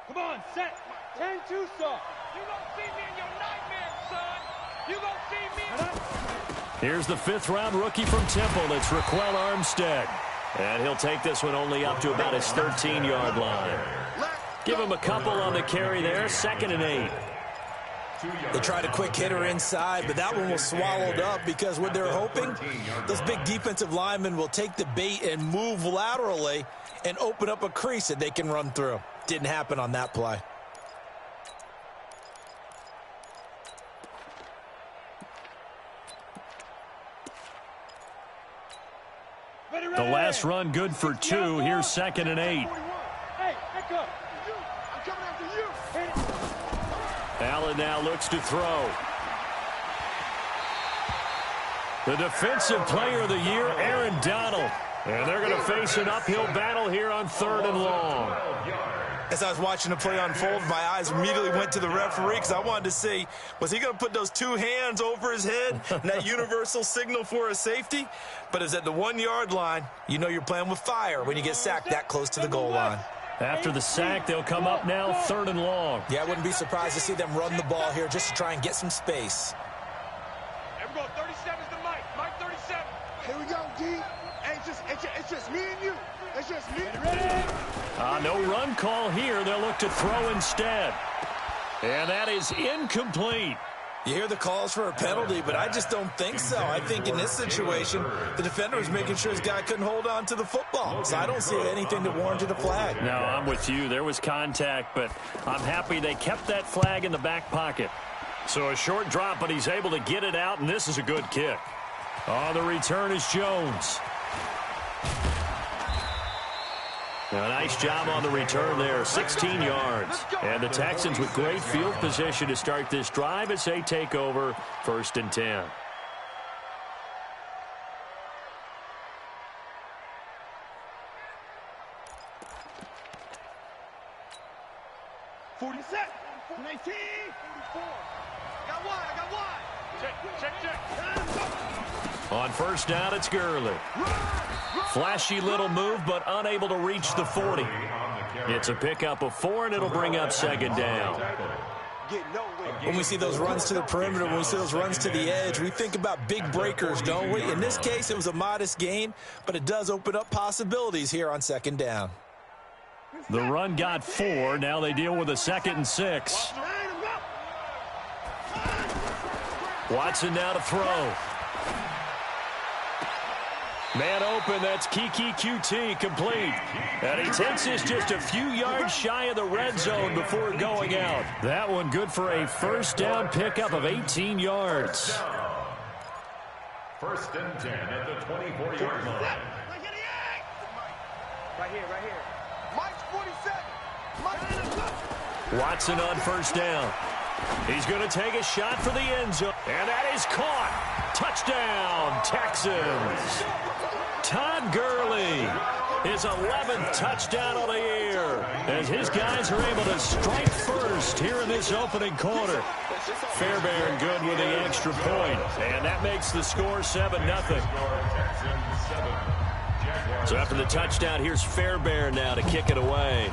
Come on, set. 10-2, son. You gonna see me in your nightmares, son. You gonna see me. Here's the fifth-round rookie from Temple. It's Raquel Armstead. And he'll take this one only up to about his 13-yard line. Give him a couple on the carry there. 2nd and 8. They tried a quick hitter inside, but that one was swallowed up because what they're hoping, those big defensive linemen will take the bait and move laterally and open up a crease that they can run through. Didn't happen on that play. The last run good for 2. Here's 2nd and 8. Hey, back up. I'm coming after you. Allen now looks to throw. The defensive player of the year, Aaron Donald. And they're going to face an uphill battle here on 3rd and long. As I was watching the play unfold, my eyes immediately went to the referee because I wanted to see, was he going to put those 2 hands over his head and that universal signal for a safety? But it's at the 1-yard line. You know you're playing with fire when you get sacked that close to the goal line. After the sack, they'll come up now 3rd and long. Yeah, I wouldn't be surprised to see them run the ball here just to try and get some space. Here we go. 37's the Mike. Mike 37. Here we go, D. Hey, it's just me and you. It's just me. Ready? No run call here. They'll look to throw instead. And that is incomplete. You hear the calls for a penalty, but I just don't think so. I think in this situation, the defender was making sure his guy couldn't hold on to the football. So I don't see anything that warranted a flag. No, I'm with you. There was contact, but I'm happy they kept that flag in the back pocket. So a short drop, but he's able to get it out, and this is a good kick. On the return is Jones. A nice job on the return there, 16 yards. And the Texans with great field position to start this drive as they take over 1st and 10. On 1st down, it's Gurley. Flashy little move, but unable to reach the 40. It's a pickup of 4, and it'll bring up 2nd down. When we see those runs to the perimeter, when we see those runs to the edge, we think about big breakers, don't we? In this case, it was a modest gain, but it does open up possibilities here on 2nd down. The run got 4. Now they deal with a 2nd and 6. Watson now to throw. Man open, that's Kiki QT complete. And he takes this just a few yards shy of the red zone before going out. That one good for a 1st down pickup of 18 yards. 1st and 10 at the 24-yard line. Right here. Mike's 47. Watson on 1st down. He's going to take a shot for the end zone. And that is caught. Touchdown, Texans. Todd Gurley, his 11th touchdown of the year, as his guys are able to strike first here in this opening quarter. Fairbairn good with the extra point, and that makes the score 7-0. So after the touchdown, here's Fairbairn now to kick it away.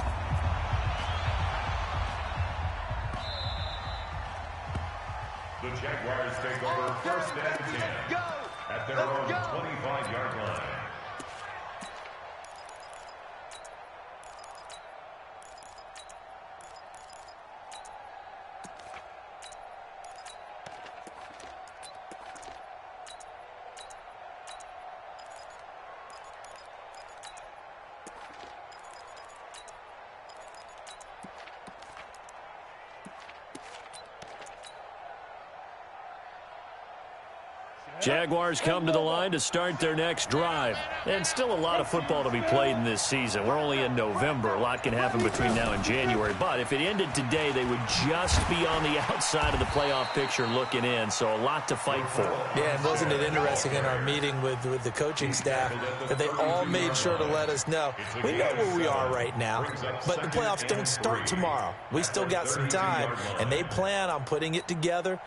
The Jaguars take over 1st and 10 at their own 25-yard line. Jaguars come to the line to start their next drive. And still a lot of football to be played in this season. We're only in November. A lot can happen between now and January. But if it ended today, they would just be on the outside of the playoff picture looking in. So a lot to fight for. Yeah, and wasn't it interesting in our meeting with the coaching staff that they all made sure to let us know, we know where we are right now, but the playoffs don't start tomorrow. We still got some time, and they plan on putting it together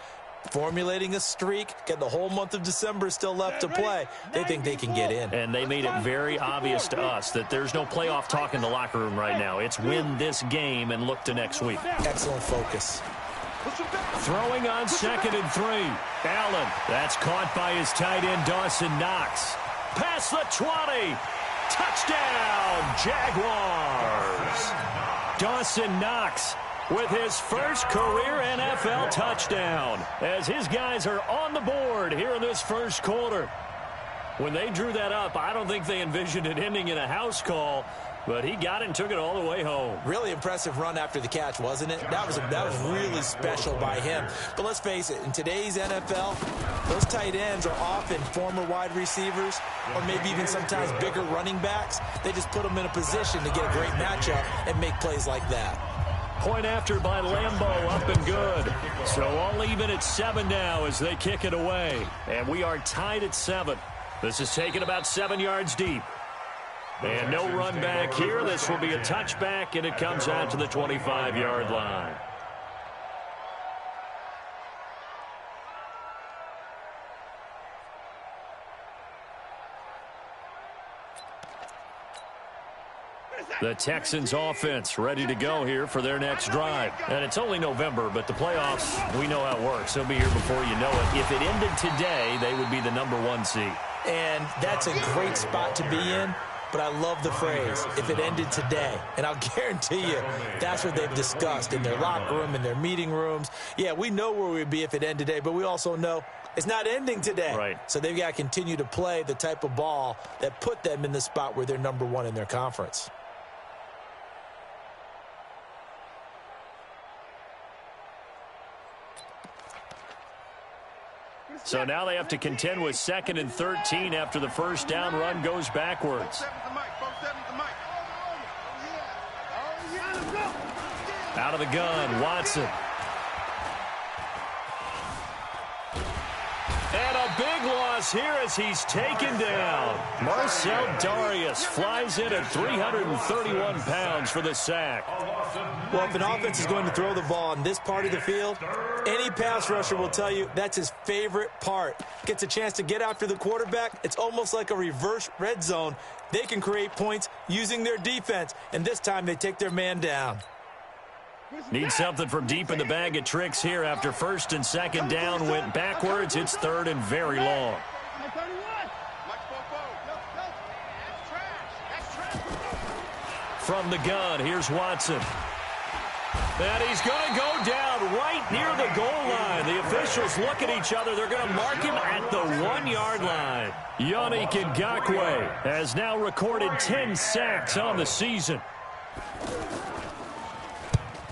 formulating a streak, got the whole month of December still left to play. They think they can get in. And they made it very obvious to us that there's no playoff talk in the locker room right now. It's win this game and look to next week. Excellent focus. Throwing on 2nd and 3. Allen, that's caught by his tight end, Dawson Knox. Past the 20. Touchdown, Jaguars. Dawson Knox with his first career NFL touchdown as his guys are on the board here in this first quarter. When they drew that up, I don't think they envisioned it ending in a house call, but he got it and took it all the way home. Really impressive run after the catch, wasn't it? That was really special by him. But let's face it, in today's NFL, those tight ends are often former wide receivers or maybe even sometimes bigger running backs. They just put them in a position to get a great matchup and make plays like that. Point after by Lambeau, up and good. So all even at 7 now as they kick it away. And we are tied at 7. This is taken about 7 yards deep. And no run back here. This will be a touchback, and it comes out to the 25-yard line. The Texans offense ready to go here for their next drive. And it's only November, but the playoffs, we know how it works. They'll be here before you know it. If it ended today, they would be the #1 seed. And that's a great spot to be in. But I love the phrase, if it ended today. And I'll guarantee you, that's what they've discussed in their locker room, in their meeting rooms. Yeah, we know where we'd be if it ended today, but we also know it's not ending today. Right. So they've got to continue to play the type of ball that put them in the spot where they're #1 in their conference. So now they have to contend with 2nd and 13 after the first down run goes backwards. Out of the gun, Watson. And a big loss here as he's taken down. Marcel Darius flies in at 331 pounds for the sack. Well, if an offense is going to throw the ball on this part of the field, any pass rusher will tell you that's his favorite part. Gets a chance to get after the quarterback. It's almost like a reverse red zone. They can create points using their defense, and this time they take their man down. Need something from deep in the bag of tricks here after 1st and 2nd down went backwards. It's 3rd and very long. From the gun, here's Watson. And he's going to go down right near the goal line. The officials look at each other. They're going to mark him at the 1-yard line. Yannick Ngakoue has now recorded 10 sacks on the season.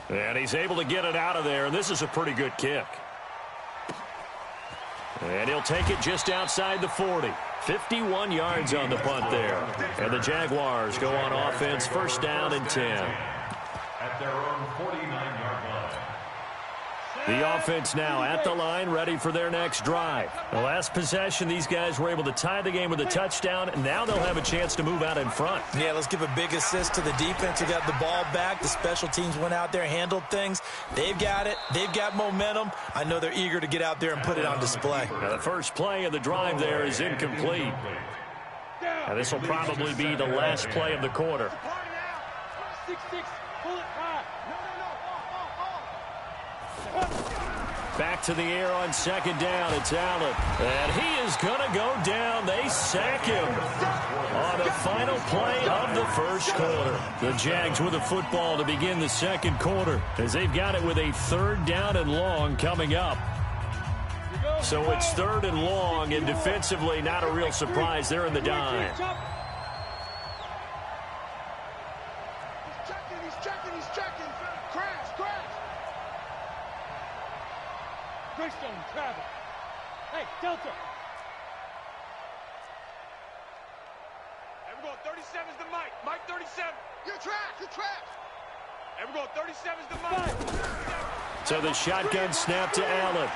And he's able to get it out of there, and this is a pretty good kick. And he'll take it just outside the 40. 51 yards on the punt there. And the Jaguars go on offense, 1st down and 10. At their own 49-yard line. The offense now at the line, ready for their next drive. The last possession, these guys were able to tie the game with a touchdown, and now they'll have a chance to move out in front. Yeah, let's give a big assist to the defense who got the ball back. The special teams went out there, handled things. They've got it. They've got momentum. I know they're eager to get out there and put it on display. Now, the first play of the drive there is incomplete. Now, this will probably be the last play of the quarter. Back to the air on 2nd down. It's Allen. And he is going to go down. They sack him on the final play of the first quarter. The Jags with the football to begin the 2nd quarter as they've got it with a 3rd down and long coming up. So it's 3rd and long, and defensively not a real surprise. They're in the dime. He's checking. Crash. Greystone, travel. Hey, Delta. And we're going 37's the Mike. Mike 37. You're trash. And we're going 37's the Mike. So the shotgun snap to Allen.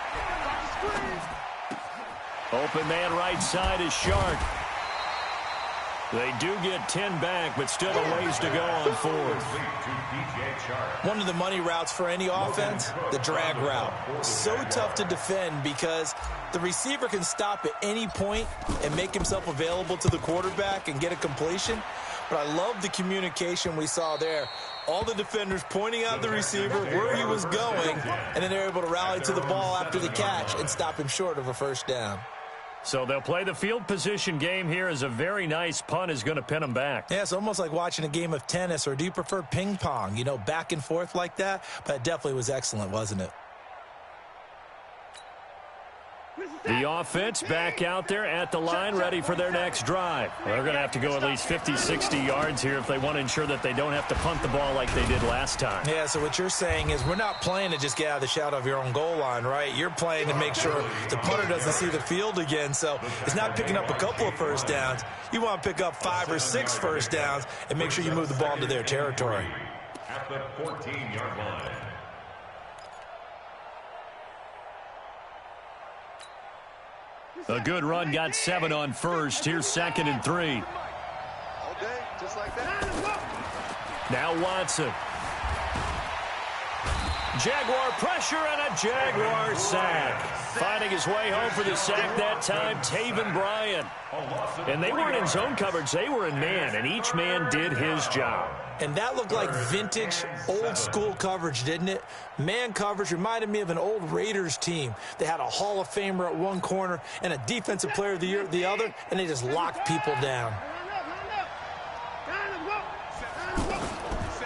Open man right side is Shark. They do get 10 back, but still a ways to go on 4th. One of the money routes for any offense, the drag route. So tough to defend because the receiver can stop at any point and make himself available to the quarterback and get a completion. But I love the communication we saw there. All the defenders pointing out the receiver where he was going, and then they're able to rally to the ball after the catch and stop him short of a first down. So they'll play the field position game here as a very nice punt is going to pin them back. Yeah, it's almost like watching a game of tennis, or do you prefer ping pong? You know, back and forth like that? But it definitely was excellent, wasn't it? The offense back out there at the line, ready for their next drive. They're going to have to go at least 50, 60 yards here if they want to ensure that they don't have to punt the ball like they did last time. Yeah, so what you're saying is we're not playing to just get out of the shadow of your own goal line, right? You're playing to make sure the punter doesn't see the field again. So it's not picking up a couple of first downs. You want to pick up 5 or 6 first downs and make sure you move the ball into their territory. At the 14-yard line. A good run, got 7 on first. Here's 2nd and 3. All day, just like that. Now Watson. Jaguar pressure and a Jaguar sack. Finding his way home for the sack that time, Taven Bryan. And they weren't in zone coverage, they were in man, and each man did his job. And that looked like vintage, old-school coverage, didn't it? Man coverage reminded me of an old Raiders team. They had a Hall of Famer at one corner and a Defensive Player of the Year at the other, and they just locked people down.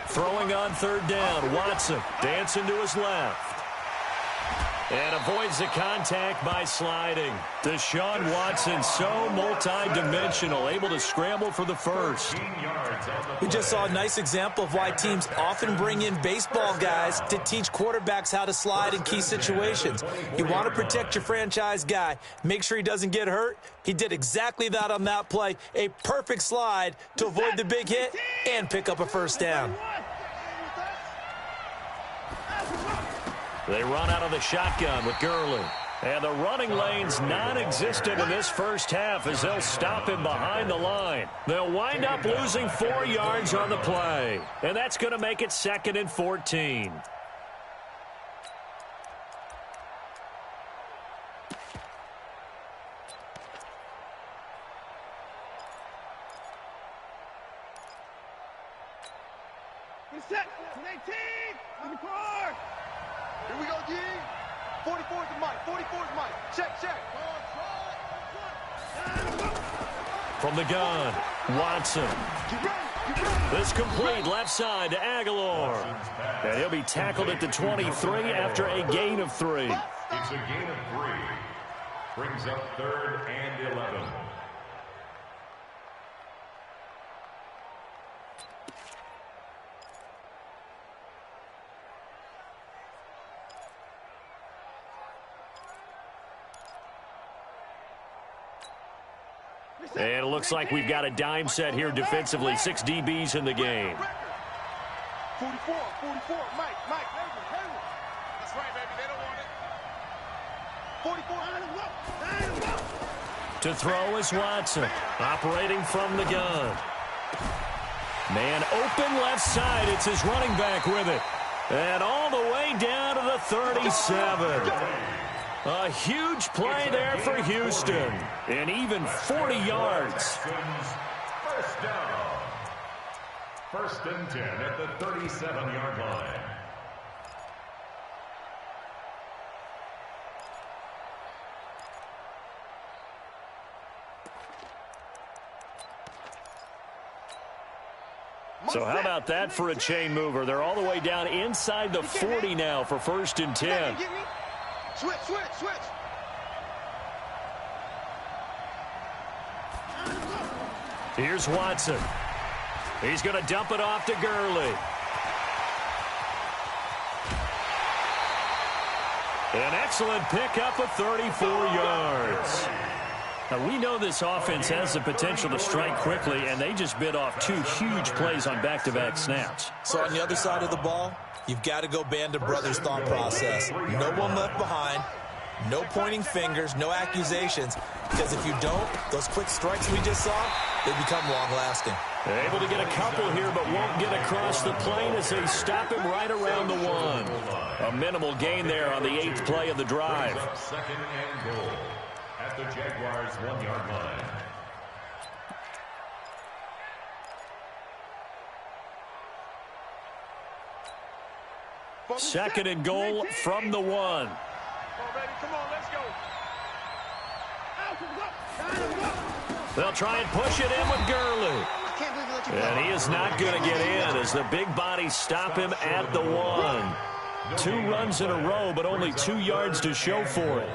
Throwing on 3rd down, Watson dancing to his left. And avoids the contact by sliding. Deshaun Watson, so multi-dimensional, able to scramble for the first. We just saw a nice example of why teams often bring in baseball guys to teach quarterbacks how to slide in key situations. You want to protect your franchise guy. Make sure he doesn't get hurt. He did exactly that on that play. A perfect slide to avoid the big hit and pick up a first down. They run out of the shotgun with Gurley. And the running lane's non-existent in this first half as they'll stop him behind the line. They'll wind up losing 4 yards on the play. And that's going to make it 2nd and 14. Here we go, D. 44 is the mic. 44 is Mike. Check, check. From the gun, Watson. This complete left side to Aguilar. And he'll be tackled at the 23 after a gain of 3. It's a gain of 3. Brings up 3rd and 11. And it looks like we've got a dime set here defensively. 6 DBs in the game. 44, Mike. That's right, baby. They don't want it. 44. To throw is Watson, operating from the gun. Man open left side. It's his running back with it. And all the way down to the 37. A huge play there for Houston. And even 40 yards. First down. 1st and 10 at the 37-yard line. So how about that for a chain mover? They're all the way down inside the 40 now for 1st and 10. Switch. Here's Watson. He's going to dump it off to Gurley. An excellent pickup of 34 yards. Now, we know this offense has the potential to strike quickly, and they just bit off 2 huge plays on back-to-back snaps. So on the other side of the ball, you've got to go Band of Brothers thought process. No one left behind. No pointing fingers, no accusations, because if you don't, those quick strikes we just saw, they become long-lasting. Able to get a couple here, but won't get across the plane as they stop him right around the 1. A minimal gain there on the 8th play of the drive. Second and goal at the Jaguars' 1-yard line. Second and goal from the 1. Come on, let's go. They'll try and push it in with Gurley. And he is not going to get in as the big bodies stop him at the 1. 2 runs in a row, but only 2 yards to show for it.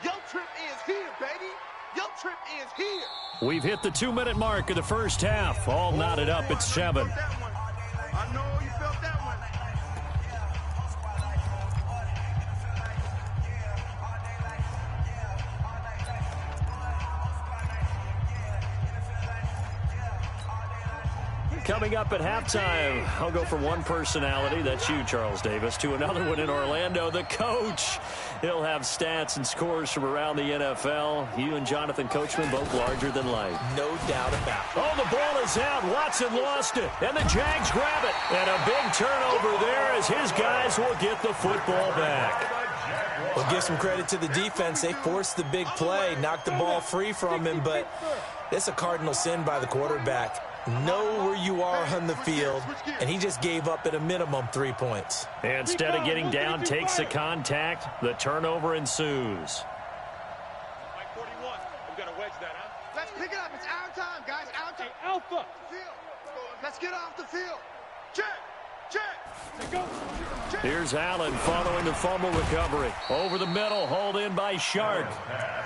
Your trip is here, baby. Your trip is here. We've hit the 2-minute mark of the first half. All knotted up at 7. I know you felt that one. Coming up at halftime, I'll go from one personality, that's you, Charles Davis, to another one in Orlando, the coach. He'll have stats and scores from around the NFL. You and Jonathan Coachman both larger than life. No doubt about it. Oh, the ball is out. Watson lost it, and the Jags grab it. And a big turnover there as his guys will get the football back. Well, give some credit to the defense. They forced the big play, knocked the ball free from him, but it's a cardinal sin by the quarterback. Know where you are on the field, and he just gave up at a minimum 3 points. Instead of getting down, takes the contact. The turnover ensues. Mike 41. We got to wedge that, huh? Let's pick it up. It's our time, guys. Our time. Hey, Alpha. Let's get off the field. Check. Here's Allen following the fumble recovery. Over the middle, hauled in by Shark.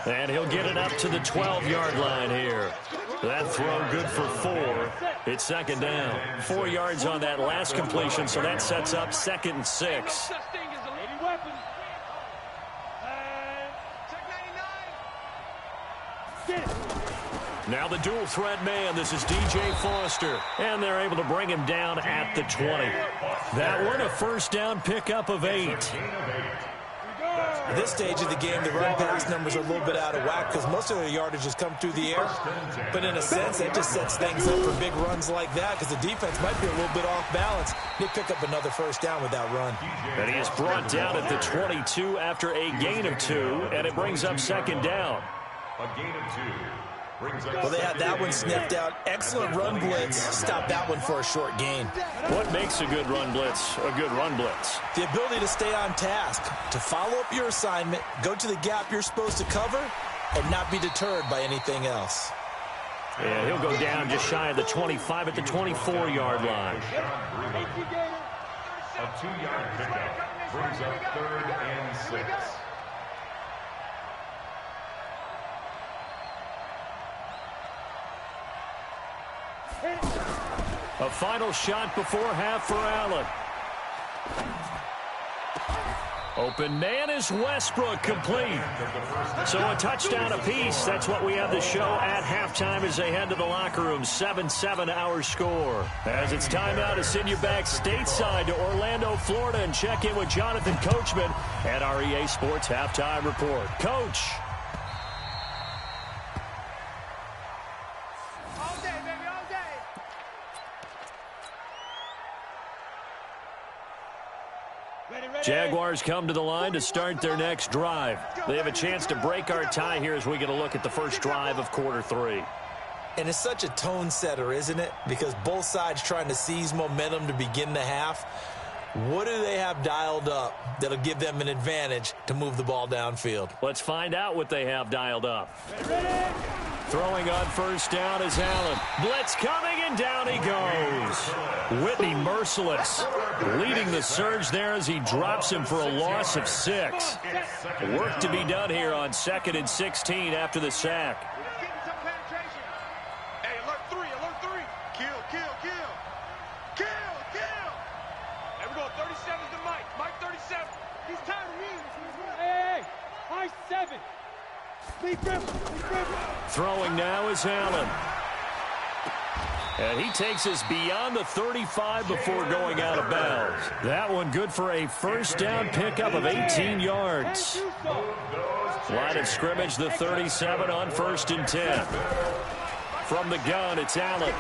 And he'll get it up to the 12-yard line here. That throw good for 4. It's second down. 4 yards on that last completion, so that sets up 2nd and 6. Now the dual threat man, this is DJ Foster, and they're able to bring him down at the 20. That one, a first down pickup of 8. At this stage of the game, the run-pass numbers are a little bit out of whack because most of their yardage has come through the air. But in a sense, that just sets things up for big runs like that because the defense might be a little bit off balance. They pick up another first down with that run. And he is brought down at the 22 after a gain of 2, and it brings up second down. A gain of 2. Well, they had that one sniffed out. Excellent run blitz. Stop that one for a short gain. What makes a good run blitz a good run blitz? The ability to stay on task, to follow up your assignment, go to the gap you're supposed to cover, and not be deterred by anything else. Yeah, he'll go down just shy of the 25 at the 24-yard line. A 2-yard pickup brings up 3rd and 6. A final shot before half for Allen. Open man is Westbrook, complete. So a touchdown apiece. That's what we have the show at halftime as they head to the locker room. 7-7 our score. As it's time now to send you back stateside to Orlando, Florida, and check in with Jonathan Coachman at our EA Sports Halftime Report. Coach. Jaguars come to the line to start their next drive. They have a chance to break our tie here as we get a look at the first drive of quarter 3. And it's such a tone setter, isn't it? Because both sides trying to seize momentum to begin the half. What do they have dialed up that'll give them an advantage to move the ball downfield? Let's find out what they have dialed up. Throwing on first down is Allen. Blitz coming, and down he goes. Whitney merciless, leading the surge there as he drops him for a loss of 6. Work to be done here on 2nd and 16 after the sack. Hey, alert 3. Kill. Hey, we're going 37 to Mike. Mike 37. He's tired of me. Hey, Mike 7. Throwing now is Allen. And he takes us beyond the 35 before going out of bounds. That one good for a first down pickup of 18 yards. Line of scrimmage, the 37 on 1st and 10. From the gun, it's Allen.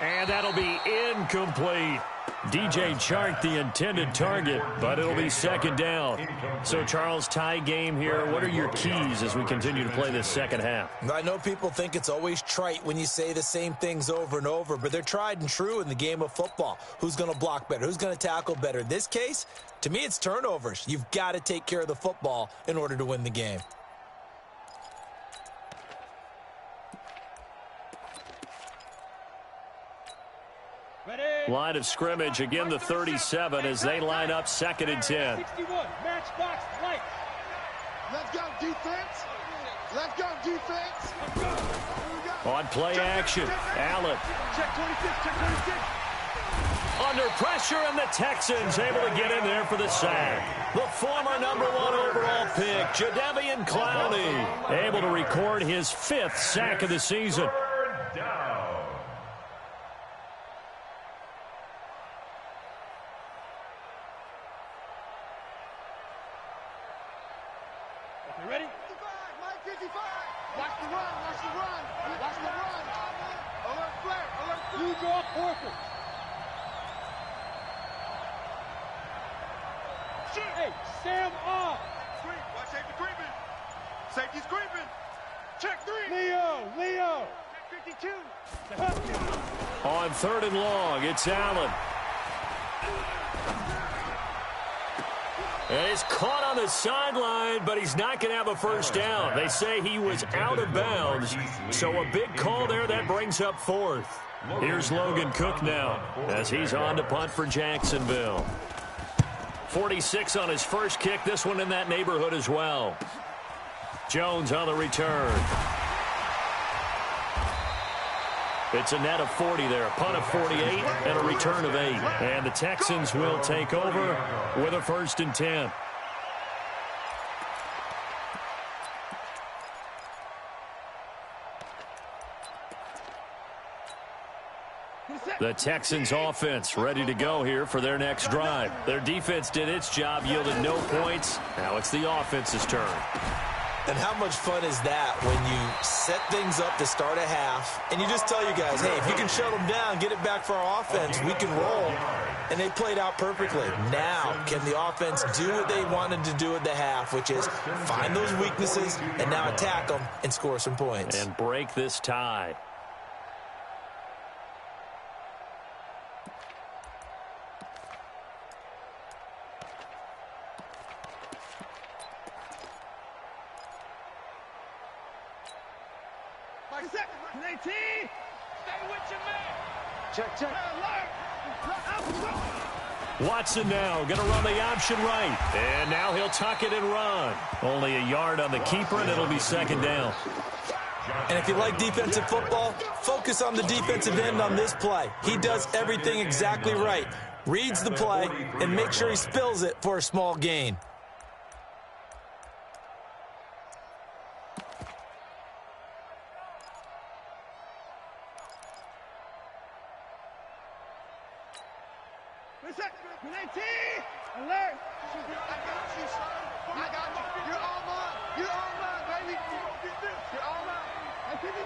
And that'll be incomplete. DJ Chark, the intended target, but it'll be second down. So, Charles, tie game here. What are your keys as we continue to play this second half? I know people think it's always trite when you say the same things over and over, but they're tried and true in the game of football. Who's going to block better? Who's going to tackle better? In this case, to me, it's turnovers. You've got to take care of the football in order to win the game. Line of scrimmage, again the 37 as they line up 2nd and 10. 61, match box, light. Let's go, defense. Let's go, defense. Let's go. On play action, Allen. Check 26, check 26. Under pressure, and the Texans able to get in there for the sack. The former #1 overall pick, Jadeveon Clowney, able to record his 5th sack of the season. Ready? 55. Watch the run. Watch the run. Watch the run. Alert flare. Alert flare. You draw Horford. Hey, Sam off. Creep. Watch safety creeping. Safety's creeping. Check 3. Leo. Check 52. On 3rd and long, it's Allen. And he's caught on the sideline, but he's not going to have a first down. They say he was out of bounds, so a big call there that brings up 4th. Here's Logan Cook now as he's on to punt for Jacksonville. 46 on his first kick, this one in that neighborhood as well. Jones on the return. It's a net of 40 there, a punt of 48 and a return of 8. And the Texans will take over with a 1st and 10. The Texans offense ready to go here for their next drive. Their defense did its job, yielded no points. Now it's the offense's turn. And how much fun is that when you set things up to start a half and you just tell you guys, hey, if you can shut them down, get it back for our offense, we can roll. And they played out perfectly. Now, can the offense do what they wanted to do at the half, which is find those weaknesses and now attack them and score some points. And break this tie. Check. Watson now going to run the option right. And now he'll tuck it and run. Only a yard on the keeper, and it'll be 2nd down. And if you like defensive football, focus on the defensive end on this play. He does everything exactly right. Reads the play and makes sure he spills it for a small gain. Alert! I got you, son. I got you. You're all mine. You're all mine, baby. You're all mine. I'm 59.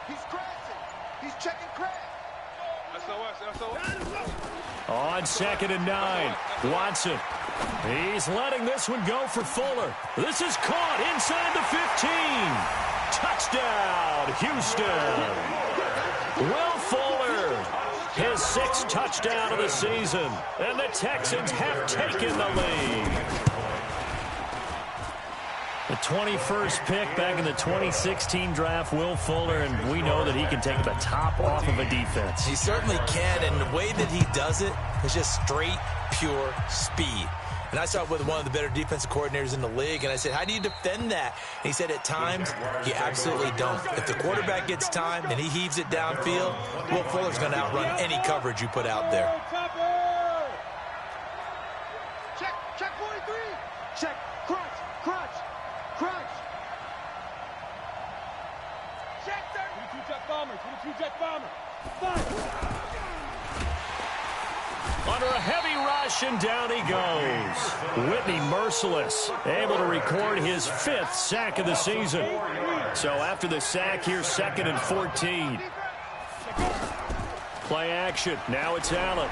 He's crashing. He's checking crash. SOS. On 2nd and 9, Watson. He's letting this one go for Fuller. This is caught inside the 15. Touchdown, Houston. Will Fuller, his 6th touchdown of the season, and the Texans have taken the lead. The 21st pick back in the 2016 draft, Will Fuller, and we know that he can take the top off of a defense. He certainly can, and the way that he does it is just straight, pure speed. And I saw it with one of the better defensive coordinators in the league, and I said, how do you defend that? And he said, at times, you absolutely don't. If the quarterback gets time and he heaves it downfield, Will Fuller's going to outrun any coverage you put out there. Check 43. Check. Crunch. Check 30. 22 jet bomber. Fire. Under a heavy rush flash, and down he goes. Whitney merciless, able to record his 5th sack of the season. So after the sack, here's 2nd and 14. Play action. Now it's Allen.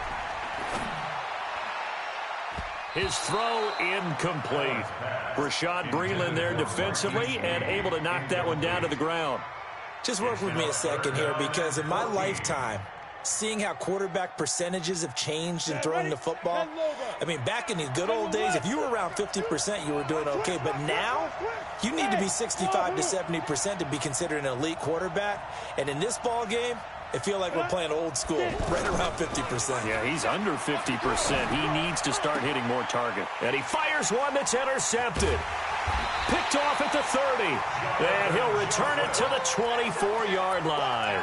His throw incomplete. Rashad Breeland there defensively and able to knock that one down to the ground. Just work with me a second here, because in my lifetime, seeing how quarterback percentages have changed in throwing the football, I mean, back in the good old days, if you were around 50%, you were doing okay. But now, you need to be 65 to 70% to be considered an elite quarterback. And in this ball game, I feel like we're playing old school, right around 50%. Yeah, he's under 50%. He needs to start hitting more target. And he fires one that's intercepted. Picked off at the 30. And he'll return it to the 24-yard line.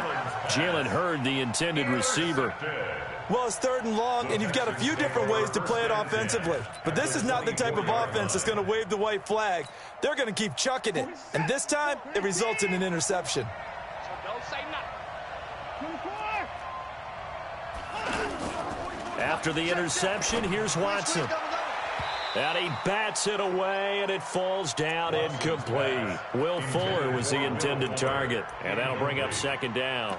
Jalen Hurd, the intended receiver. Well, it's 3rd and long, and you've got a few different ways to play it offensively. But this is not the type of offense that's going to wave the white flag. They're going to keep chucking it. And this time, it results in an interception. After the interception, here's Watson. And he bats it away, and it falls down incomplete. Will Fuller was the intended target, and that'll bring up 2nd down.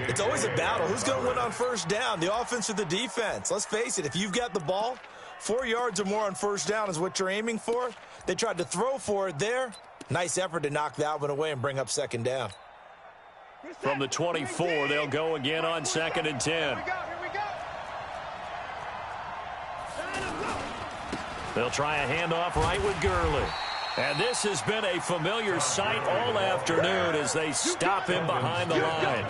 It's always a battle. Who's going to win on 1st down, the offense or the defense? Let's face it, if you've got the ball, 4 yards or more on 1st down is what you're aiming for. They tried to throw for it there. Nice effort to knock that one away and bring up 2nd down. From the 24, they'll go again on 2nd and 10. They'll try a handoff right with Gurley. And this has been a familiar sight all afternoon as they stop him behind the line.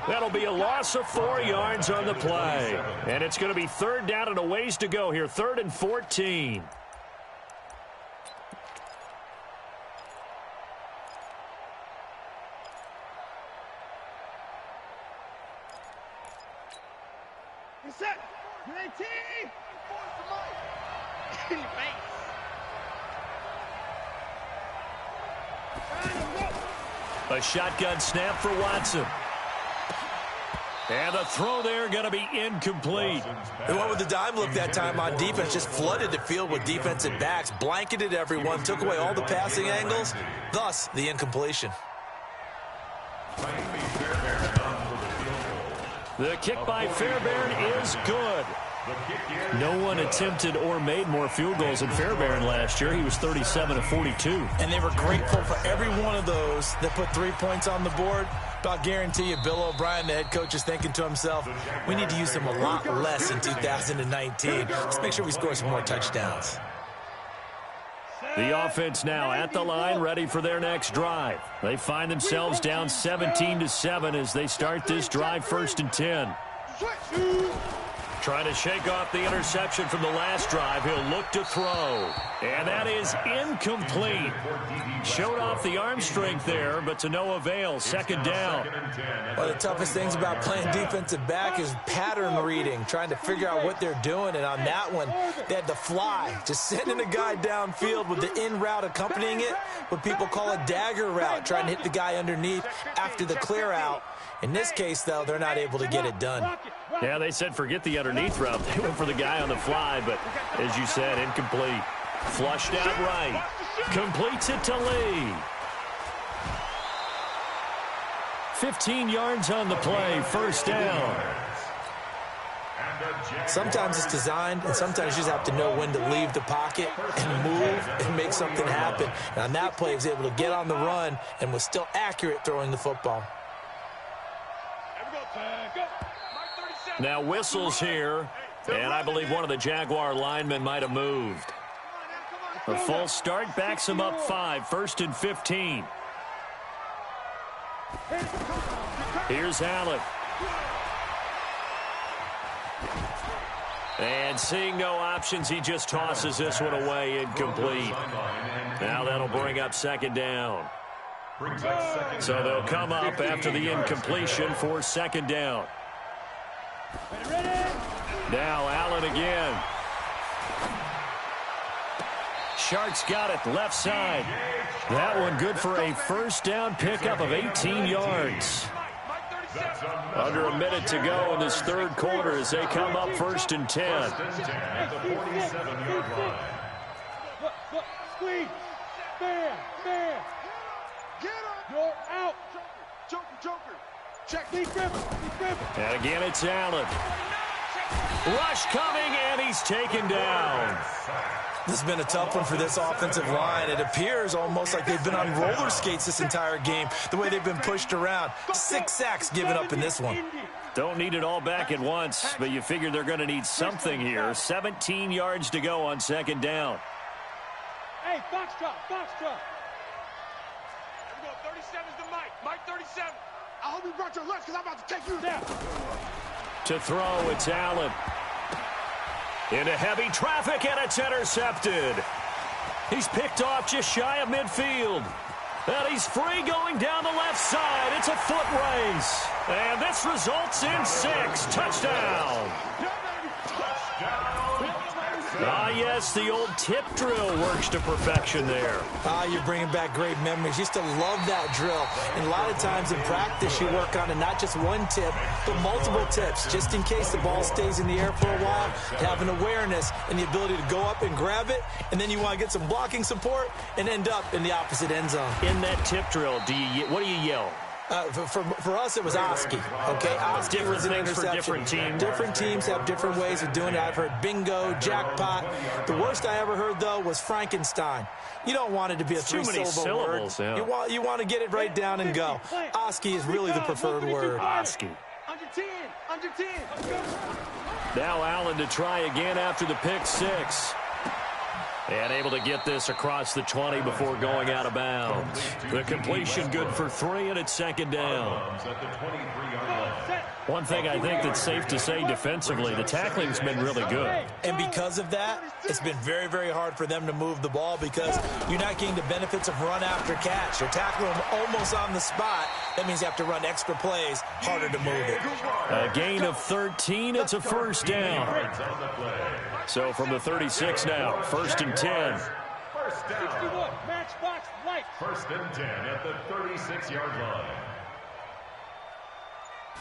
That'll be a loss of 4 yards on the play. And it's going to be 3rd down and a ways to go here. 3rd and 14. Set. 19. A shotgun snap for Watson. And the throw there going to be incomplete. They went with the dime look that time on defense, just flooded the field with defensive backs, blanketed everyone, took away all the passing angles, thus the incompletion. The kick by Fairbairn is good. No one attempted or made more field goals than Fairbairn last year. He was 37 of 42. And they were grateful for every one of those that put 3 points on the board. But I'll guarantee you, Bill O'Brien, the head coach, is thinking to himself, we need to use them a lot less in 2019. Let's make sure we score some more touchdowns. The offense now at the line, ready for their next drive. They find themselves down 17-7 as they start this drive, 1st and 10. Trying to shake off the interception from the last drive. He'll look to throw. And that is incomplete. Showed off the arm strength there, but to no avail. 2nd down. One of the toughest things about playing defensive back is pattern reading, trying to figure out what they're doing. And on that one, they had to fly, just sending a guy downfield with the in route accompanying it, what people call a dagger route, trying to hit the guy underneath after the clear out. In this case, though, they're not able to get it done. Yeah, they said forget the underneath route. They went for the guy on the fly, but as you said, incomplete. Flushed out right. Completes it to Lee. 15 yards on the play, 1st down. Sometimes it's designed, and sometimes you just have to know when to leave the pocket and move and make something happen. And on that play, he was able to get on the run and was still accurate throwing the football. Now whistles here, and I believe one of the Jaguar linemen might have moved. A false start backs him up 5, 1st and 15. Here's Allen. And seeing no options, he just tosses this one away, incomplete. Now that'll bring up 2nd down. So they'll come up after the incompletion for 2nd down. Now Allen again. Sharks got it left side. That one good for a 1st down pickup of 18 yards. Under a minute to go in this third quarter as they come up 1st and 10. First and 10 at the 47-yard line. Look, squeeze. Bam. Get him. You're out. Joker. Check. Be Griffin. And again, it's Allen. Rush coming, and he's taken down. This has been a tough one for this offensive line. It appears almost like they've been on roller skates this entire game, the way they've been pushed around. 6 sacks given up in this one. Don't need it all back at once, but you figure they're going to need something here. 17 yards to go on 2nd down. Hey, Foxtrot. Here we go, 37's the Mike 37. I hope you brought your lunch because I'm about to take you down. To throw, it's Allen. Into heavy traffic, and it's intercepted. He's picked off just shy of midfield. And he's free going down the left side. It's a foot race. And this results in 6. Touchdown. Ah, yes, the old tip drill works to perfection there. You're bringing back great memories. Used to love that drill. And a lot of times in practice, you work on it, not just one tip, but multiple tips, just in case the ball stays in the air for a while. Have an awareness and the ability to go up and grab it, and then you want to get some blocking support and end up in the opposite end zone. In that tip drill, what do you yell? For us, it was Oski. Okay, Oski was an things for interception. different teams. Different teams have different ways of doing it. I've heard bingo, jackpot. The worst I ever heard, though, was Frankenstein. You don't want it to be a three-syllable word. Yeah. You want to get it right down and go. Oski is really the preferred word. Oski. Under 10. Now Allen to try again after the pick 6. And able to get this across the 20 before going out of bounds. The completion good for 3, and it's 2nd down. One thing I think that's safe to say defensively, the tackling's been really good. And because of that, it's been very, very hard for them to move the ball because you're not getting the benefits of run after catch. You're tackling them almost on the spot. That means you have to run extra plays, harder to move it. A gain of 13, it's a 1st down. So from the 36 now, 1st and 10. First down. Matchbox light. 1st and 10 at the 36-yard line.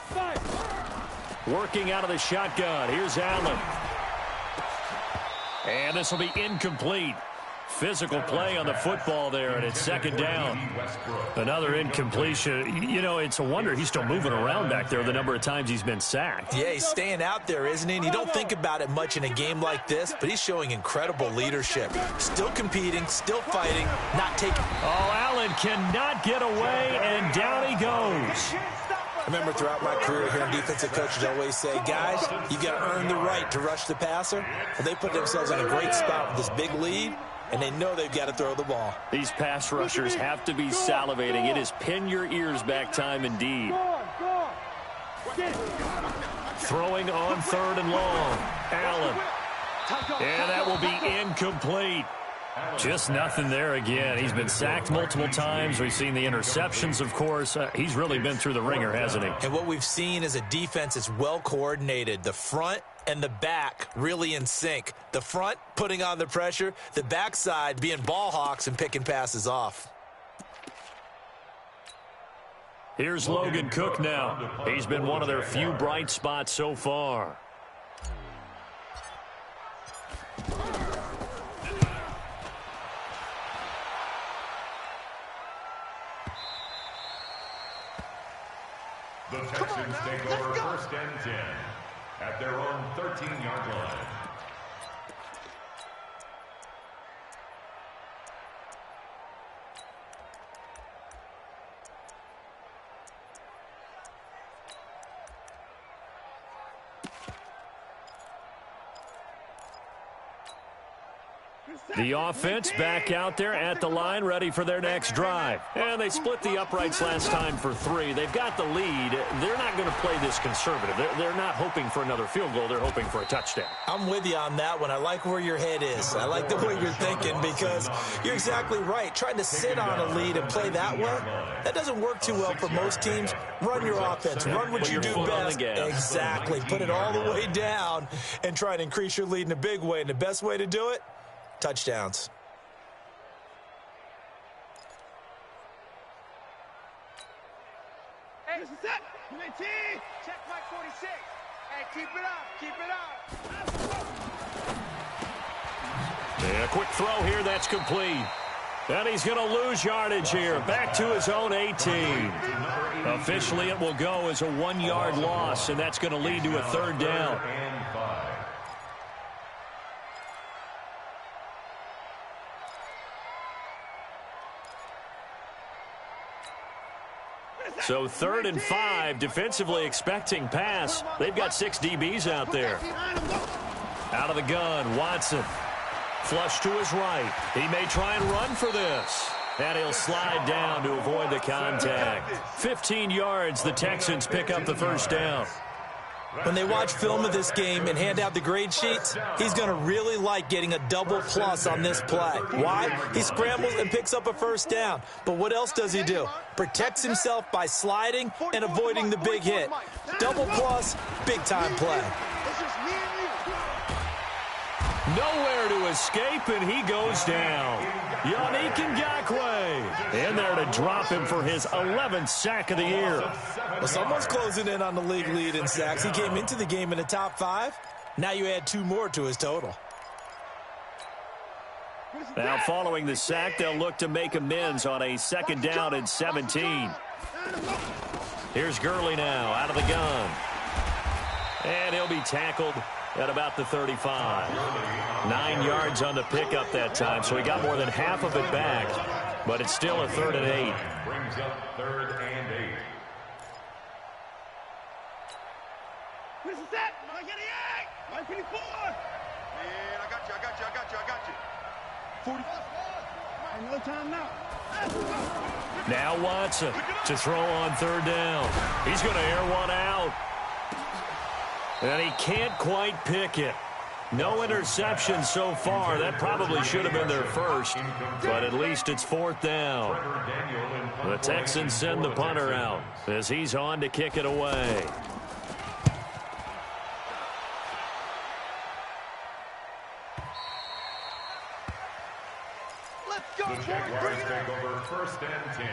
5. Working out of the shotgun. Here's Allen. And this will be incomplete. Physical play on the football there, and it's 2nd down. Another incompletion. You know, it's a wonder he's still moving around back there the number of times he's been sacked. Yeah, he's staying out there, isn't he? And you don't think about it much in a game like this, but he's showing incredible leadership. Still competing, still fighting, not taking... Oh, Allen cannot get away, and down he goes. I remember throughout my career hearing defensive coaches always say, guys, you got to earn the right to rush the passer. Well, they put themselves in a great spot with this big lead, and they know they've got to throw the ball. These pass rushers have to be salivating. It is pin your ears back time indeed. Throwing on 3rd and long. Allen. And that will be incomplete. Just nothing there again. He's been sacked multiple times. We've seen the interceptions, of course. He's really been through the ringer, hasn't he? And what we've seen is a defense that's well coordinated. The front and the back really in sync. The front putting on the pressure, the backside being ball hawks and picking passes off. Here's Logan Cook now. He's been one of their few bright spots so far. The Texans take over 1st and 10 at their own 13-yard line. The offense back out there at the line, ready for their next drive. And they split the uprights last time for 3. They've got the lead. They're not going to play this conservative. They're not hoping for another field goal. They're hoping for a touchdown. I'm with you on that one. I like where your head is. I like the way you're thinking because you're exactly right. Trying to sit on a lead and play that way, that doesn't work too well for most teams. Run your offense. Run what you do best. Exactly. Put it all the way down and try to increase your lead in a big way. And the best way to do it, touchdowns. Hey, set. Check Mike 46. Hey, keep it up. Keep it up. And a quick throw here. That's complete. And he's going to lose yardage here. Back to his own 18. Officially, it will go as a 1-yard loss, and that's going to lead to a third down. So 3rd and 5, defensively expecting pass. They've got 6 DBs out there. Out of the gun, Watson. Flush to his right. He may try and run for this. And he'll slide down to avoid the contact. 15 yards, the Texans pick up the first down. When they watch film of this game and hand out the grade sheets, he's going to really like getting a double plus on this play. Why? He scrambles and picks up a first down. But what else does he do? Protects himself by sliding and avoiding the big hit. Double plus, big-time play. Nowhere to escape, and he goes down. Yannick Ngakoue in there to drop him for his 11th sack of the year. Well, someone's closing in on the league lead in sacks. He came into the game in the top 5. Now you add 2 more to his total. Now following the sack, they'll look to make amends on a 2nd down and 17. Here's Gurley now out of the gun. And he'll be tackled at about the 35. 9 yards on the pickup that time, so he got more than half of it back. But it's still a 3rd and 8. Brings up 3rd and 8. Where's the set? I get it. 154. Man, I got you. 40. No time now. Now Watson to throw on 3rd down. He's going to air one out. And he can't quite pick it. No interception so far. That probably should have been their first, but at least it's 4th down. The Texans send the punter out as he's on to kick it away. The Jaguars take over 1st and 10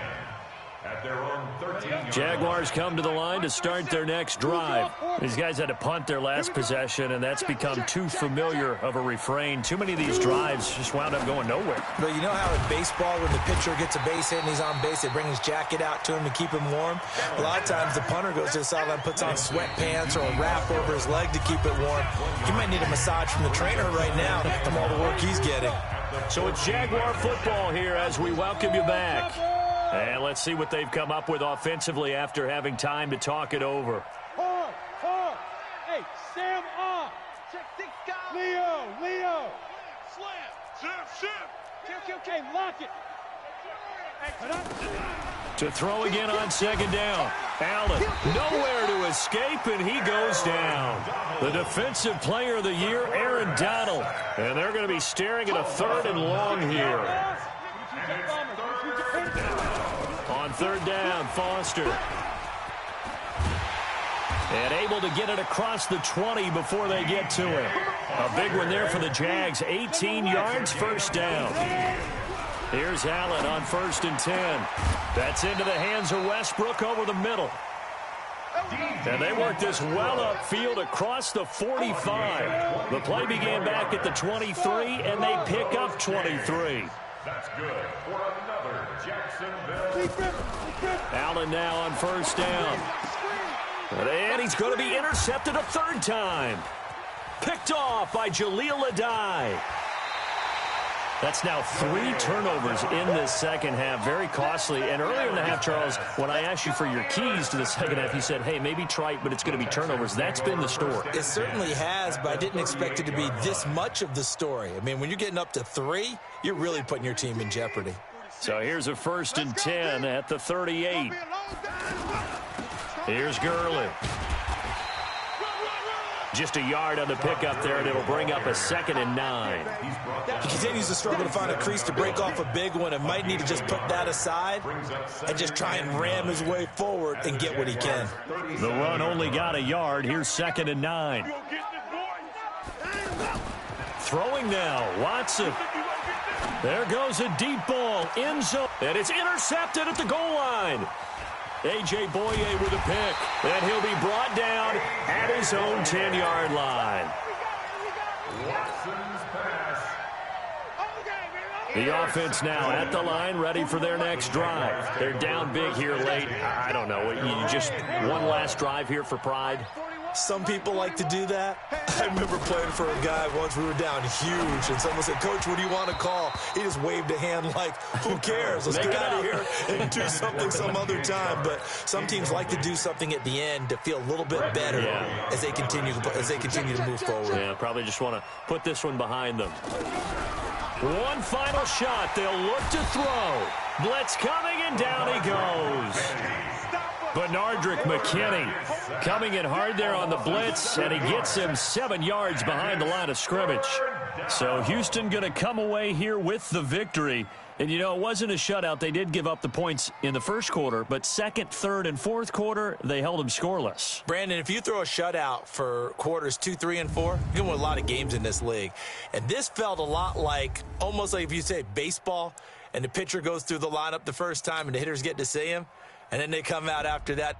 at their own 13. Jaguars come to the line to start their next drive. These guys had to punt their last possession, and that's become too familiar of a refrain. Too many of these drives just wound up going nowhere. But you know how in baseball, when the pitcher gets a base hit and he's on base, they bring his jacket out to him to keep him warm? A lot of times the punter goes to the sideline, puts on sweatpants or a wrap over his leg to keep it warm. He might need a massage from the trainer right now from all the work he's getting. So it's Jaguar football here as we welcome you back. And let's see what they've come up with offensively after having time to talk it over. Hey, Sam off. Check 6 guys. Leo. Slam. Shift. Okay, lock it. To throw again on 2nd down. Allen nowhere to escape, and he goes down. The defensive player of the year, Aaron Donald. And they're going to be staring at a 3rd and long here. On 3rd down, Foster. And able to get it across the 20 before they get to him. A big one there for the Jags. 18 yards, 1st down. Here's Allen on 1st and 10. That's into the hands of Westbrook over the middle. And they work this well upfield across the 45. The play began back at the 23, and they pick up 23. That's good for another Jacksonville. Allen now on 1st down. And he's going to be intercepted a 3rd time. Picked off by Jaleel Adai. That's now 3 turnovers in this 2nd half. Very costly. And earlier in the half, Charles, when I asked you for your keys to the 2nd half, you said, hey, maybe trite, but it's going to be turnovers. That's been the story. It certainly has, but I didn't expect it to be this much of the story. I mean, when you're getting up to 3, you're really putting your team in jeopardy. So here's a 1st and 10 at the 38. Here's Gurley. Just a yard on the pickup there, and it'll bring up a 2nd and 9. He continues to struggle to find a crease to break off a big one and might need to just put that aside and just try and ram his way forward and get what he can. The run only got a yard. Here's 2nd and 9. Throwing now, Watson. There goes a deep ball, end zone, and it's intercepted at the goal line. A.J. Boye with a pick. And he'll be brought down at his own 10-yard line. Watson's pass. The offense now at the line, ready for their next drive. They're down big here late. I don't know. You just one last drive here for pride? Some people like to do that. I remember playing for a guy once. We were down huge, and someone said, "Coach, what do you want to call?" He just waved a hand like, "Who cares? Let's get out of here and do something some other time." But some teams like to do something at the end to feel a little bit better as they continue to move forward. Yeah, probably just want to put this one behind them. One final shot. They'll look to throw. Blitz coming, and down he goes. Benardrick McKinney coming in hard there on the blitz, and he gets him 7 yards behind the line of scrimmage. So Houston going to come away here with the victory. And, you know, it wasn't a shutout. They did give up the points in the first quarter, but second, third, and fourth quarter, they held them scoreless. Brandon, if you throw a shutout for quarters 2, 3, and 4, you're going to win a lot of games in this league. And this felt a lot like, almost like if you say baseball, and the pitcher goes through the lineup the first time and the hitters get to see him, and then they come out after that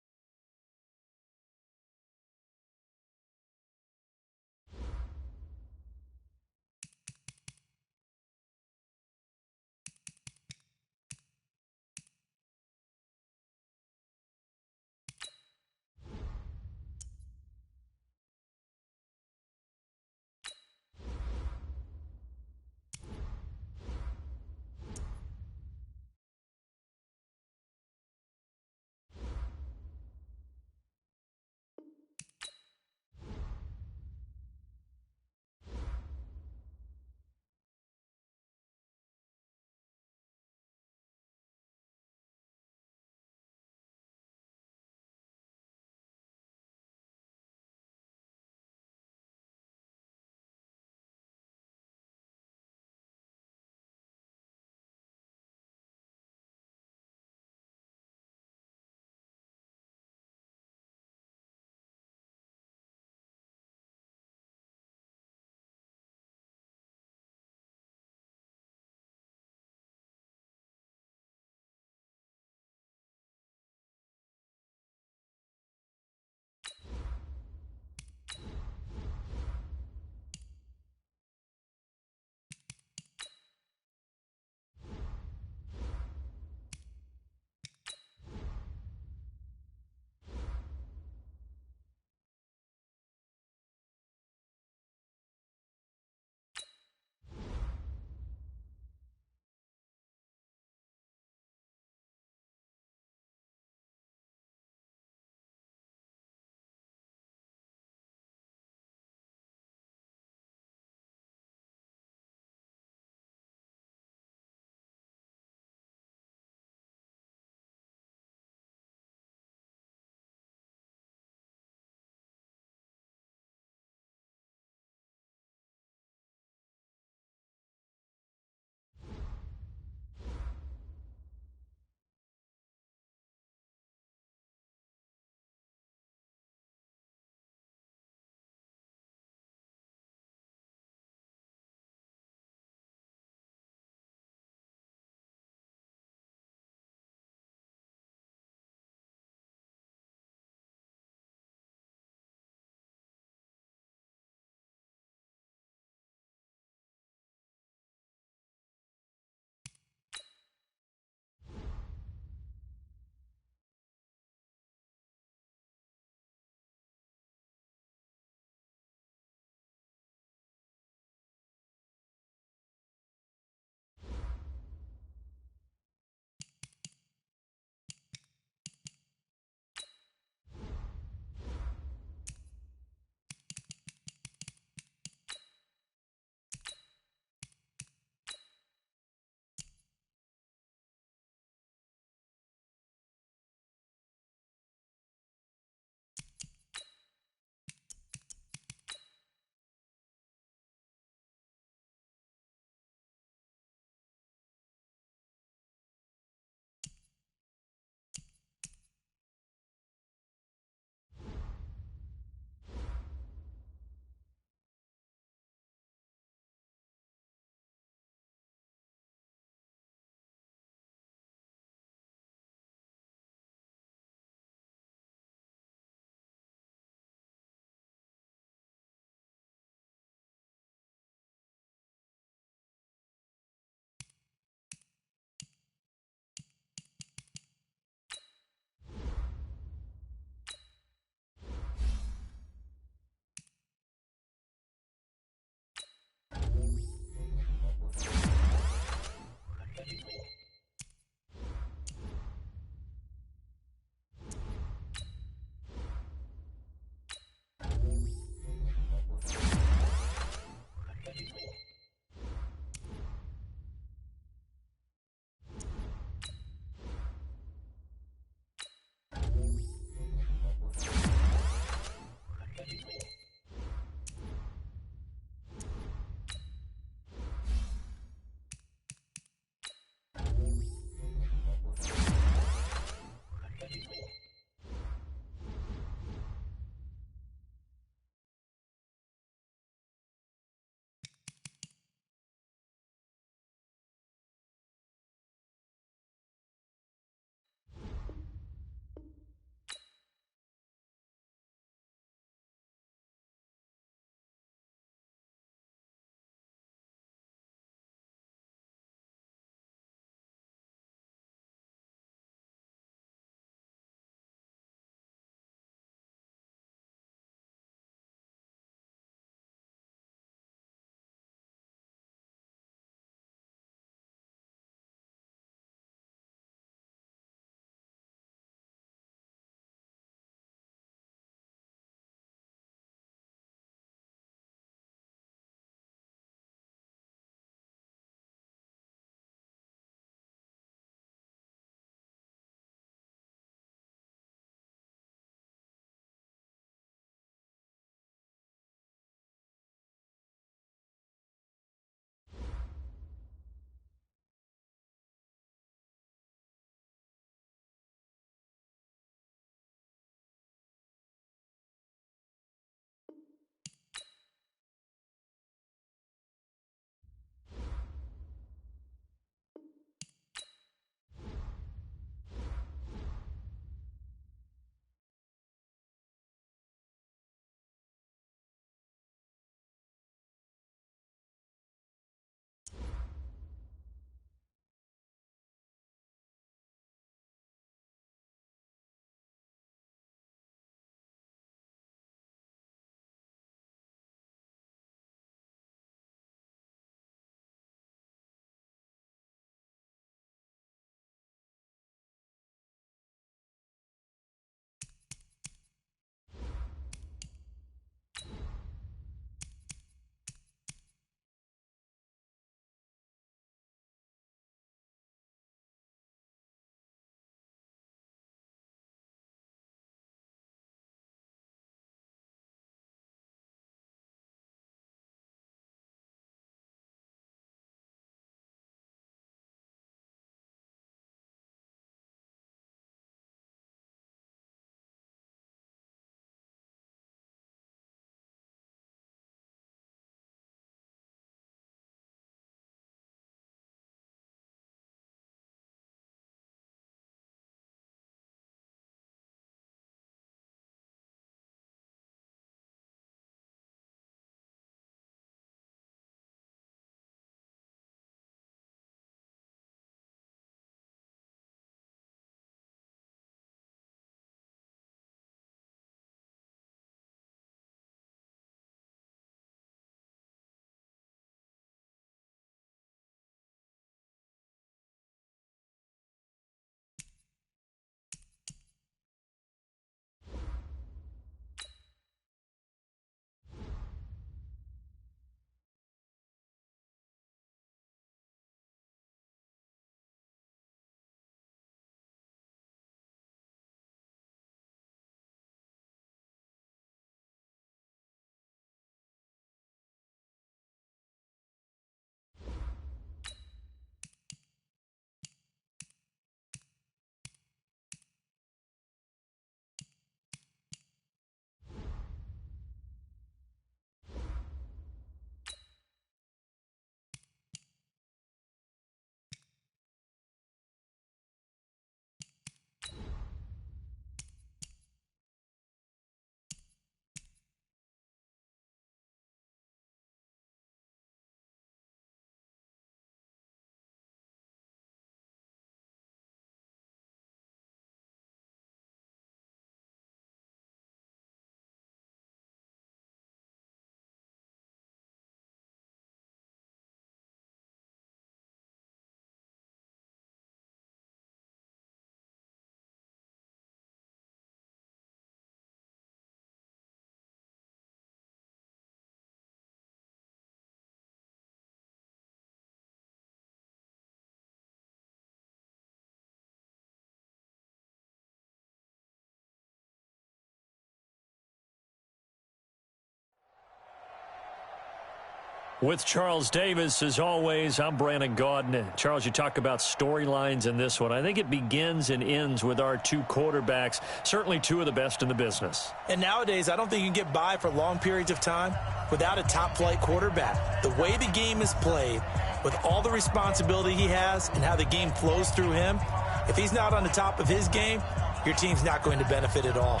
With Charles Davis, as always, I'm Brandon Gaudin. Charles, you talk about storylines in this one. I think it begins and ends with our two quarterbacks, certainly two of the best in the business. And nowadays, I don't think you can get by for long periods of time without a top-flight quarterback. The way the game is played, with all the responsibility he has and how the game flows through him, if he's not on the top of his game, your team's not going to benefit at all.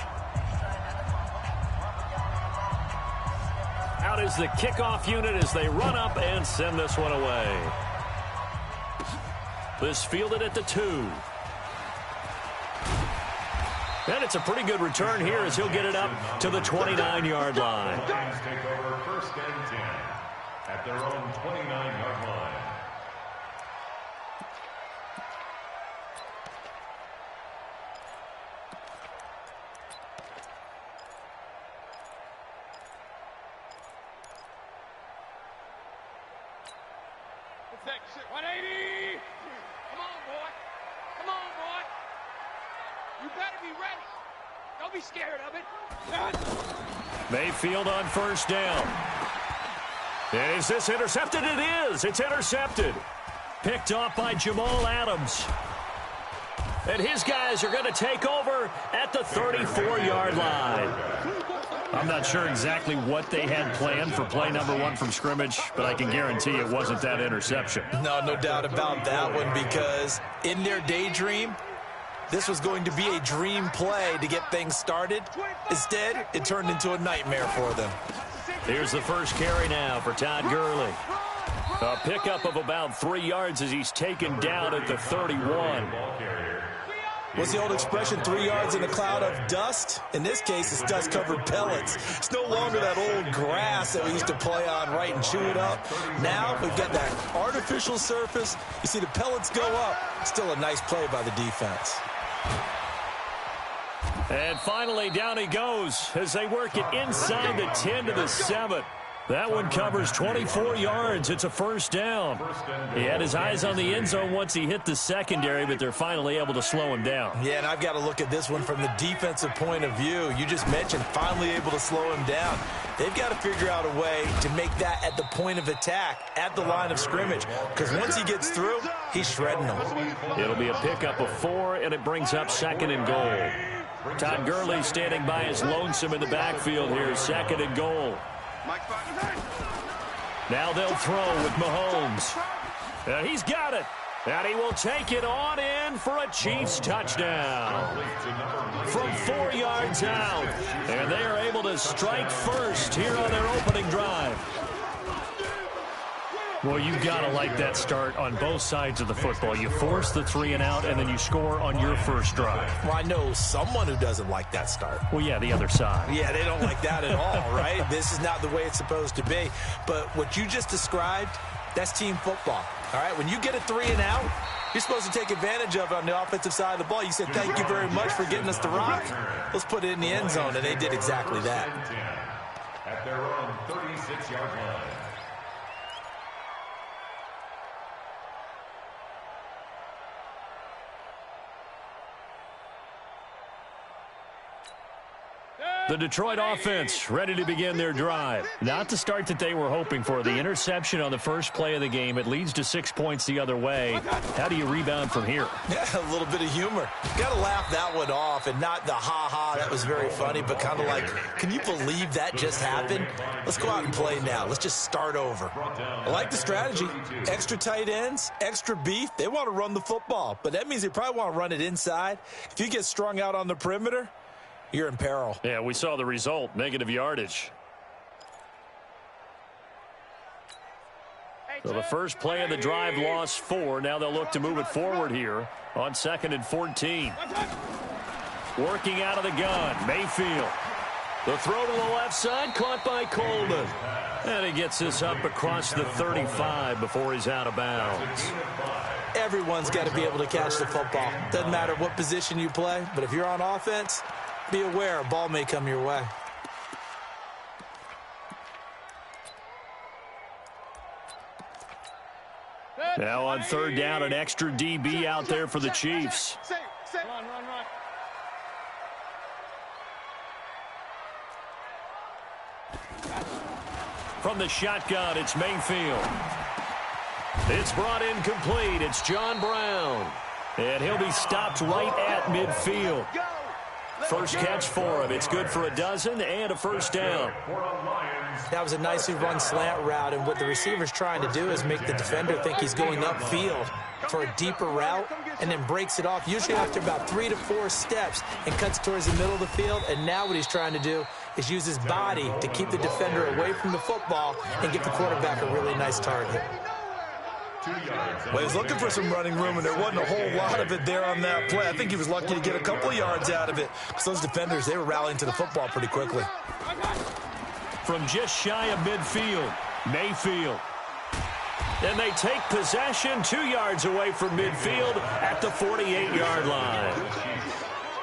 Out is the kickoff unit as they run up and send this one away. This fielded at the 2. And it's a pretty good return here as he'll get it up to the 29-yard line. Lions take over first and 10 at their own 29-yard line. That shit. 180. Come on, boy. Come on, boy. You better be ready. Don't be scared of it. Mayfield on first down. And is this intercepted? It is. It's intercepted. Picked off by Jamal Adams. And his guys are going to take over at the 34-yard line. I'm not sure exactly what they had planned for play number 1 from scrimmage, but I can guarantee it wasn't that interception. No doubt about that one, because in their daydream, this was going to be a dream play to get things started. Instead, it turned into a nightmare for them. Here's the first carry now for Todd Gurley. A pickup of about 3 yards as he's taken down at the 31. What's the old expression, 3 yards in a cloud of dust? In this case, it's dust-covered pellets. It's no longer that old grass that we used to play on, right, and chew it up. Now we've got that artificial surface. You see the pellets go up. Still a nice play by the defense. And finally, down he goes as they work it inside the 10 to the 7. That one covers 24 yards. It's a first down. He had his eyes on the end zone once he hit the secondary, but they're finally able to slow him down. Yeah, and I've got to look at this one from the defensive point of view. You just mentioned finally able to slow him down. They've got to figure out a way to make that at the point of attack, at the line of scrimmage, because once he gets through, he's shredding them. It'll be a pickup of 4, and it brings up 2nd and goal. Todd Gurley standing by his lonesome in the backfield here, 2nd and goal. Now they'll throw with Mahomes. And he's got it. And he will take it on in for a Chiefs touchdown. From 4 yards out. And they are able to strike first here on their opening drive. Well, you've got to like that start on both sides of the football. You force the 3 and out, and then you score on your first drive. Well, I know someone who doesn't like that start. Well, yeah, the other side. Yeah, they don't like that at all, right? This is not the way it's supposed to be. But what you just described, that's team football, all right? When you get a 3 and out, you're supposed to take advantage of it on the offensive side of the ball. You said, thank you very much for getting us the rock. Let's put it in the end zone, and they did exactly that. At their own 36-yard line. The Detroit offense ready to begin their drive. Not the start that they were hoping for. The interception on the first play of the game. It leads to 6 points the other way. How do you rebound from here? Yeah, a little bit of humor. Got to laugh that one off, and not the ha-ha, that was very funny, but kind of like, can you believe that just happened? Let's go out and play now. Let's just start over. I like the strategy. Extra tight ends, extra beef. They want to run the football, but that means they probably want to run it inside. If you get strung out on the perimeter, you're in peril. Yeah, we saw the result, negative yardage. So the first play of the drive lost 4. Now they'll look to move it forward here on 2nd and 14. Working out of the gun, Mayfield. The throw to the left side, caught by Coleman. And he gets this up across the 35 before he's out of bounds. Everyone's got to be able to catch the football. Doesn't matter what position you play, but if you're on offense, be aware a ball may come your way. Now on 3rd down, an extra DB out there for the Chiefs. Run. From the shotgun, it's Mayfield. It's brought in complete. It's John Brown. And he'll be stopped right at midfield. First catch for him. It's good for a dozen and a first down. That was a nicely run slant route, and what the receiver's trying to do is make the defender think he's going upfield for a deeper route and then breaks it off, usually after about 3 to 4 steps, and cuts towards the middle of the field. And now what he's trying to do is use his body to keep the defender away from the football and give the quarterback a really nice target. Well, he was looking for some running room, and there wasn't a whole lot of it there on that play. I think he was lucky to get a couple of yards out of it, because those defenders, they were rallying to the football pretty quickly. From just shy of midfield, Mayfield. And they take possession 2 yards away from midfield at the 48-yard line.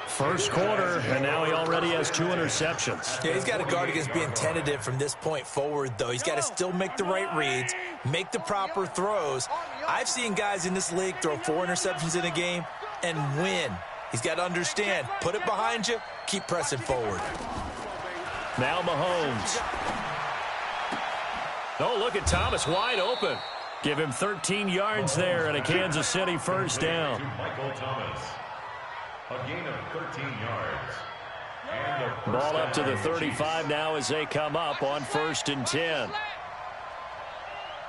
First quarter, and now he already has 2 interceptions. Yeah, he's got to guard against being tentative from this point forward, though. He's got to still make the right reads, make the proper throws. I've seen guys in this league throw 4 interceptions in a game and win. He's got to understand, put it behind you, keep pressing forward. Now Mahomes. Oh, look at Thomas wide open. Give him 13 yards there and a Kansas City first down. Michael Thomas. A gain of 13 yards. And a first Ball up to the down. 35 now as they come up on 1st and 10.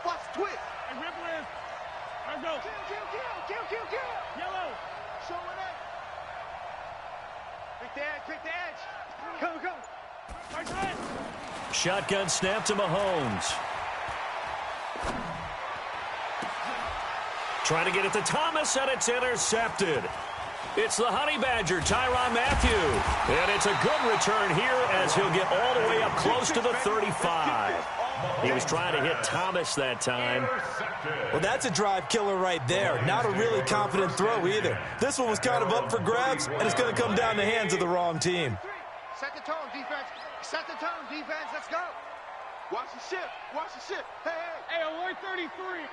Watch twist. Hey, ripple is. Let's go. Kill. Yellow. Show it up. Pick the edge. Come. Nice hit. Shotgun snap to Mahomes. Trying to get it to Thomas, and it's intercepted. It's the Honey Badger, Tyrann Mathieu. And it's a good return here as he'll get all the way up close to the 35. He was trying to hit Thomas that time. Well, that's a drive killer right there. Not a really confident throw either. This one was kind of up for grabs, and it's going to come down the hands of the wrong team. Set the tone, defense. Set the tone, defense. Let's go. Watch the ship. Hey, alert 33.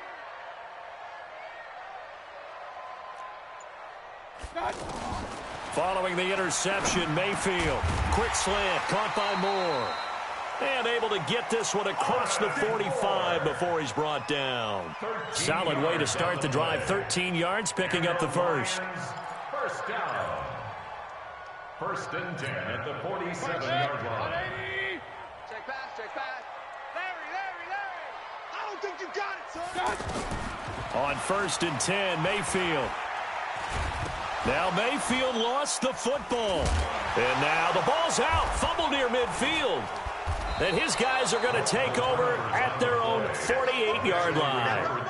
Following the interception, Mayfield. Quick slant, caught by Moore. And able to get this one across the 45 before he's brought down. Solid way to start the drive. 13 yards, picking up the first. First down. 1st and 10 at the 47-yard line. Check pass. Larry. I don't think you got it, son. On 1st and 10, Mayfield. Now Mayfield lost the football. And now the ball's out. Fumble near midfield. And his guys are going to take over at their own 48-yard line.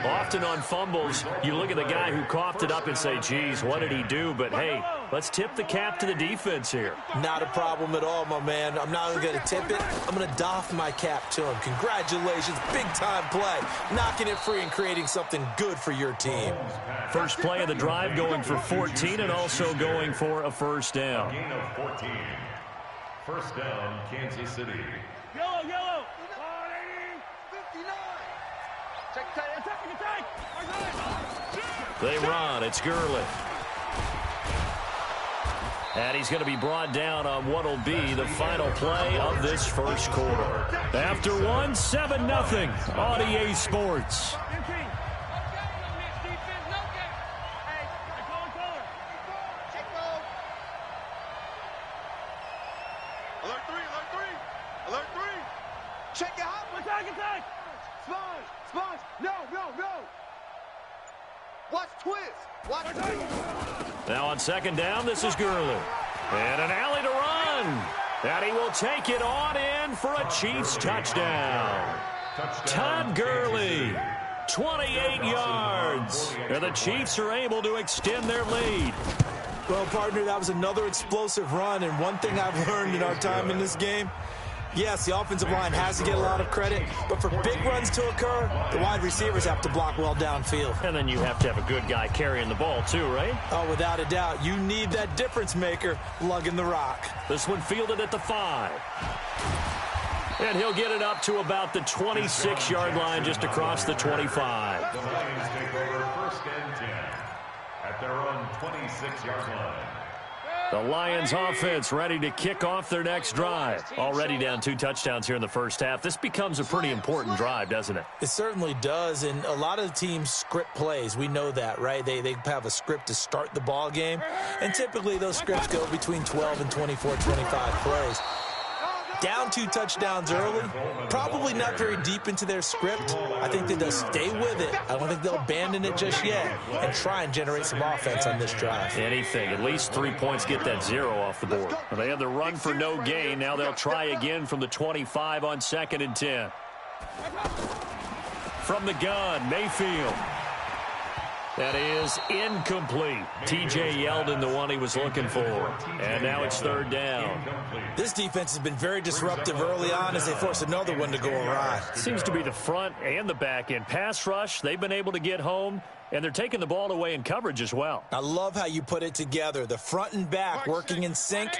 Often on fumbles, you look at the guy who coughed it up and say, geez, what did he do? But, hey, let's tip the cap to the defense here. Not a problem at all, my man. I'm not going to tip it. I'm going to doff my cap to him. Congratulations. Big-time play. Knocking it free and creating something good for your team. First play of the drive going for 14 and also going for a first down. Gain of 14. First down, Kansas City. Yellow. 59. Check attack. They run. It's Gurley. And he's going to be brought down on what will be the final play of this first quarter. After one, 7-0 on EA Sports. Alert 3. Check it out. Attack. Sponge. No. Watch twist. Now on 2nd down, this is Gurley. And an alley to run. And he will take it on in for a Chiefs touchdown. Todd Gurley, 28 yards. And the Chiefs are able to extend their lead. Well, partner, that was another explosive run, and one thing I've learned in our time in this game, yes, the offensive line has to get a lot of credit, but for big runs to occur, the wide receivers have to block well downfield. And then you have to have a good guy carrying the ball too, right? Oh, without a doubt. You need that difference maker lugging the rock. This one fielded at the 5. And he'll get it up to about the 26-yard line just across the 25. The Lions take over 1st and 10 at their own 26-yard line. The Lions offense ready to kick off their next drive. Already down 2 touchdowns here in the first half. This becomes a pretty important drive, doesn't it? It certainly does, and a lot of the teams script plays. We know that, right? They have a script to start the ball game, and typically those scripts go between 12 and 24, 25 plays. Down 2 touchdowns early, probably not very deep into their script. I think that they'll stay with it. I don't think they'll abandon it just yet and try and generate some offense on this drive. Anything. At least 3 points, get that 0 off the board. Well, they had the run for no gain. Now they'll try again from the 25 on 2nd and 10. From the gun, Mayfield. That is incomplete. T.J. Yeldon, the one he was looking for. And now it's 3rd down. This defense has been very disruptive early on as they force another one to go awry. Seems to be the front and the back end. Pass rush, they've been able to get home, and they're taking the ball away in coverage as well. I love how you put it together. The front and back working in sync,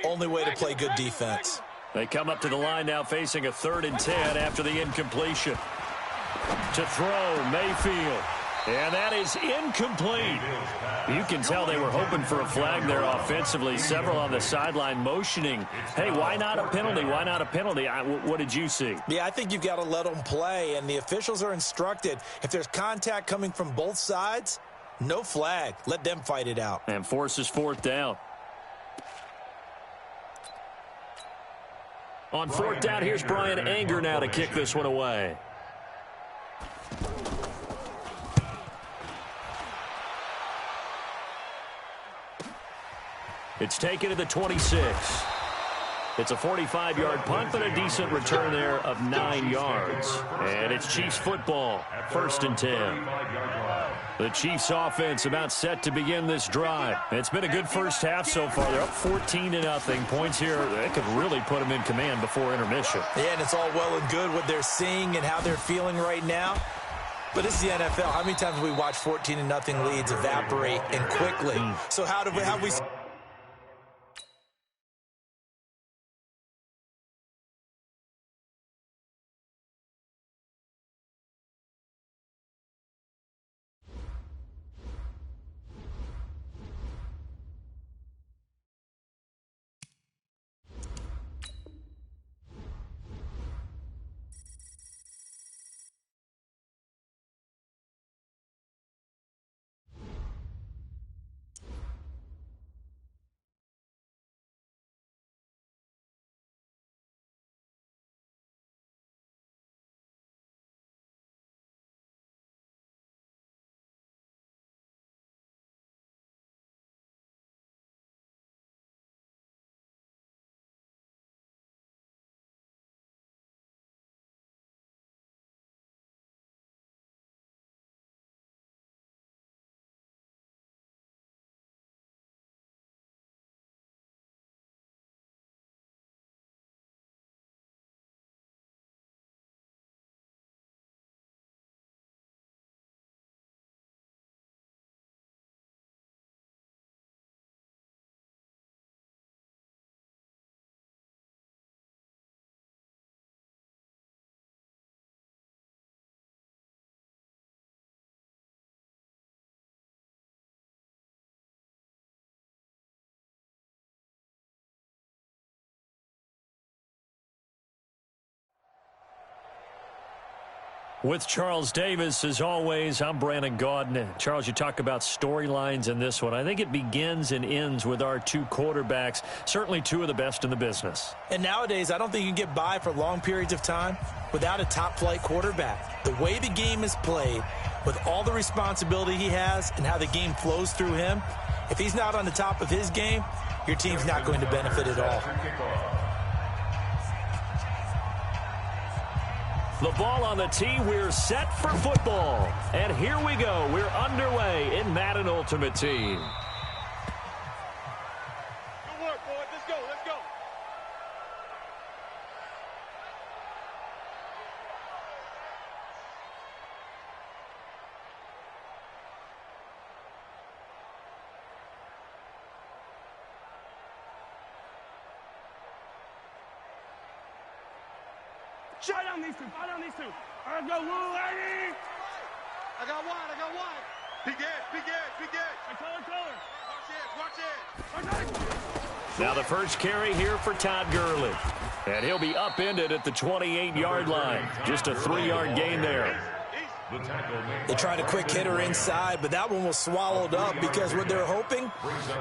only way to play good defense. They come up to the line now facing a 3rd and 10 after the incompletion. To throw, Mayfield. And that is incomplete. You can tell they were hoping for a flag there offensively. Several on the sideline motioning. Hey, why not a penalty? Why not a penalty? What did you see? Yeah, I think you've got to let them play, and the officials are instructed. If there's contact coming from both sides, no flag. Let them fight it out. And forces 4th down. On 4th down, here's Brian Anger now to kick this one away. It's taken to the 26. It's a 45-yard punt, but a decent return there of 9 yards. And it's Chiefs football, 1st and 10. The Chiefs offense about set to begin this drive. It's been a good first half so far. They're up 14-0. Points here, they could really put them in command before intermission. Yeah, and it's all well and good what they're seeing and how they're feeling right now. But this is the NFL. How many times have we watched 14-0 leads evaporate and quickly? So how do we With Charles Davis, as always, I'm Brandon Gaudin. Charles, you talk about storylines in this one. I think it begins and ends with our 2 quarterbacks, certainly 2 of the best in the business. And nowadays, I don't think you can get by for long periods of time without a top-flight quarterback. The way the game is played, with all the responsibility he has and how the game flows through him, if he's not on the top of his game, your team's not going to benefit at all. The ball on the tee. We're set for football. And here we go. We're underway in Madden Ultimate Team. Good work, boys. Let's go. Let's go. Shut down these 2. Shut down these 2. Let's go, Woo, lady. I got one. Be good. Hey, color. Now the first carry here for Todd Gurley. And he'll be upended at the 28-yard line. Just a 3-yard gain there. They tried a quick hitter inside, but that one was swallowed up because what they're hoping,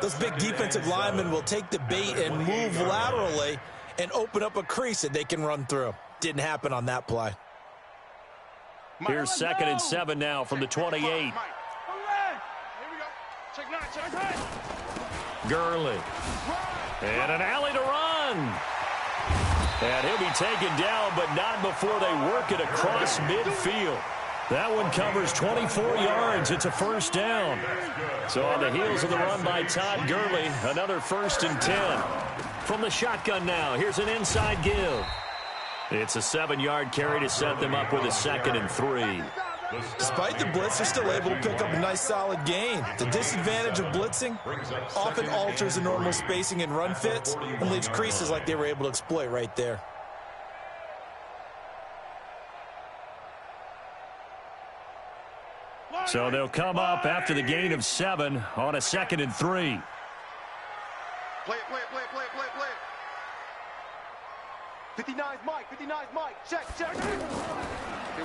those big defensive linemen will take the bait and move laterally and open up a crease that they can run through. Didn't happen on that play. Here's 2nd and 7 now from the 28. Gurley. And an alley to run. And he'll be taken down, but not before they work it across midfield. That one covers 24 yards. It's a first down. So on the heels of the run by Todd Gurley, another 1st and 10. From the shotgun now, here's an inside give. It's a 7-yard carry to set them up with a 2nd and 3. Despite the blitz, they're still able to pick up a nice solid gain. The disadvantage of blitzing often alters the normal spacing and run fits and leaves creases like they were able to exploit right there. So they'll come up after the gain of 7 on a 2nd and 3. Play it. 59's Mike. Check.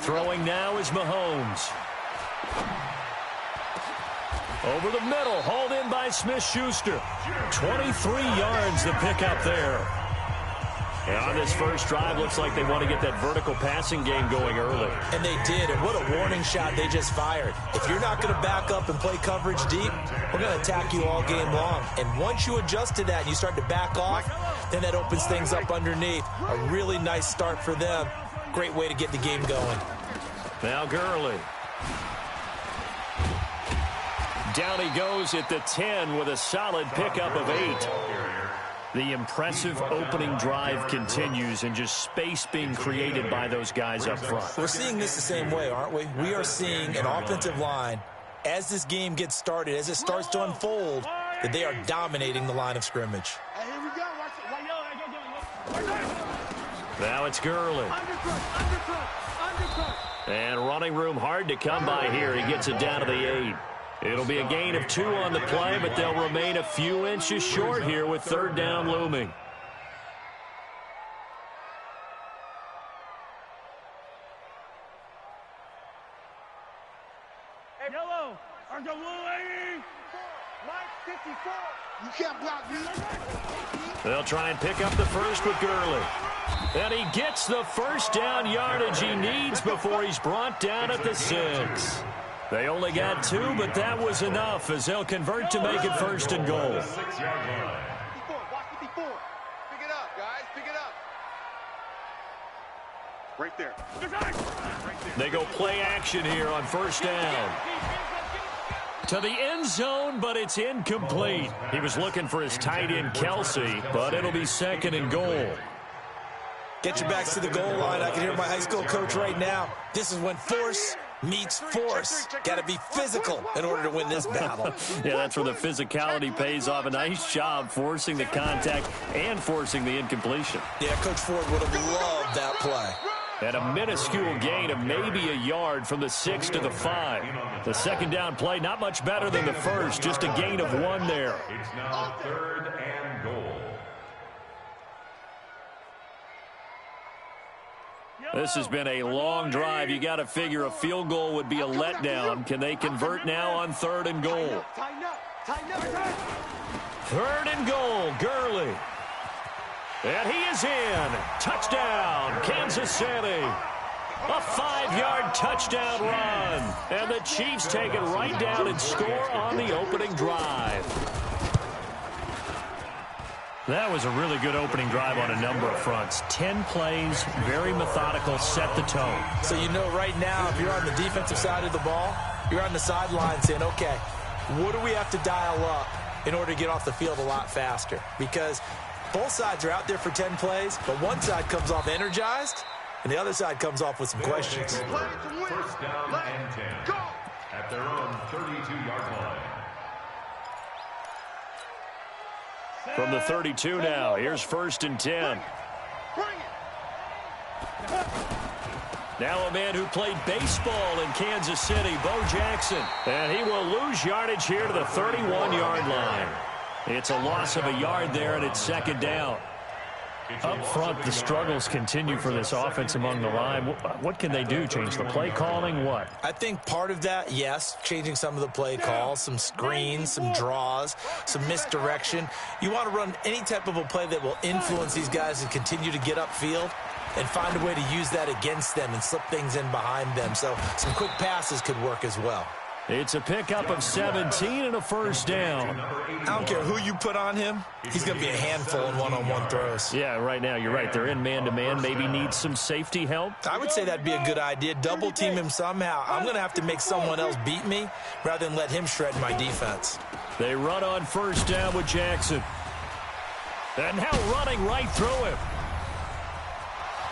Throwing now is Mahomes. Over the middle, hauled in by Smith-Schuster. 23 yards the pickup there. And on this first drive, looks like they want to get that vertical passing game going early. And they did, and what a warning shot they just fired. If you're not going to back up and play coverage deep, we're going to attack you all game long. And once you adjust to that and you start to back off, then that opens things up underneath. A really nice start for them. Great way to get the game going. Now Gurley. Down he goes at the 10 with a solid pickup of 8. The impressive opening drive continues and just space being created by those guys up front. We're seeing this the same way, aren't we? We are seeing an offensive line, as this game gets started, as it starts to unfold, that they are dominating the line of scrimmage. Now it's Gurley. And running room hard to come by here. He gets it down to the 8. It'll be a gain of 2 on the play, but they'll remain a few inches short here with 3rd down looming. Hey, yellow, are the blue 80? Mike 54. You can't block me. They'll try and pick up the first with Gurley. And he gets the first down yardage he needs before he's brought down at the 6. They only got 2, but that was enough as they'll convert to make it 1st and goal. 54, block 54. Pick it up, guys, pick it up. Right there. They go play action here on 1st down. To the end zone, but it's incomplete. He was looking for his tight end, Kelsey, but it'll be 2nd and goal. Get your backs to the goal line. I can hear my high school coach right now. This is when force meets force. Got to be physical in order to win this battle. Yeah, that's where the physicality pays off. A nice job forcing the contact and forcing the incompletion. Yeah, Coach Ford would have loved that play. And a minuscule gain of maybe a yard from the 6 to the 5. The 2nd down play, not much better than the first, just a gain of 1 there. It's now 3rd and goal. This has been a long drive. You got to figure a field goal would be a letdown. Can they convert now on 3rd and goal? 3rd and goal, Gurley. And he is in. Touchdown, Kansas City. A 5-yard touchdown run. And the Chiefs take it right down and score on the opening drive. That was a really good opening drive on a number of fronts. 10 plays, very methodical, set the tone. So you know right now, if you're on the defensive side of the ball, you're on the sideline saying, okay, what do we have to dial up in order to get off the field a lot faster? Because both sides are out there for 10 plays, but one side comes off energized, and the other side comes off with some questions. 1st down and 10 at their own 32-yard line. From the 32 now, here's 1st and 10. Now a man who played baseball in Kansas City, Bo Jackson. And he will lose yardage here to the 31-yard line. It's a loss of a yard there, and it's second down. Up front, the struggles continue for this offense among the line. What can they do? Change the play calling? What? I think part of that, yes, changing some of the play calls, some screens, some draws, some misdirection. You want to run any type of a play that will influence these guys and continue to get upfield and find a way to use that against them and slip things in behind them. So some quick passes could work as well. It's a pickup of 17 and a first down. I don't care who you put on him. He's going to be a handful in one-on-one throws. Yeah, right now, you're right. They're in man-to-man. Maybe needs some safety help. I would say that'd be a good idea. Double team him somehow. I'm going to have to make someone else beat me rather than let him shred my defense. They run on first down with Jackson. And now running right through him.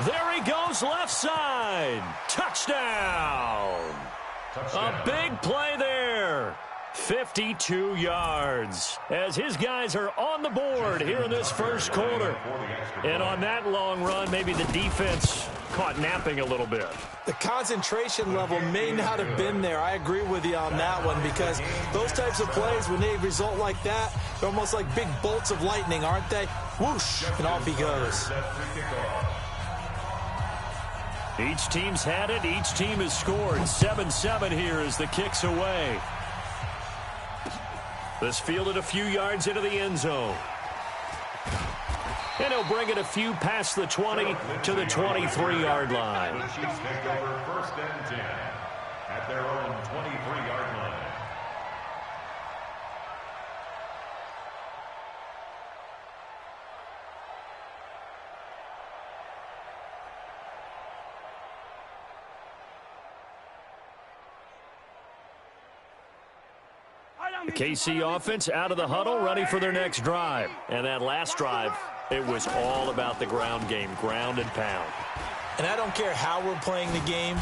There he goes, left side. Touchdown. A big play there. 52 yards as his guys are on the board here in this first quarter. And on that long run, maybe the defense caught napping a little bit. The concentration level may not have been there. I agree with you on that one because those types of plays, when they result like that, they're almost like big bolts of lightning, aren't they? Whoosh, and off he goes. Each team's had it. Each team has scored. 7-7 here as the kick's away. This fielded a few yards into the end zone. And he'll bring it a few past the 20 to the 23-yard line. The Chiefs take over first and 10 at their own 23-yard line. The KC offense out of the huddle, ready for their next drive. And that last drive, it was all about the ground game, ground and pound. And I don't care how we're playing the game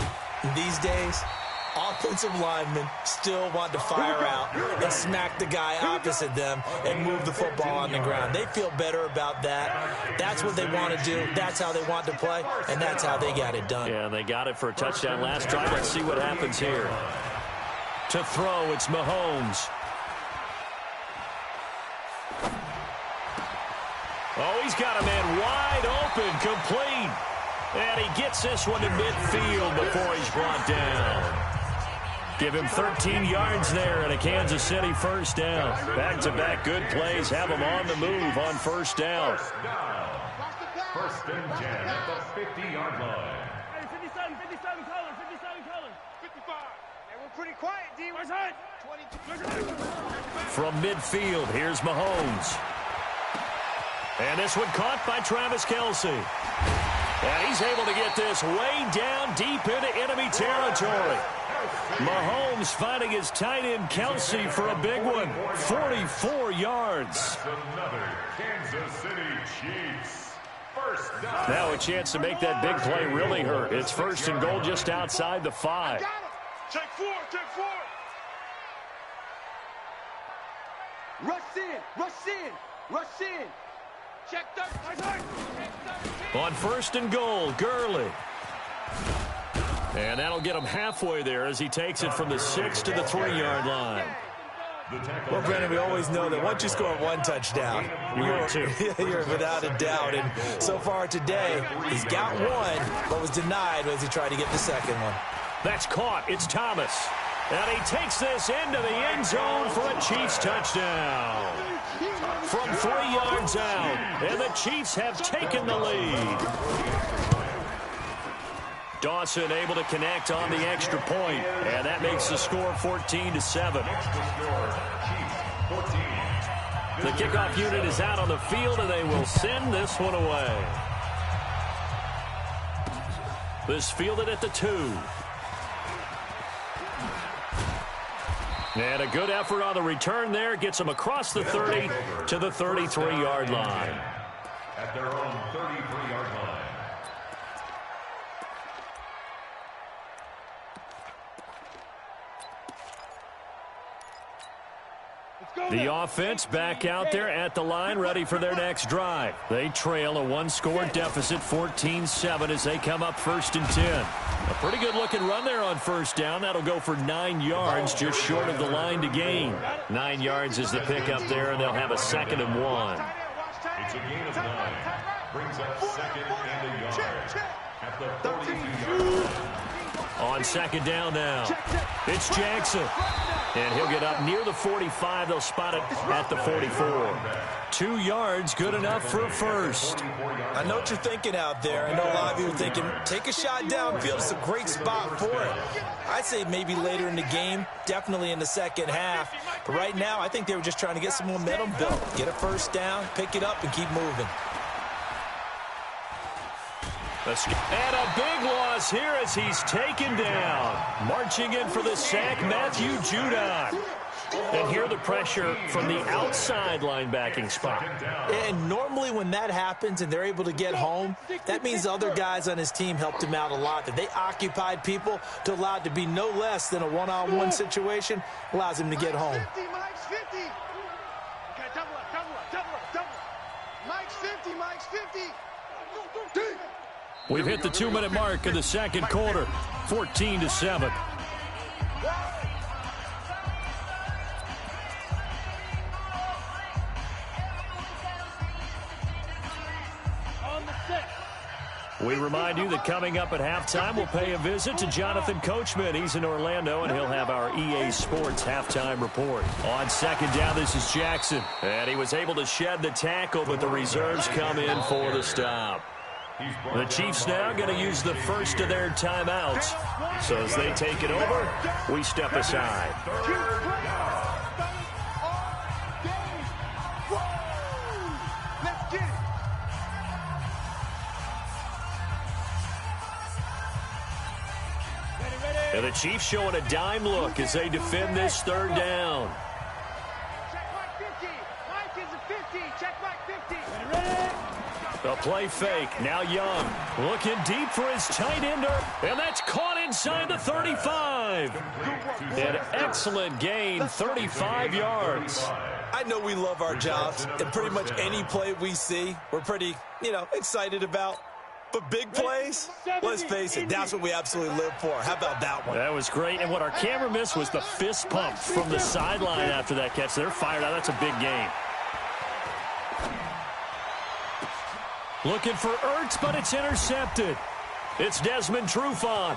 these days, offensive linemen still want to fire out and smack the guy opposite them and move the football on the ground. They feel better about that. That's what they want to do. That's how they want to play, and that's how they got it done. Yeah, they got it for a touchdown last drive. Let's see what happens here. To throw, it's Mahomes. Oh, he's got a man wide open, complete. And he gets this one to midfield before he's brought down. Give him 13 yards there and a Kansas City first down. Back-to-back good plays have him on the move on first down. First and 10 at the 50-yard line. Hey, 57 colors. 55. Hey, we're pretty quiet, D. Where's it? 22. From midfield, here's Mahomes. And this one caught by Travis Kelce. And he's able to get this way down deep into enemy territory. Mahomes finding his tight end Kelce for a big one. 44 yards. That's another Kansas City Chiefs. First down. Now a chance to make that big play really hurt. It's first and goal just outside the 5. Check four. Rush in. Check 13. On first and goal, Gurley. And that'll get him halfway there as he takes it from the 6 to the 3-yard line. Well, Brendan, we always know that once you score one touchdown, you're without a doubt. And so far today, he's got one, but was denied as he tried to get the second one. That's caught. It's Thomas. And he takes this into the end zone for a Chiefs touchdown. From 3 yards out, and the Chiefs have taken the lead. Dawson able to connect on the extra point, and that makes the score 14-7. The kickoff unit is out on the field, and they will send this one away. This fielded at the 2. And a good effort on the return there. Gets them across the 30 to the 33-yard line. At their own 33-yard line. The offense back out there at the line, ready for their next drive. They trail a one-score deficit, 14-7, as they come up 1st and 10. A pretty good-looking run there on first down. That'll go for 9 yards, just short of the line to gain. 9 yards is the pickup there, and they'll have a 2nd and 1. It's a gain of 9. Brings up 2nd and a yard at the 32-yard line. On 2nd down now, it's Jackson. And he'll get up near the 45. They'll spot it at the 44. 2 yards, good enough for a first. I know what you're thinking out there. I know a lot of you are thinking, take a shot downfield. It's a great spot for it. I'd say maybe later in the game, definitely in the second half. But right now, I think they were just trying to get some momentum built. Get a first down, pick it up, and keep moving. And a big loss here as he's taken down. Marching in for the sack, Matthew Judon. And here the pressure from the outside linebacking spot. And normally when that happens and they're able to get home, that means other guys on his team helped him out a lot. That they occupied people to allow it to be no less than a one-on-one situation allows him to get home. Mike's 50. Okay, double up. Mike's 50, Mike's 50. We've hit the 2-minute mark in the second quarter, 14-7. We remind you that coming up at halftime, we'll pay a visit to Jonathan Coachman. He's in Orlando, and he'll have our EA Sports halftime report. On 2nd down, this is Jackson. And he was able to shed the tackle, but the reserves come in for the stop. The Chiefs now going to use the first of their timeouts. So as they take it over, we step aside. And the Chiefs showing a dime look as they defend this 3rd down. Check Mike 50. Mike is a 50. Check Mike 50. A play fake. Now Young looking deep for his tight ender. And that's caught inside the 35. An excellent gain, 35 yards. I know we love our jobs, and pretty much any play we see, we're pretty, excited about. But big plays, let's face it, that's what we absolutely live for. How about that one? That was great. And what our camera missed was the fist pump from the sideline after that catch. They're fired out. That's a big game. Looking for Ertz, but it's intercepted. It's Desmond Trufant.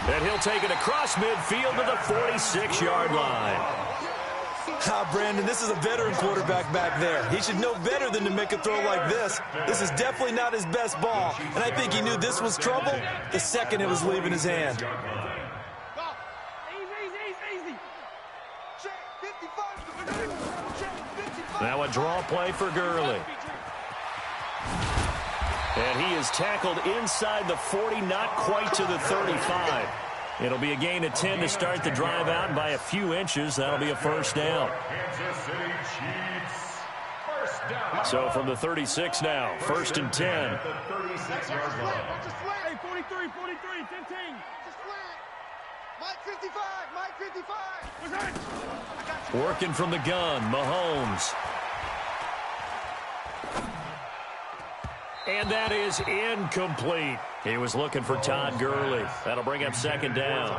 And he'll take it across midfield to the 46-yard line. Brandon, this is a veteran quarterback back there. He should know better than to make a throw like this. This is definitely not his best ball, and I think he knew this was trouble the second it was leaving his hand. Now a draw play for Gurley. And he is tackled inside the 40, not quite to the 35. It'll be a gain of 10 to start the drive out by a few inches. That'll be a first down. So from the 36 now, 1st and 10. Hey, 43, 15. Mike 55, Mike 55. Working from the gun, Mahomes. And that is incomplete. He was looking for Todd Gurley. That'll bring up 2nd down.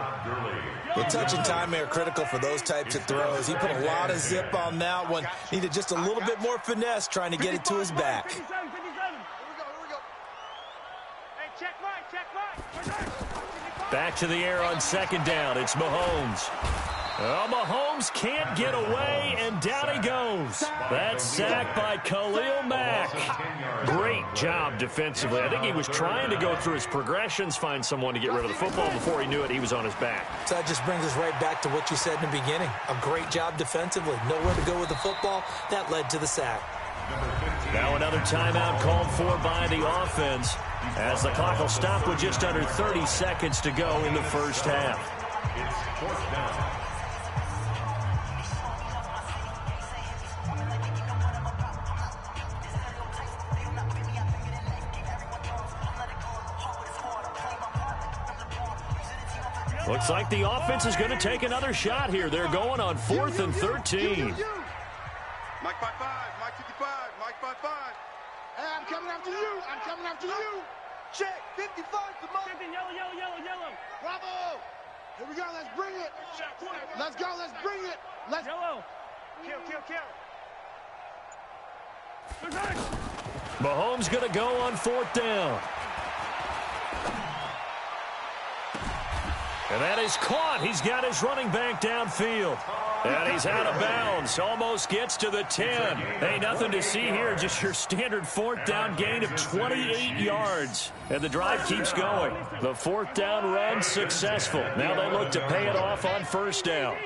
The touch and timing are critical for those types of throws. He put a lot of zip on that one. Needed just a little bit more finesse trying to get it to his back. Here we go. Hey, check Mike. Back to the air on 2nd down. It's Mahomes. Oh, Mahomes can't get away, and down he goes. That's sacked by Khalil Mack. Great job defensively. I think he was trying to go through his progressions, find someone to get rid of the football. Before he knew it, he was on his back. So that just brings us right back to what you said in the beginning. A great job defensively. Nowhere to go with the football. That led to the sack. Now another timeout called for by the offense as the clock will stop with just under 30 seconds to go in the first half. It's 4th down. Looks like the offense is going to take another shot here. They're going on 4th and 13. Mike 5-5, Mike 55, Mike 5-5. Hey, I'm coming after you. I'm coming after you. Check, 55 to Mike. Yellow. Bravo. Here we go. Let's bring it. Let's go. Let's bring it. Let's. Yellow. Kill. Mahomes going to go on 4th down. And that is caught. He's got his running back downfield. And he's out of bounds. Almost gets to the 10. Hey, nothing to see here. Just your standard 4th down gain of 28 yards. And the drive keeps going. The 4th down run successful. Now they look to pay it off on 1st down.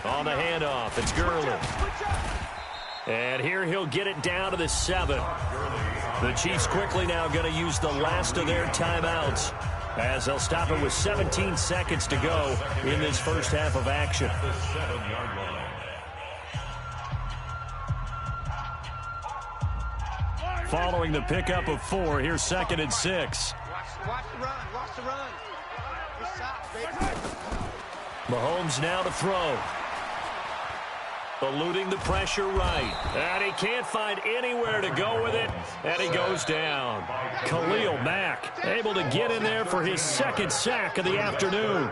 On the handoff, it's Gurley. And here he'll get it down to the 7. The Chiefs quickly now going to use the last of their timeouts as they'll stop it with 17 seconds to go in this first half of action. The 7-yard line. Following the pickup of 4, here's 2nd and 6. Watch the run. Good shot, baby. Mahomes now to throw. Eluding the pressure right. And he can't find anywhere to go with it. And he goes down. Khalil Mack able to get in there for his 2nd sack of the afternoon.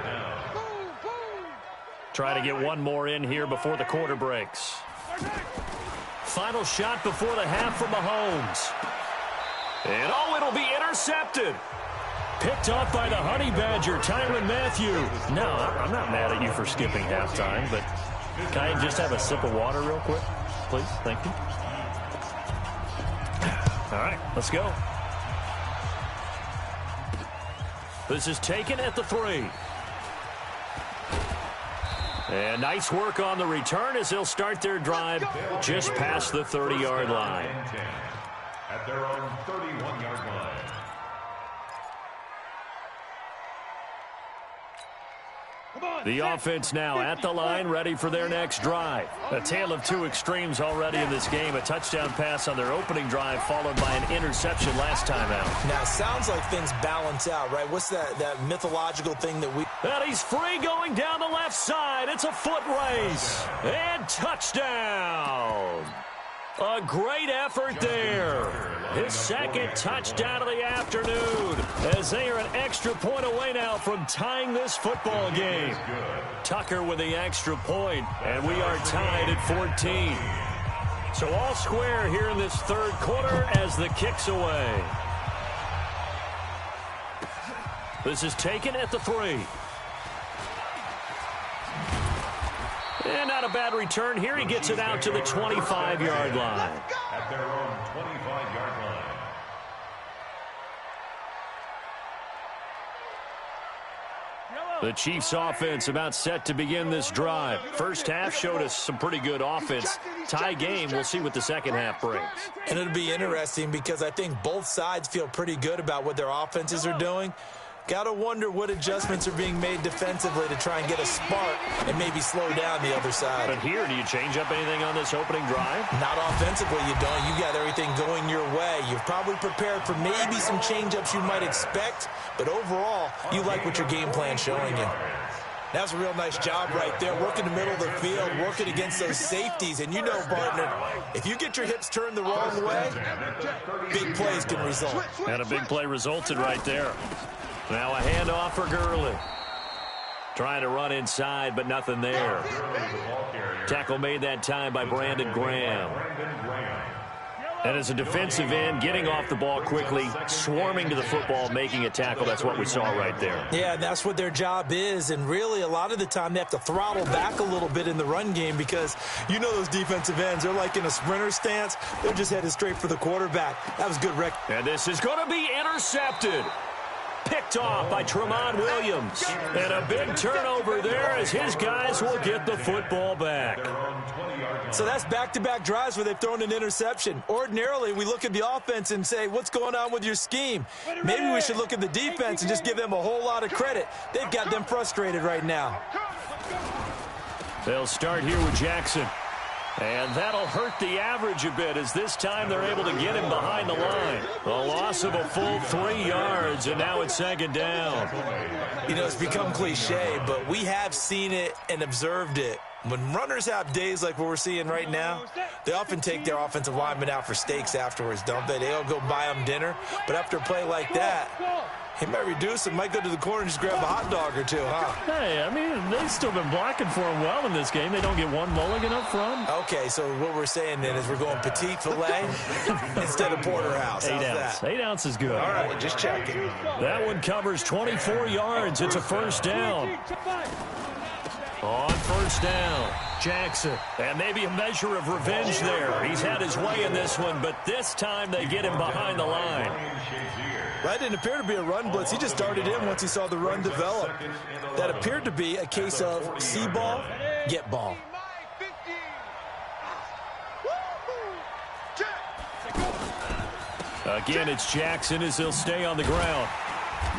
Try to get one more in here before the quarter breaks. Final shot before the half from Mahomes. And it'll be intercepted. Picked off by the Honey Badger, Tyrann Mathieu. No, I'm not mad at you for skipping halftime, but can I just have a sip of water real quick, please? Thank you. All right, let's go. This is taken at the 3. And nice work on the return as they'll start their drive just past the 30-yard line. At their own 31-yard line. The offense now at the line, ready for their next drive. A tale of two extremes already in this game. A touchdown pass on their opening drive, followed by an interception last time out. Now, it sounds like things balance out, right? What's that mythological thing that we... And he's free going down the left side. It's a foot race. And touchdown. A great effort there. His 2nd touchdown of the afternoon as they are an extra point away now from tying this football game. Tucker with the extra point, and we are tied at 14. So all square here in this 3rd quarter as the kick's away. This is taken at the 3. And not a bad return here. He gets it out to the 25-yard line. At their own 25-yard line. The Chiefs offense about set to begin this drive. First half showed us some pretty good offense. Tie game, we'll see what the second half brings. And it'll be interesting because I think both sides feel pretty good about what their offenses are doing. Got to wonder what adjustments are being made defensively to try and get a spark and maybe slow down the other side. But here, do you change up anything on this opening drive? Not offensively, you don't. You got everything going your way. You've probably prepared for maybe some change-ups you might expect, but overall, you like what your game plan's showing you. That's a real nice job right there, working the middle of the field, working against those safeties. And you know, partner, if you get your hips turned the wrong way, big plays can result. And a big play resulted right there. Now a handoff for Gurley. Trying to run inside, but nothing there. Tackle made that time by Brandon Graham. And as a defensive end, getting off the ball quickly, swarming to the football, making a tackle, that's what we saw right there. Yeah, that's what their job is. And really, a lot of the time, they have to throttle back a little bit in the run game because you know those defensive ends, they're like in a sprinter stance. They're just headed straight for the quarterback. That was good, Rick. And this is going to be intercepted. Picked off by Tramon Williams. And a big turnover there as his guys will get the football back. So that's back-to-back drives where they've thrown an interception. Ordinarily, we look at the offense and say, what's going on with your scheme? Maybe we should look at the defense and just give them a whole lot of credit. They've got them frustrated right now. They'll start here with Jackson. And that'll hurt the average a bit as this time they're able to get him behind the line. A loss of a full 3 yards, and now it's second down. You know, it's become cliche, but we have seen it and observed it. When runners have days like what we're seeing right now, they often take their offensive linemen out for steaks afterwards, don't they? They don't go buy them dinner. But after a play like that, he might reduce it, might go to the corner and just grab a hot dog or two, huh? Hey, I mean, they've still been blocking for him well in this game. They don't get one mulligan up front. Okay, so what we're saying then is we're going petite filet instead of porterhouse. How's that? 8 ounce is good. All right, just checking. That one covers 24 yards. It's a first down. On first down, Jackson. And maybe a measure of revenge there. He's had his way in this one, but this time they get him behind the line. That didn't appear to be a run blitz. He just darted in once he saw the run develop. That appeared to be a case of see ball, get ball. Again, it's Jackson as he'll stay on the ground.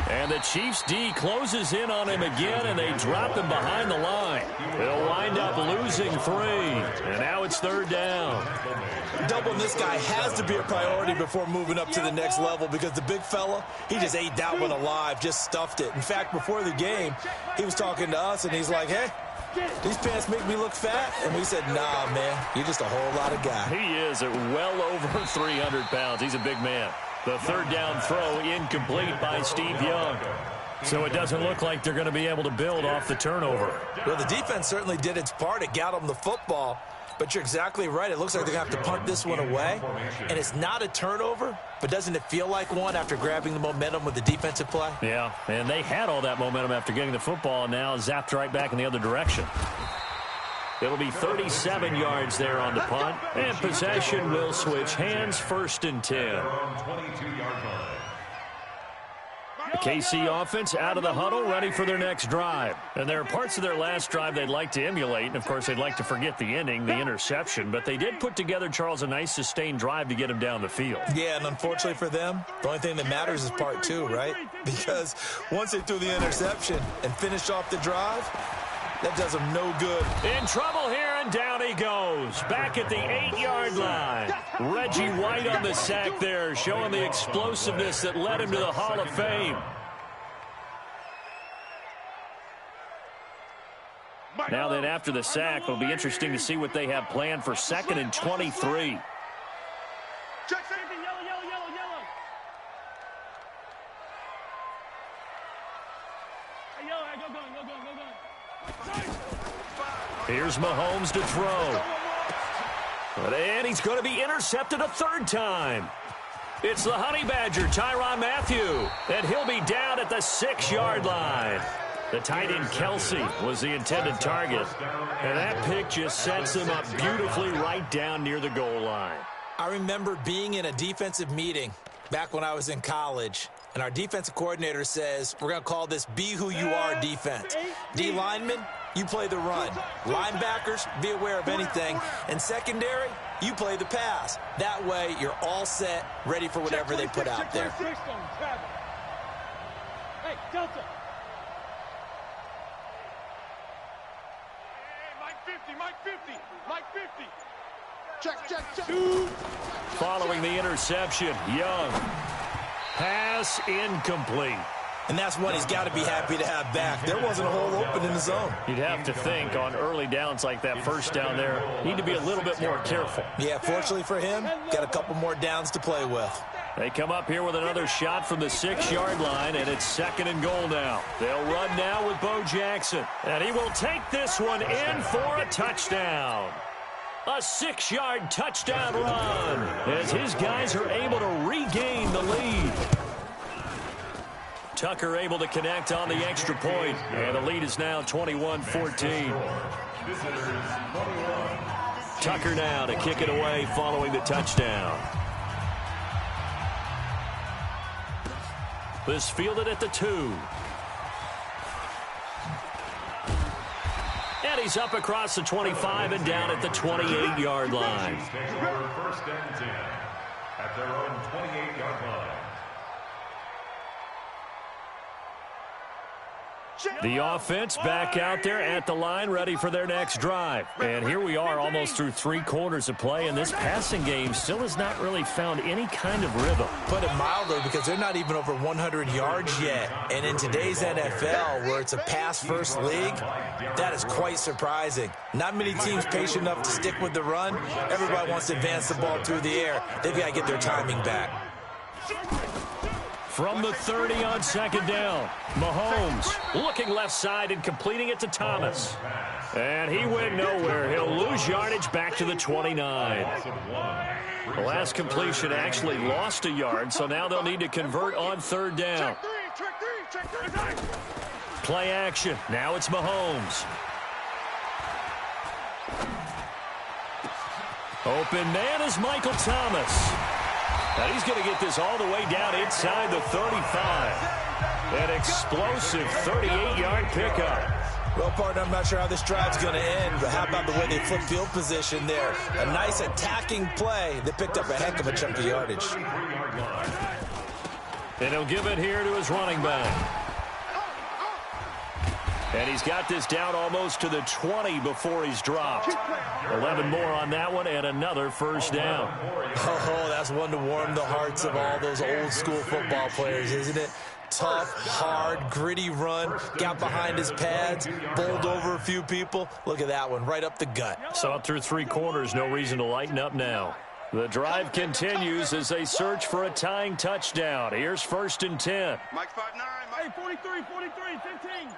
And the Chiefs' D closes in on him again, and they drop him behind the line. They'll wind up losing 3. And now it's third down. Doubling this guy has to be a priority before moving up to the next level because the big fella, he just ate that one alive, just stuffed it. In fact, before the game, he was talking to us, and he's like, hey, these pants make me look fat. And we said, nah, man, you're just a whole lot of guy. He is at well over 300 pounds. He's a big man. The third down throw incomplete by Steve Young. So it doesn't look like they're going to be able to build off the turnover. Well, the defense certainly did its part. It got them the football. But you're exactly right. It looks like they're going to have to punt this one away. And it's not a turnover, but doesn't it feel like one after grabbing the momentum with the defensive play? Yeah, and they had all that momentum after getting the football and now zapped right back in the other direction. It'll be 37 yards there on the punt, and possession will switch hands, first and 10. The KC offense out of the huddle, ready for their next drive. And there are parts of their last drive they'd like to emulate, and of course they'd like to forget the ending, the interception, but they did put together, Charles, a nice sustained drive to get him down the field. Yeah, and unfortunately for them, the only thing that matters is part 2, right? Because once they threw the interception and finished off the drive, that does him no good. In trouble here, and down he goes. Back at the 8-yard line. Reggie White on the sack there, showing the explosiveness that led him to the Hall of Fame. Now then, after the sack, it'll be interesting to see what they have planned for 2nd and 23. Here's Mahomes to throw. And he's going to be intercepted a 3rd time. It's the Honey Badger, Tyrann Mathieu, and he'll be down at the 6-yard line. The tight end, Kelsey, was the intended target. And that pick just sets him up beautifully right down near the goal line. I remember being in a defensive meeting back when I was in college, and our defensive coordinator says, we're going to call this Be Who You Are defense. D linemen, you play the run. Linebackers, be aware of anything. And secondary, you play the pass. That way, you're all set, ready for whatever they put out there. Hey, Delta. Mike 50. Check. Following the interception, Young. Pass incomplete. And that's one he's got to be happy to have back. There wasn't a hole open in the zone. You'd have to think on early downs like that first down there, need to be a little bit more careful. Yeah, fortunately for him, got a couple more downs to play with. They come up here with another shot from the 6-yard line, and it's 2nd and goal now. They'll run now with Bo Jackson, and he will take this one in for a touchdown. A 6-yard touchdown run as his guys are able to regain the lead. Tucker able to connect on the extra point, and the lead is now 21-14. Tucker now to kick it away following the touchdown. This fielded at the 2. And he's up across the 25 and down at the 28-yard line. First and 10 at their own 28-yard line. The offense back out there at the line, ready for their next drive. And here we are almost through 3 quarters of play, and this passing game still has not really found any kind of rhythm. Put it mildly, because they're not even over 100 yards yet. And in today's NFL, where it's a pass-first league, that is quite surprising. Not many teams patient enough to stick with the run. Everybody wants to advance the ball through the air. They've got to get their timing back. From the 30 on second down, Mahomes looking left side and completing it to Thomas. And he went nowhere. He'll lose yardage back to the 29. The last completion actually lost a yard, so now they'll need to convert on third down. Play action. Now it's Mahomes. Open man is Michael Thomas. Now he's going to get this all the way down inside the 35. An explosive 38-yard pickup. Well, partner, I'm not sure how this drive's going to end, but how about the way they flip field position there? A nice attacking play that picked up a heck of a chunk of yardage. And he'll give it here to his running back. And he's got this down almost to the 20 before he's dropped. 11 more on that one and another first down. Oh, that's one to warm the hearts of all those old school football players, isn't it? Tough, hard, gritty run, got behind his pads, bowled over a few people. Look at that one, right up the gut. So up through 3 quarters, no reason to lighten up now. The drive continues as they search for a tying touchdown. Here's 1st and 10. Mike 5'9", Mike 43, 15.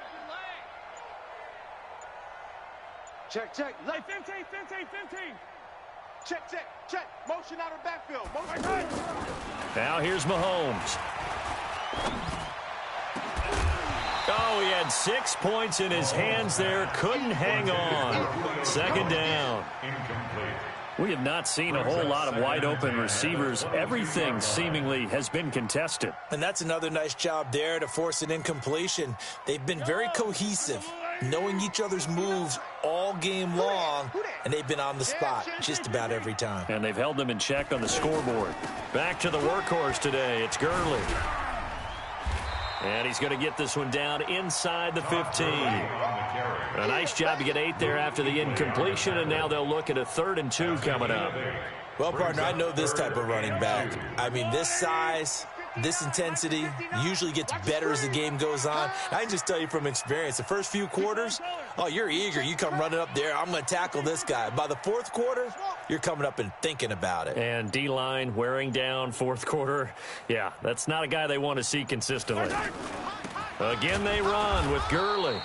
Check. Hey, 15. Check. Motion out of backfield. Motion. Now here's Mahomes. Oh, he had 6 points in his hands there. Couldn't hang on. Second down. We have not seen a whole lot of wide-open receivers. Everything seemingly has been contested. And that's another nice job there to force an incompletion. They've been very cohesive, knowing each other's moves all game long, and they've been on the spot just about every time. And they've held them in check on the scoreboard. Back to the workhorse today. It's Gurley. And he's going to get this one down inside the 15. A nice job to get 8 there after the incompletion, and now they'll look at a 3rd and 2 coming up. Well, partner, I know this type of running back. I mean, this size, this intensity usually gets better as the game goes on. I can just tell you from experience, the first few quarters, oh, you're eager. You come running up there, I'm going to tackle this guy. By the 4th quarter, you're coming up and thinking about it. And D-line wearing down 4th quarter. Yeah, that's not a guy they want to see consistently. Again, they run with Gurley.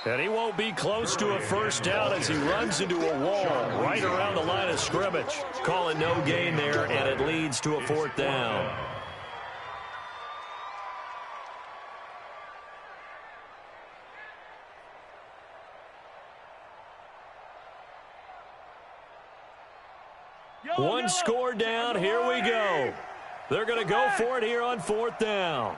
And he won't be close to a first down as he runs into a wall right around the line of scrimmage. Calling no gain there, and it leads to a 4th down. One score down. Here we go. They're going to go for it here on 4th down.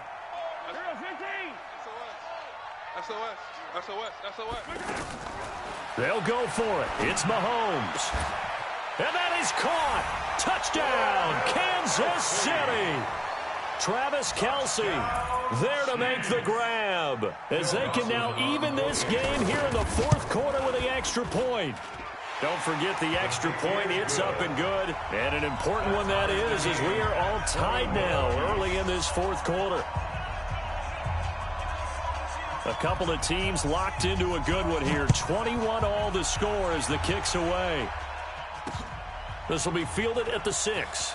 They'll go for it. It's Mahomes. And that is caught. Touchdown, Kansas City. Travis Kelce there to make the grab as they can now even this game here in the 4th quarter with the extra point. Don't forget the extra point. It's up and good. And an important one that is, as we are all tied now early in this 4th quarter. A couple of teams locked into a good one here. 21 all the score as the kick's away. This will be fielded at the 6.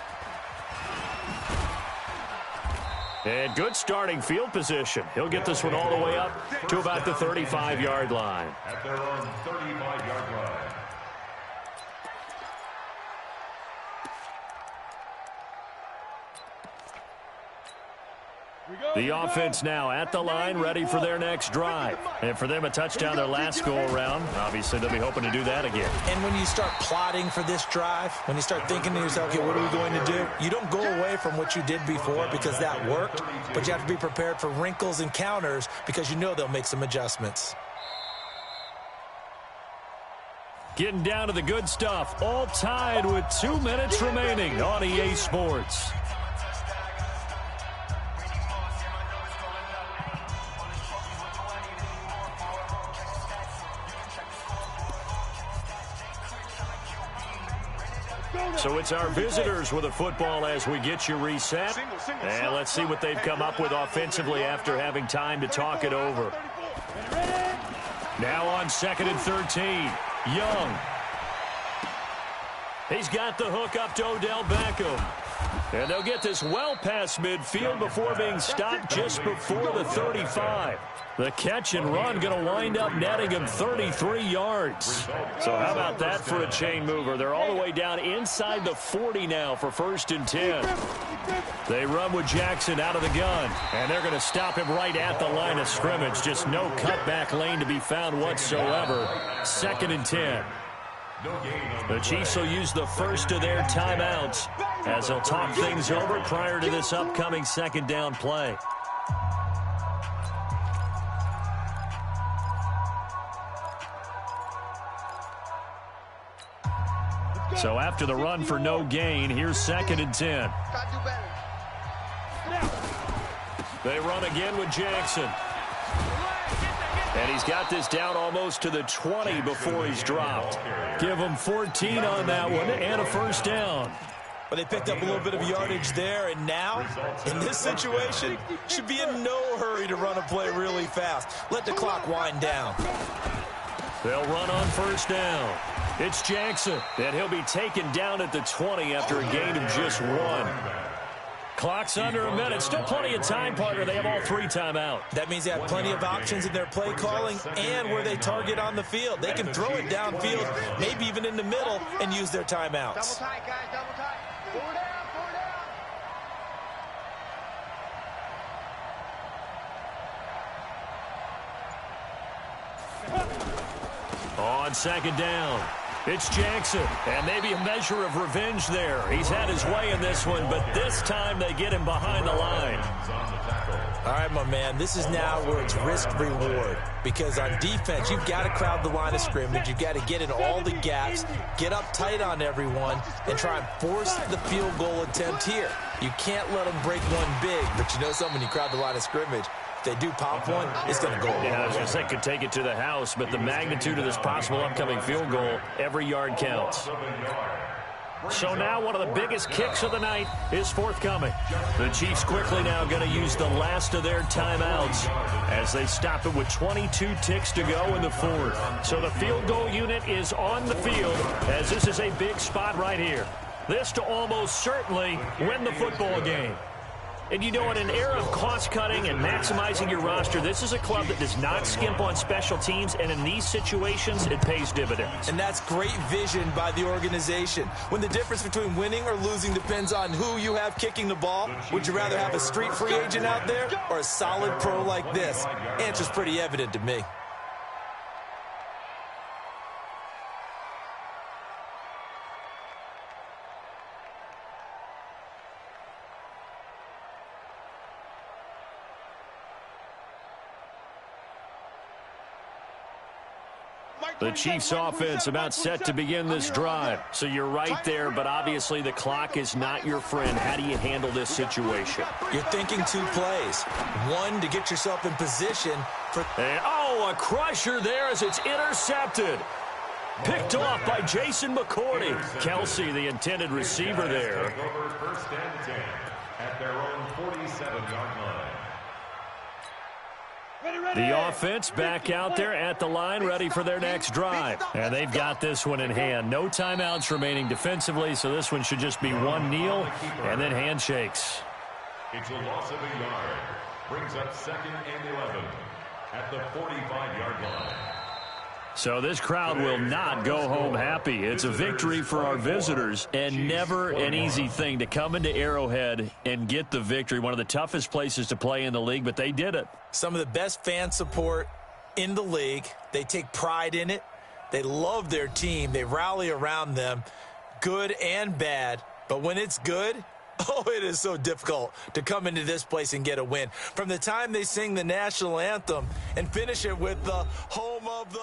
And good starting field position. He'll get this one all the way up to about the 35-yard line. At their own 35-yard line. The offense now at the line, ready for their next drive. And for them, a touchdown their last go-around. Obviously, they'll be hoping to do that again. And when you start plotting for this drive, when you start thinking to yourself, okay, what are we going to do? You don't go away from what you did before because that worked, but you have to be prepared for wrinkles and counters because you know they'll make some adjustments. Getting down to the good stuff, all tied with 2 minutes remaining on EA Sports. So it's our visitors with a football as we get you reset. And let's see what they've come up with offensively after having time to talk it over. Now on 2nd and 13. Young. He's got the hook up to Odell Beckham. And they'll get this well past midfield before being stopped just before the 35. The catch and run going to wind up netting him 33 yards. So how about that for a chain mover? They're all the way down inside the 40 now for 1st and 10. They run with Jackson out of the gun, and they're going to stop him right at the line of scrimmage. Just no cutback lane to be found whatsoever. 2nd and 10. The Chiefs will use the first of their timeouts as they'll talk things over prior to this upcoming 2nd down play. So after the run for no gain, here's 2nd and 10. They run again with Jackson. And he's got this down almost to the 20 before he's dropped. Give him 14 on that one and a 1st down. But they picked up a little bit of yardage there, and now, in this situation, should be in no hurry to run a play really fast. Let the clock wind down. They'll run on 1st down. It's Jackson, and he'll be taken down at the 20 after a gain of just 1. Clock's under a minute. Still plenty of time, partner. They have all 3 timeouts. That means they have plenty of options in their play calling and where they target on the field. They can throw it downfield, maybe even in the middle, and use their timeouts. Double tight, guys, double tight. 4 down, 4 down. On 2nd down, it's Jackson, and maybe a measure of revenge there. He's had his way in this one, but this time they get him behind the line. All right, my man, this is now where it's risk-reward, because on defense, you've got to crowd the line of scrimmage. You've got to get in all the gaps, get up tight on everyone, and try and force the field goal attempt here. You can't let them break one big, but you know something, when you crowd the line of scrimmage, if they do pop one, it's going to go. Yeah, I was going to say could take it to the house, but the magnitude of this possible upcoming field goal, every yard counts. So now one of the biggest kicks of the night is forthcoming. The Chiefs quickly now going to use the last of their timeouts as they stop it with 22 ticks to go in the 4th. So the field goal unit is on the field as this is a big spot right here. This to almost certainly win the football game. And you know, in an era of cost-cutting and maximizing your roster, this is a club that does not skimp on special teams, and in these situations, it pays dividends. And that's great vision by the organization. When the difference between winning or losing depends on who you have kicking the ball, would you rather have a street free agent out there or a solid pro like this? Answer's pretty evident to me. The Chiefs offense about set to begin this drive. So you're right there, but obviously the clock is not your friend. How do you handle this situation? You're thinking 2 plays. One, to get yourself in position for... And, oh, a crusher there as it's intercepted. Picked off by Jason McCourty. Kelsey, the intended receiver there. 1st and 10 at their own 47-yard line. The offense back out there at the line, ready for their next drive. And they've got this one in hand. No timeouts remaining defensively, so this one should just be one kneel and then handshakes. It's a loss of a yard. Brings up 2nd and 11 at the 45-yard line. So this crowd will not go home happy. It's a victory for our visitors, and never an easy thing to come into Arrowhead and get the victory. One of the toughest places to play in the league, but they did it. Some of the best fan support in the league. They take pride in it. They love their team. They rally around them, good and bad. But when it's good, oh, it is so difficult to come into this place and get a win. From the time they sing the national anthem and finish it with the home of the...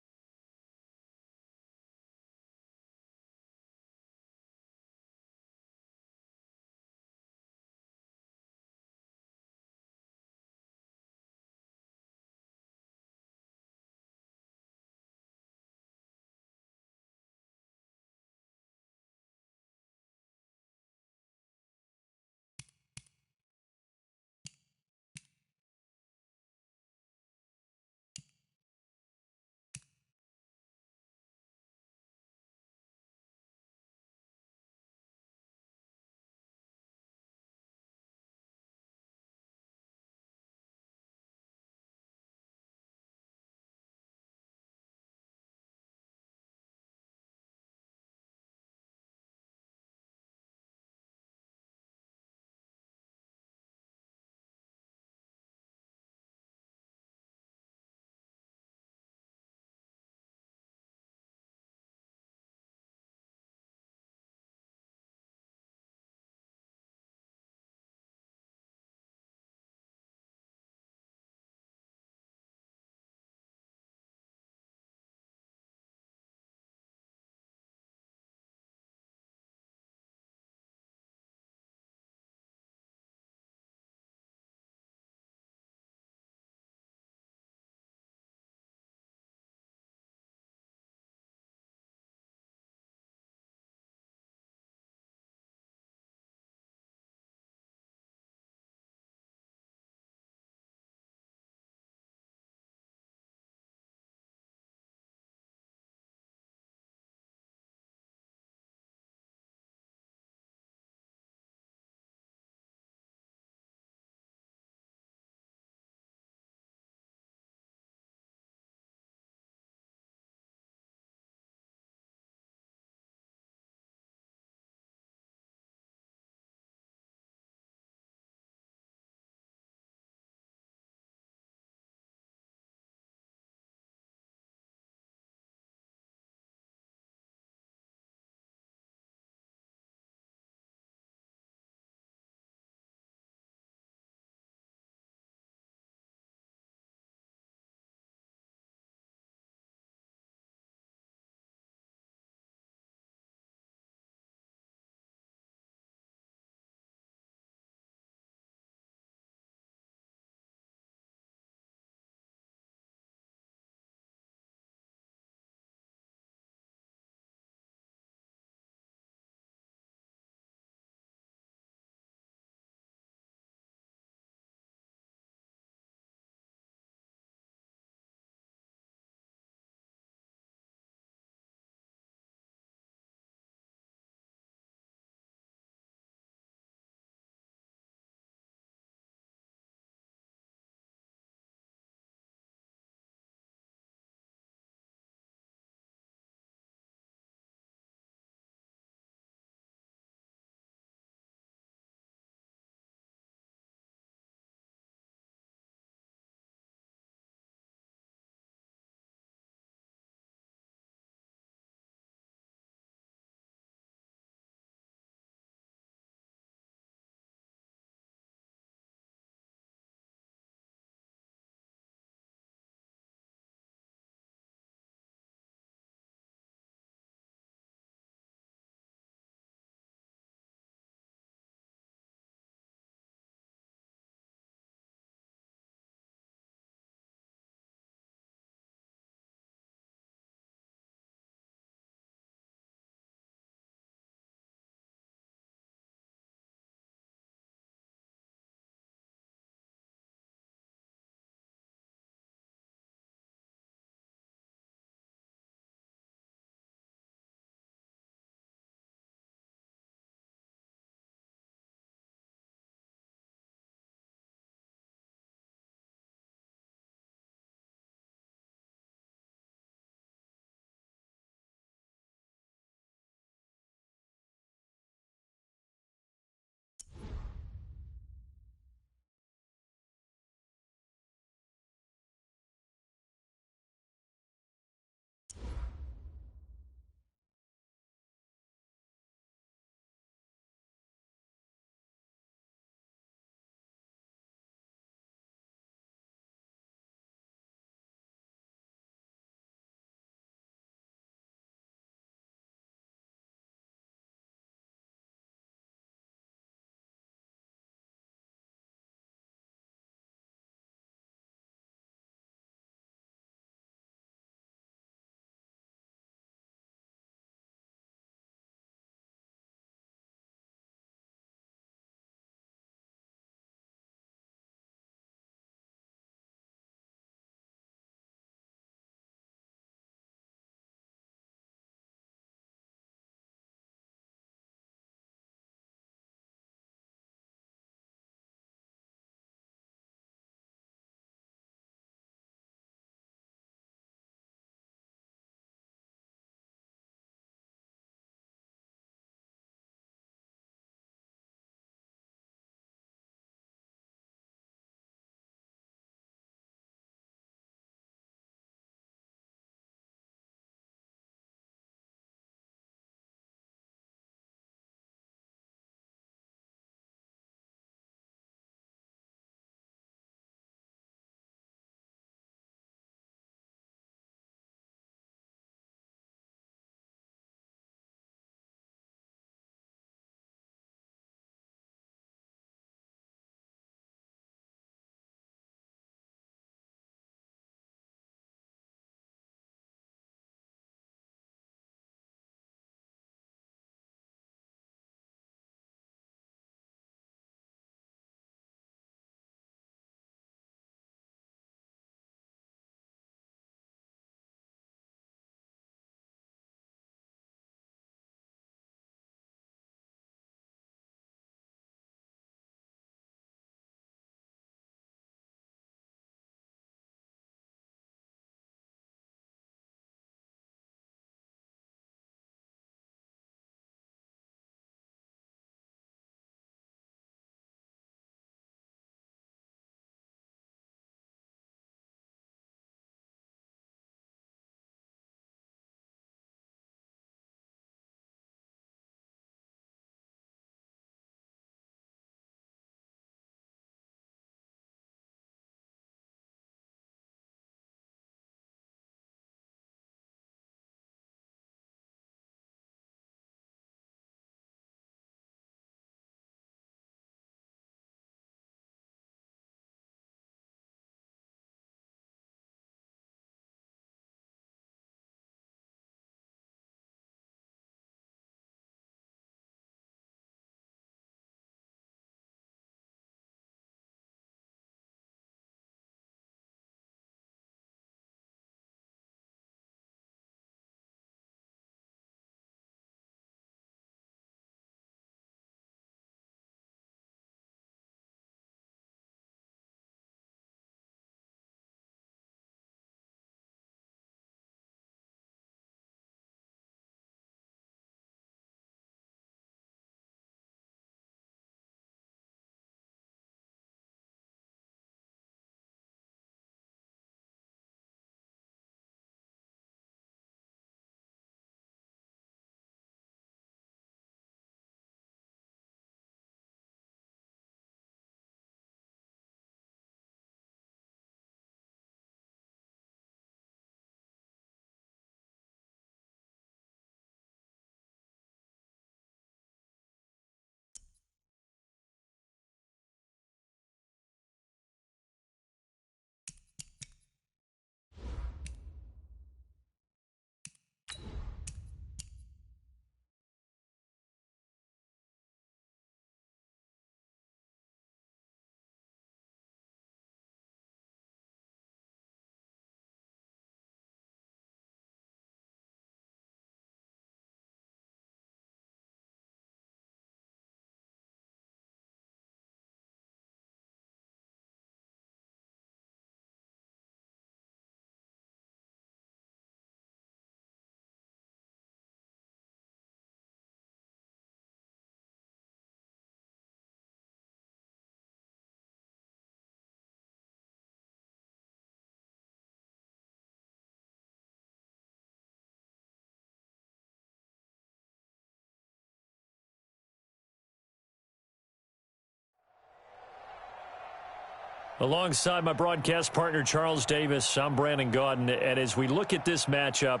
Alongside my broadcast partner, Charles Davis, I'm Brandon Gaudin. And as we look at this matchup,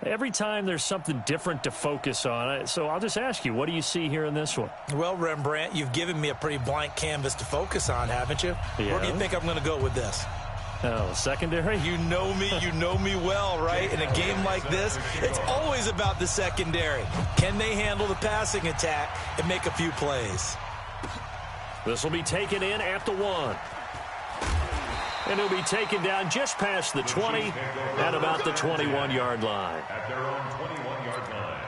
every time there's something different to focus on. So I'll just ask you, what do you see here in this one? Well, Rembrandt, you've given me a pretty blank canvas to focus on, haven't you? Yeah. Where do you think I'm going to go with this? Oh, secondary? You know me well, right? In a game like this, it's always about the secondary. Can they handle the passing attack and make a few plays? This will be taken in at the 1. And he'll be taken down just past the 20 at about the 21-yard line. At their own 21-yard line.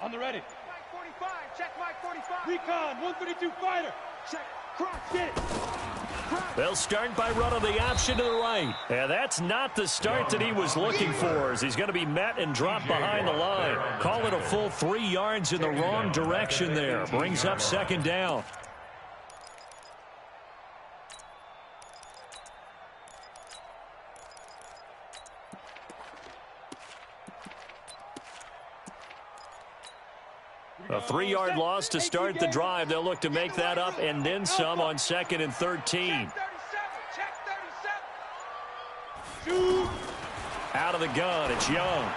On the ready. Mike 45. Check Mike 45. Recon, 132 fighter. Check. Cross, get it. Cross. They'll start by running the option to the right. And that's not the start that he was looking for, as he's going to be met and dropped behind the line. Call it a full 3 yards in the wrong direction there. Brings up second down. A 3-yard loss to start the drive. They'll look to make that up and then some on 2nd and 13. Out of the gun, it's Young.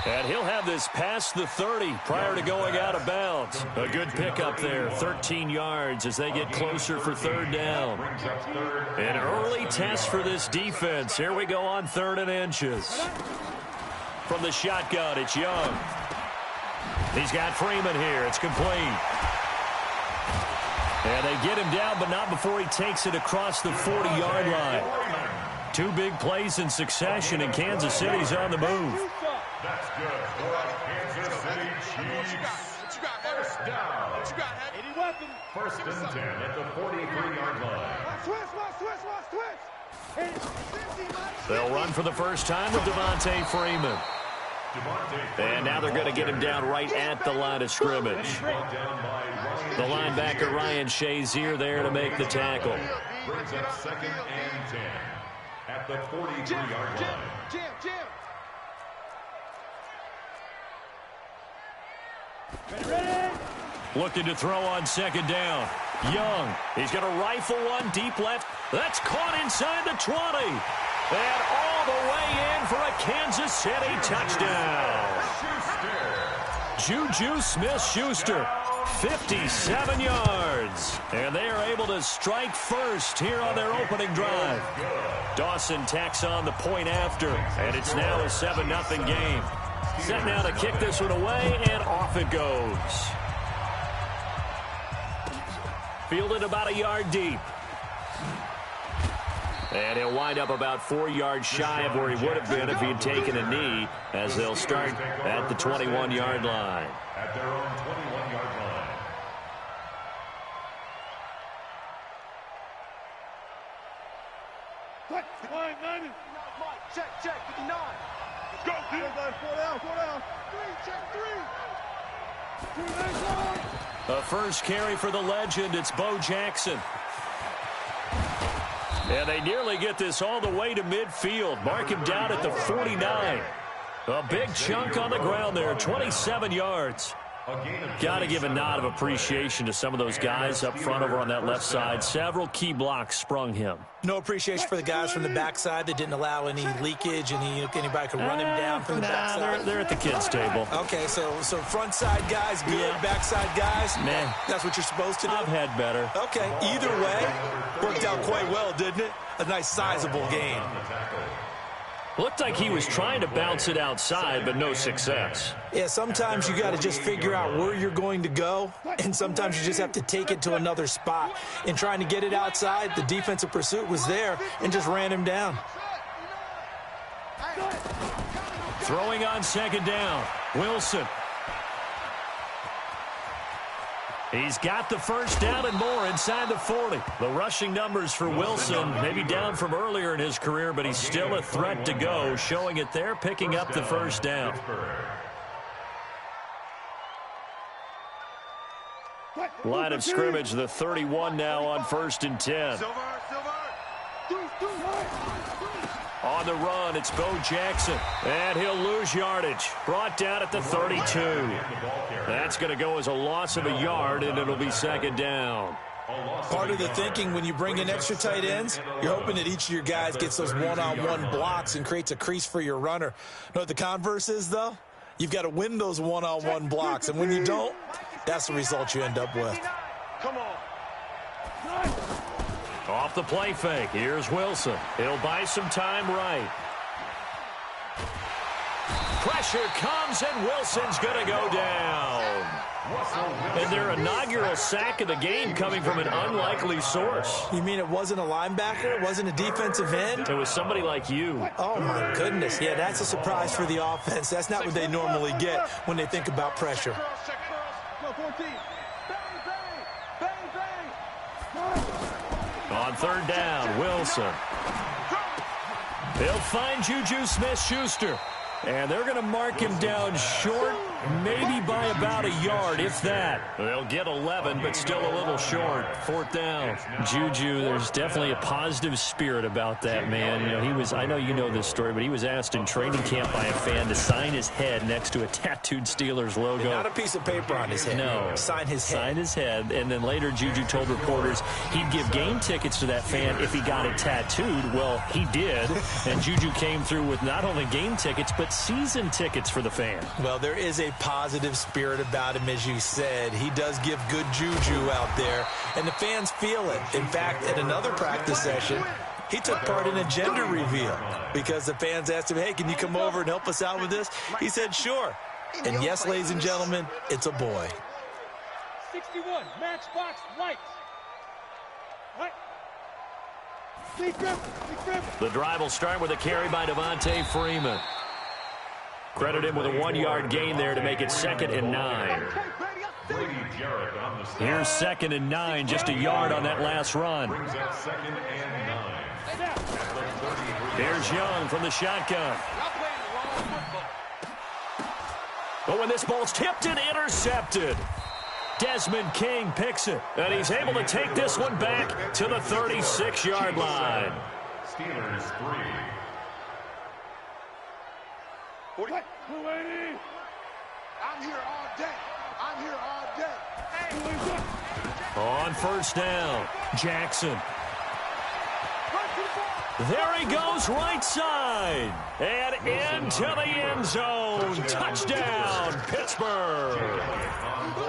And he'll have this past the 30 prior to going out of bounds. A good pickup there, 13 yards as they get closer for 3rd down. An early test for this defense. Here we go on 3rd and inches. From the shotgun, it's Young. He's got Freeman here. It's complete. And they get him down, but not before he takes it across the 40-yard line. 2 big plays in succession, and Kansas City's on the move. That's good for Kansas City Chiefs. First down. 1st and 10 at the 43-yard line. They'll run for the first time with Devontae Freeman. And now they're going to get him down right at the line of scrimmage. The linebacker, Ryan Shazier, there to make the tackle. Brings up 2nd and 10 at the 43-yard line. Looking to throw on 2nd down. Young, he's going to rifle one deep left. That's caught inside the 20. And all the way in for a Kansas City touchdown. Juju Smith-Schuster, 57 yards. And they are able to strike first here on their opening drive. Dawson tacks on the point after, and it's now a 7-0 game. Set now to kick this one away, and off it goes. Fielded about a yard deep. And he'll wind up about 4 yards shy of where he would have been if he had taken a knee, as they'll start at the 21-yard line. At their own 21-yard line. Check, 59. Let's go, dude. 4 down. 3, check 3. A first carry for the legend. It's Bo Jackson. And they nearly get this all the way to midfield. Mark him down at the 49. A big chunk on the ground there, 27 yards. Got to give a nod of appreciation to some of those guys up front over on that left side. Several key blocks sprung him. No appreciation for the guys from the backside that didn't allow any leakage, and anybody could run him down from the backside. They're at the kids' table. Okay, so front side guys good, backside guys, man, that's what you're supposed to do? I've had better. Okay, either way, worked out quite well, didn't it? A nice sizable gain. Looked like he was trying to bounce it outside, but no success. Yeah, sometimes you got to just figure out where you're going to go, and sometimes you just have to take it to another spot. In trying to get it outside, the defensive pursuit was there and just ran him down. Throwing on 2nd down, Wilson. He's got the first down and more inside the 40. The rushing numbers for Wilson, maybe down from earlier in his career, but he's still a threat to go, showing it there, picking up the first down. Line of scrimmage, the 31 now on 1st and 10. On the run, it's Bo Jackson. And he'll lose yardage. Brought down at the 32. That's going to go as a loss of a yard, and it'll be 2nd down. Part of the thinking when you bring in extra tight ends, you're hoping that each of your guys gets those one-on-one blocks and creates a crease for your runner. You know what the converse is, though? You've got to win those one-on-one blocks, and when you don't, that's the result you end up with. Come on. Off the play fake, here's Wilson. He'll buy some time right. Pressure comes, and Wilson's going to go down. And their inaugural sack of the game coming from an unlikely source. You mean it wasn't a linebacker? It wasn't a defensive end? It was somebody like you. Oh, my goodness. Yeah, that's a surprise for the offense. That's not what they normally get when they think about pressure. On 3rd down, Wilson. They'll find Juju Smith-Schuster. And they're going to mark him down short, maybe by about a yard, if that. They'll get 11, but still a little short. 4th down. Juju, there's definitely a positive spirit about that, man. You know, he was, I know you know this story, but he was asked in training camp by a fan to sign his head next to a tattooed Steelers logo. And not a piece of paper on his head. No. Sign his head. Sign his head. And then later, Juju told reporters he'd give game tickets to that fan if he got it tattooed. Well, he did. And Juju came through with not only game tickets, but season tickets for the fan. Well, there is a positive spirit about him, as you said. He does give good juju out there, and the fans feel it. In fact, at another practice session, he took part in a gender reveal because the fans asked him, hey, can you come over and help us out with this? He said, sure. And yes, ladies and gentlemen, it's a boy. 61, matchbox white. Right. The drive will start with a carry by Devontae Freeman. Credit him with a 1-yard gain there to make it 2nd and 9. Here's 2nd and 9, just a yard on that last run. Here's Young from the shotgun. But when this ball's tipped and intercepted, Desmond King picks it, and he's able to take this one back to the 36-yard line. Steelers 3. 40. I'm here all day. I'm here all day. On 1st down, Jackson. There he goes, right side. And into the end zone. Touchdown, Pittsburgh.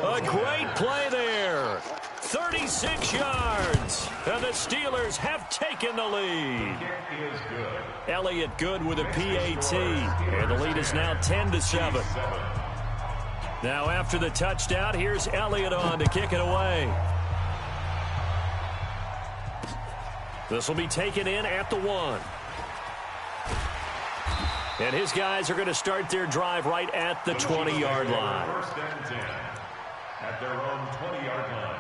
A great play there. 36 yards. And the Steelers have taken the lead. Elliott good with a PAT. And the lead is now 10-7. Now after the touchdown, here's Elliott on to kick it away. This will be taken in at the 1. And his guys are going to start their drive right at the 20-yard line. 1st and 10 at their own 20-yard line.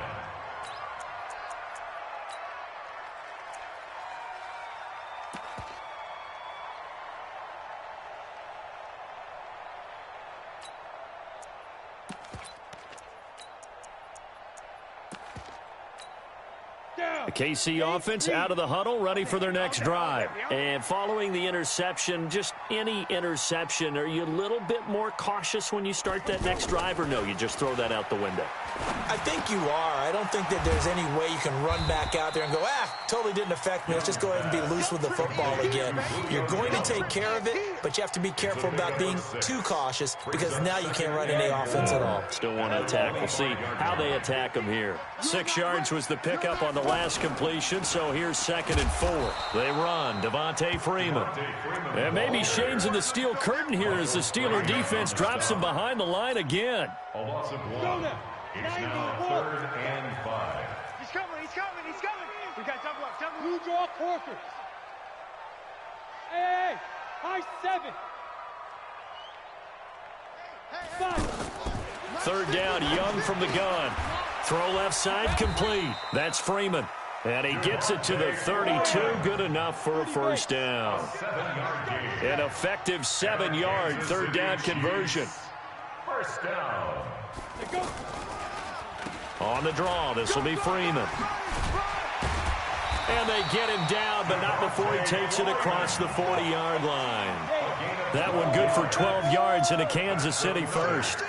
The KC offense out of the huddle, ready for their next drive. And following the interception, just any interception, are you a little bit more cautious when you start that next drive, or no, you just throw that out the window? I think you are. I don't think that there's any way you can run back out there and go, totally didn't affect me. Let's just go ahead and be loose with the football again. You're going to take care of it, but you have to be careful about being too cautious because now you can't run any offense at all. Still want to attack. We'll see how they attack them here. 6 yards was the pickup on the last completion, so here's 2nd and 4. They run. Devontae Freeman. And maybe shades in the steel curtain here as the Steeler defense drops him behind the line again. A loss of 1. It's now 3rd and 5. He's coming. We got double up. Blue draw quarters. Hey, high 7. 3rd down, Young from the gun. Throw left side complete. That's Freeman. And he gets it to the 32. Good enough for a 1st down. An effective 7-yard 3rd down conversion. 1st down. On the draw, this will be Freeman. And they get him down, but not before he takes it across the 40-yard line. That one good for 12 yards into Kansas City first.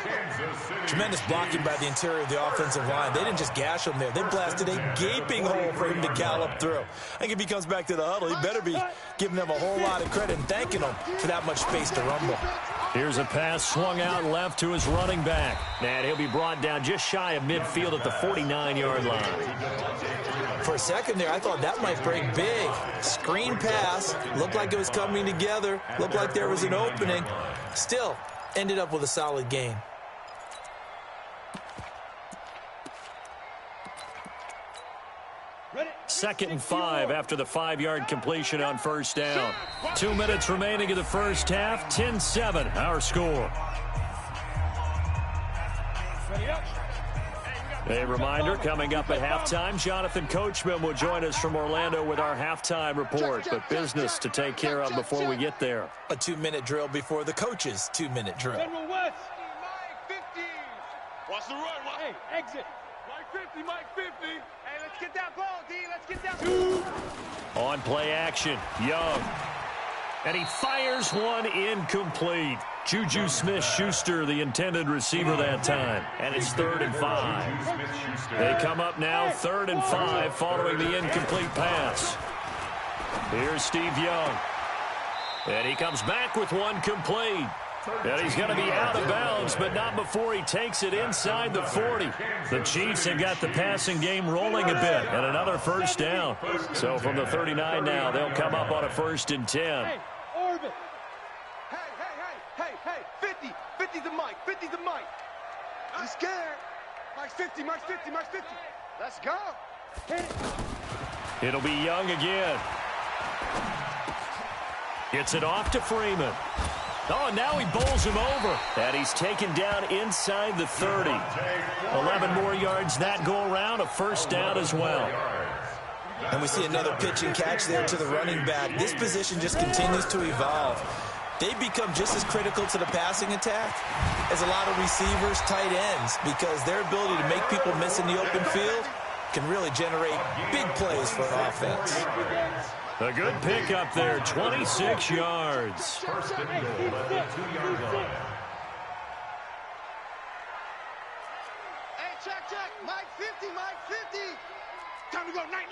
Tremendous blocking by the interior of the offensive line. They didn't just gash him there. They blasted a gaping hole for him to gallop through. I think if he comes back to the huddle, he better be giving them a whole lot of credit and thanking them for that much space to rumble. Here's a pass swung out left to his running back. And he'll be brought down just shy of midfield at the 49-yard line. For a second there, I thought that might break big. Screen pass. Looked like it was coming together. Looked like there was an opening. Still, ended up with a solid gain. Second and 5 after the 5-yard completion on first down. 2 minutes remaining in the first half. 10-7, our score. A reminder, coming up at halftime, Jonathan Coachman will join us from Orlando with our halftime report. But business to take care of before we get there. A 2-minute drill before the coach's 2-minute drill. General West. Mike 50. Watch the run. Hey, exit. Mike 50, Mike 50. Hey, let's get that ball, D. Let's get that ball. On play action, Young. And he fires one incomplete. Juju Smith-Schuster, the intended receiver that time. And it's 3rd and 5. They come up now 3rd and 5 following the incomplete pass. Here's Steve Young. And he comes back with one complete. And he's going to be out of bounds, but not before he takes it inside the 40. The Chiefs have got the passing game rolling a bit, and another first down. So from the 39 now, they'll come up on a 1st and 10. Hey, Orbit. Hey, 50. 50 to Mike. 50 to Mike. I'm scared. Mike's 50, Mike's 50, Mike's 50. Let's go. Hit it. It'll be Young again. Gets it off to Freeman. Oh, and now he bowls him over. And he's taken down inside the 30. 11 more yards that go around, a first down as well. And we see another pitch and catch there to the running back. This position just continues to evolve. They become just as critical to the passing attack as a lot of receivers, tight ends, because their ability to make people miss in the open field can really generate big plays for an offense. A good pickup there, 26 yards. First and goal at the 2-yard line. Hey, check. Mike 50, Mike 50. Time to go, night.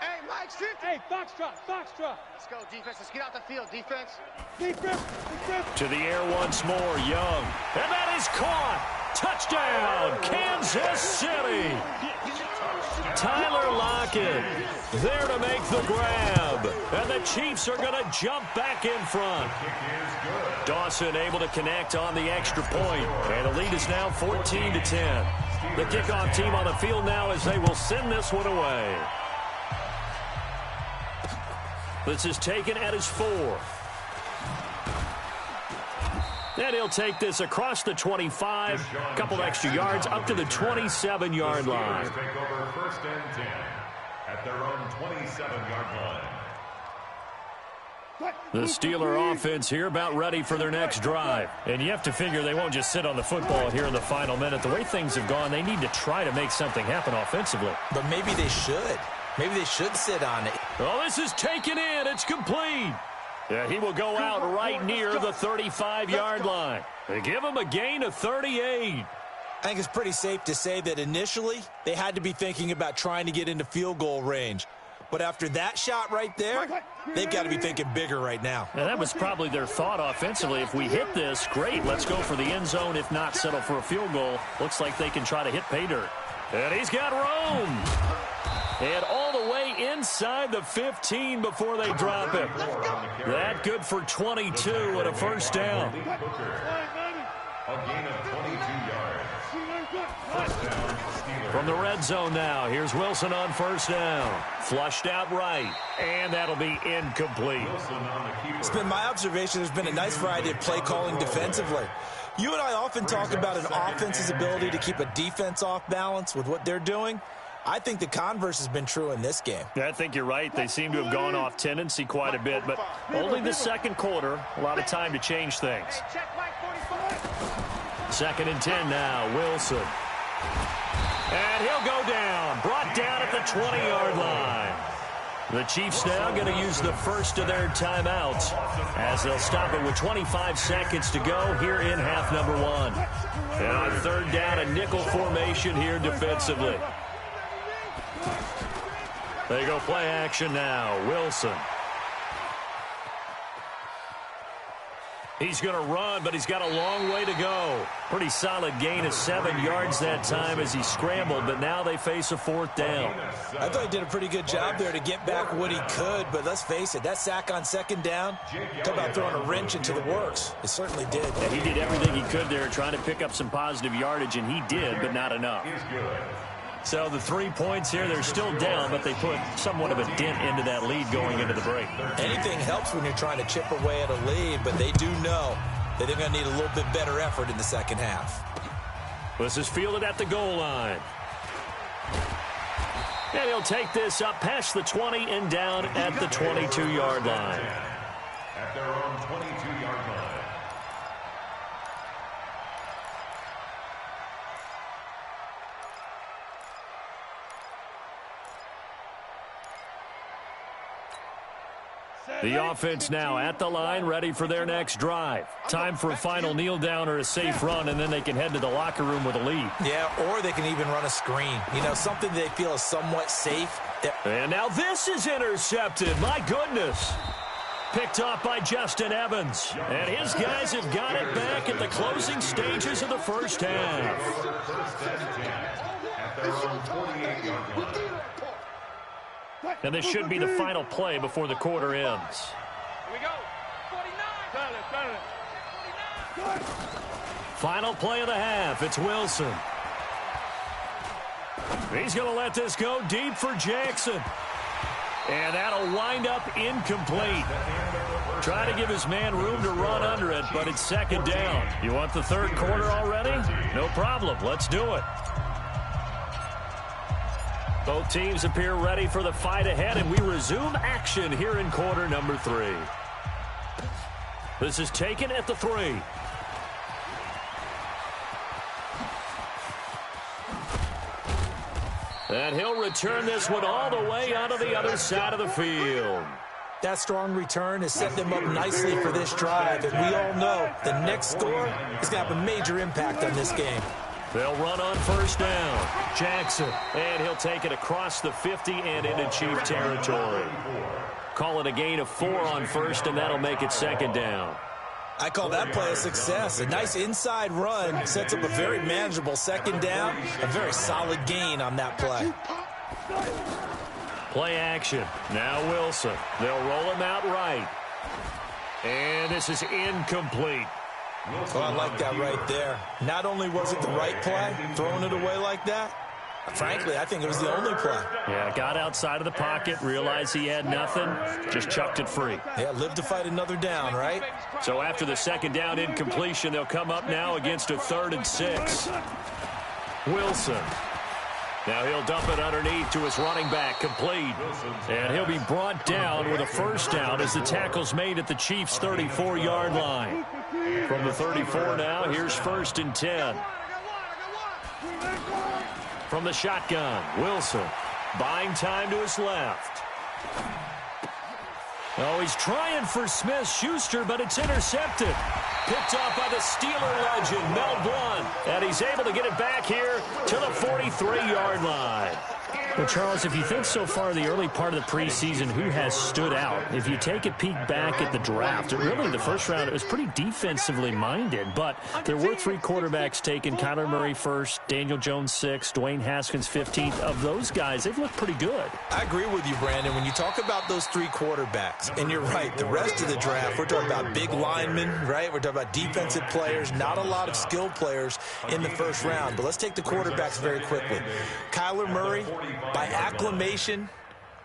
Hey, Mike's 50. Hey, Foxtrot. Let's go, defense. Let's get out the field, defense. Defense. To the air once more, Young. And that is caught. Touchdown, Kansas City. Tyler Lockett there to make the grab. And the Chiefs are going to jump back in front. Dawson able to connect on the extra point. And the lead is now 14-10. The kickoff team on the field now as they will send this one away. This is taken at his 4. And he'll take this across the 25, a couple extra yards, up to the 27-yard line. Take over 1st and 10 at their own 27-yard line. The Steeler offense here about ready for their next drive. And you have to figure they won't just sit on the football here in the final minute. The way things have gone, they need to try to make something happen offensively. But maybe they should. Maybe they should sit on it. Oh, this is taken in. It's complete. Yeah, he will go out right near the 35-yard line. They give him a gain of 38. I think it's pretty safe to say that initially they had to be thinking about trying to get into field goal range. But after that shot right there, they've got to be thinking bigger right now. And that was probably their thought offensively. If we hit this, great, let's go for the end zone. If not, settle for a field goal. Looks like they can try to hit pay dirt. And he's got room. And all the way inside the 15 before they drop him. That good for 22 and a first down. A gain of 22 yards. First down, Steelers. From the red zone now, here's Wilson on first down. Flushed out right, and that'll be incomplete. It's been my observation there's been a nice variety of play calling defensively. You and I often talk about an offense's ability to keep a defense off balance with what they're doing. I think the converse has been true in this game. I think you're right. They seem to have gone off tendency quite a bit, but only the second quarter. A lot of time to change things. 2nd and 10 now. Wilson. And he'll go down, brought down at the 20-yard line. The Chiefs now going to use the first of their timeouts as they'll stop it with 25 seconds to go here in half number 1. And on third down, a nickel formation here defensively. They go play action now. Wilson. He's going to run, but he's got a long way to go. Pretty solid gain of 7 yards that time as he scrambled, but now they face a fourth down. I thought he did a pretty good job there to get back what he could, but let's face it, that sack on second down, talk about throwing a wrench into the works. It certainly did. Yeah, he did everything he could there trying to pick up some positive yardage, and he did, but not enough. So the 3 points here, they're still down, but they put somewhat of a dent into that lead going into the break. Anything helps when you're trying to chip away at a lead, but they do know that they're going to need a little bit better effort in the second half. This is fielded at the goal line. And he'll take this up past the 20 and down at the 22-yard line. At their own 22-yard line. The offense now at the line, ready for their next drive. Time for a final kneel down or a safe run, and then they can head to the locker room with a lead. Yeah, or they can even run a screen. You know, something they feel is somewhat safe. And now this is intercepted. My goodness. Picked off by Justin Evans. And his guys have got it back at the closing stages of the first half. At their own 28-yard line. And this should be the final play before the quarter ends. Here we go. 49. Final play of the half. It's Wilson. He's going to let this go deep for Jackson. And that'll wind up incomplete. Trying to give his man room to run under it, but it's second down. You want the third quarter already? No problem. Let's do it. Both teams appear ready for the fight ahead, and we resume action here in quarter number 3. This is taken at the 3. And he'll return this one all the way onto the other side of the field. That strong return has set them up nicely for this drive, and we all know the next score is going to have a major impact on this game. They'll run on first down. Jackson, and he'll take it across the 50 and into Chief territory. Call it a gain of 4 on first, and that'll make it second down. I call that play a success. A nice inside run sets up a very manageable second down. A very solid gain on that play. Play action. Now Wilson. They'll roll him out right. And this is incomplete. Oh, I like that right there. Not only was it the right play, throwing it away like that, frankly, I think it was the only play. Yeah, got outside of the pocket, realized he had nothing, just chucked it free. Yeah, live to fight another down, right? So after the second down incompletion, they'll come up now against a 3rd and 6. Wilson. Now he'll dump it underneath to his running back, complete. And he'll be brought down with a first down as the tackle's made at the Chiefs' 34-yard line. From the 34 now, here's 1st and 10. From the shotgun, Wilson buying time to his left. Oh, he's trying for Smith-Schuster, but it's intercepted. Picked off by the Steeler legend, Mel Blount. And he's able to get it back here to the 43-yard line. Well, Charles, if you think so far the early part of the preseason, who has stood out? If you take a peek back at the draft, really the first round, it was pretty defensively minded, but there were 3 quarterbacks taken. Kyler Murray first, Daniel Jones 6th, Dwayne Haskins 15th. Of those guys, they've looked pretty good. I agree with you, Brandon. When you talk about those 3 quarterbacks, and you're right, the rest of the draft, we're talking about big linemen, right? We're talking about defensive players, not a lot of skilled players in the first round. But let's take the quarterbacks very quickly. Kyler Murray, by acclamation,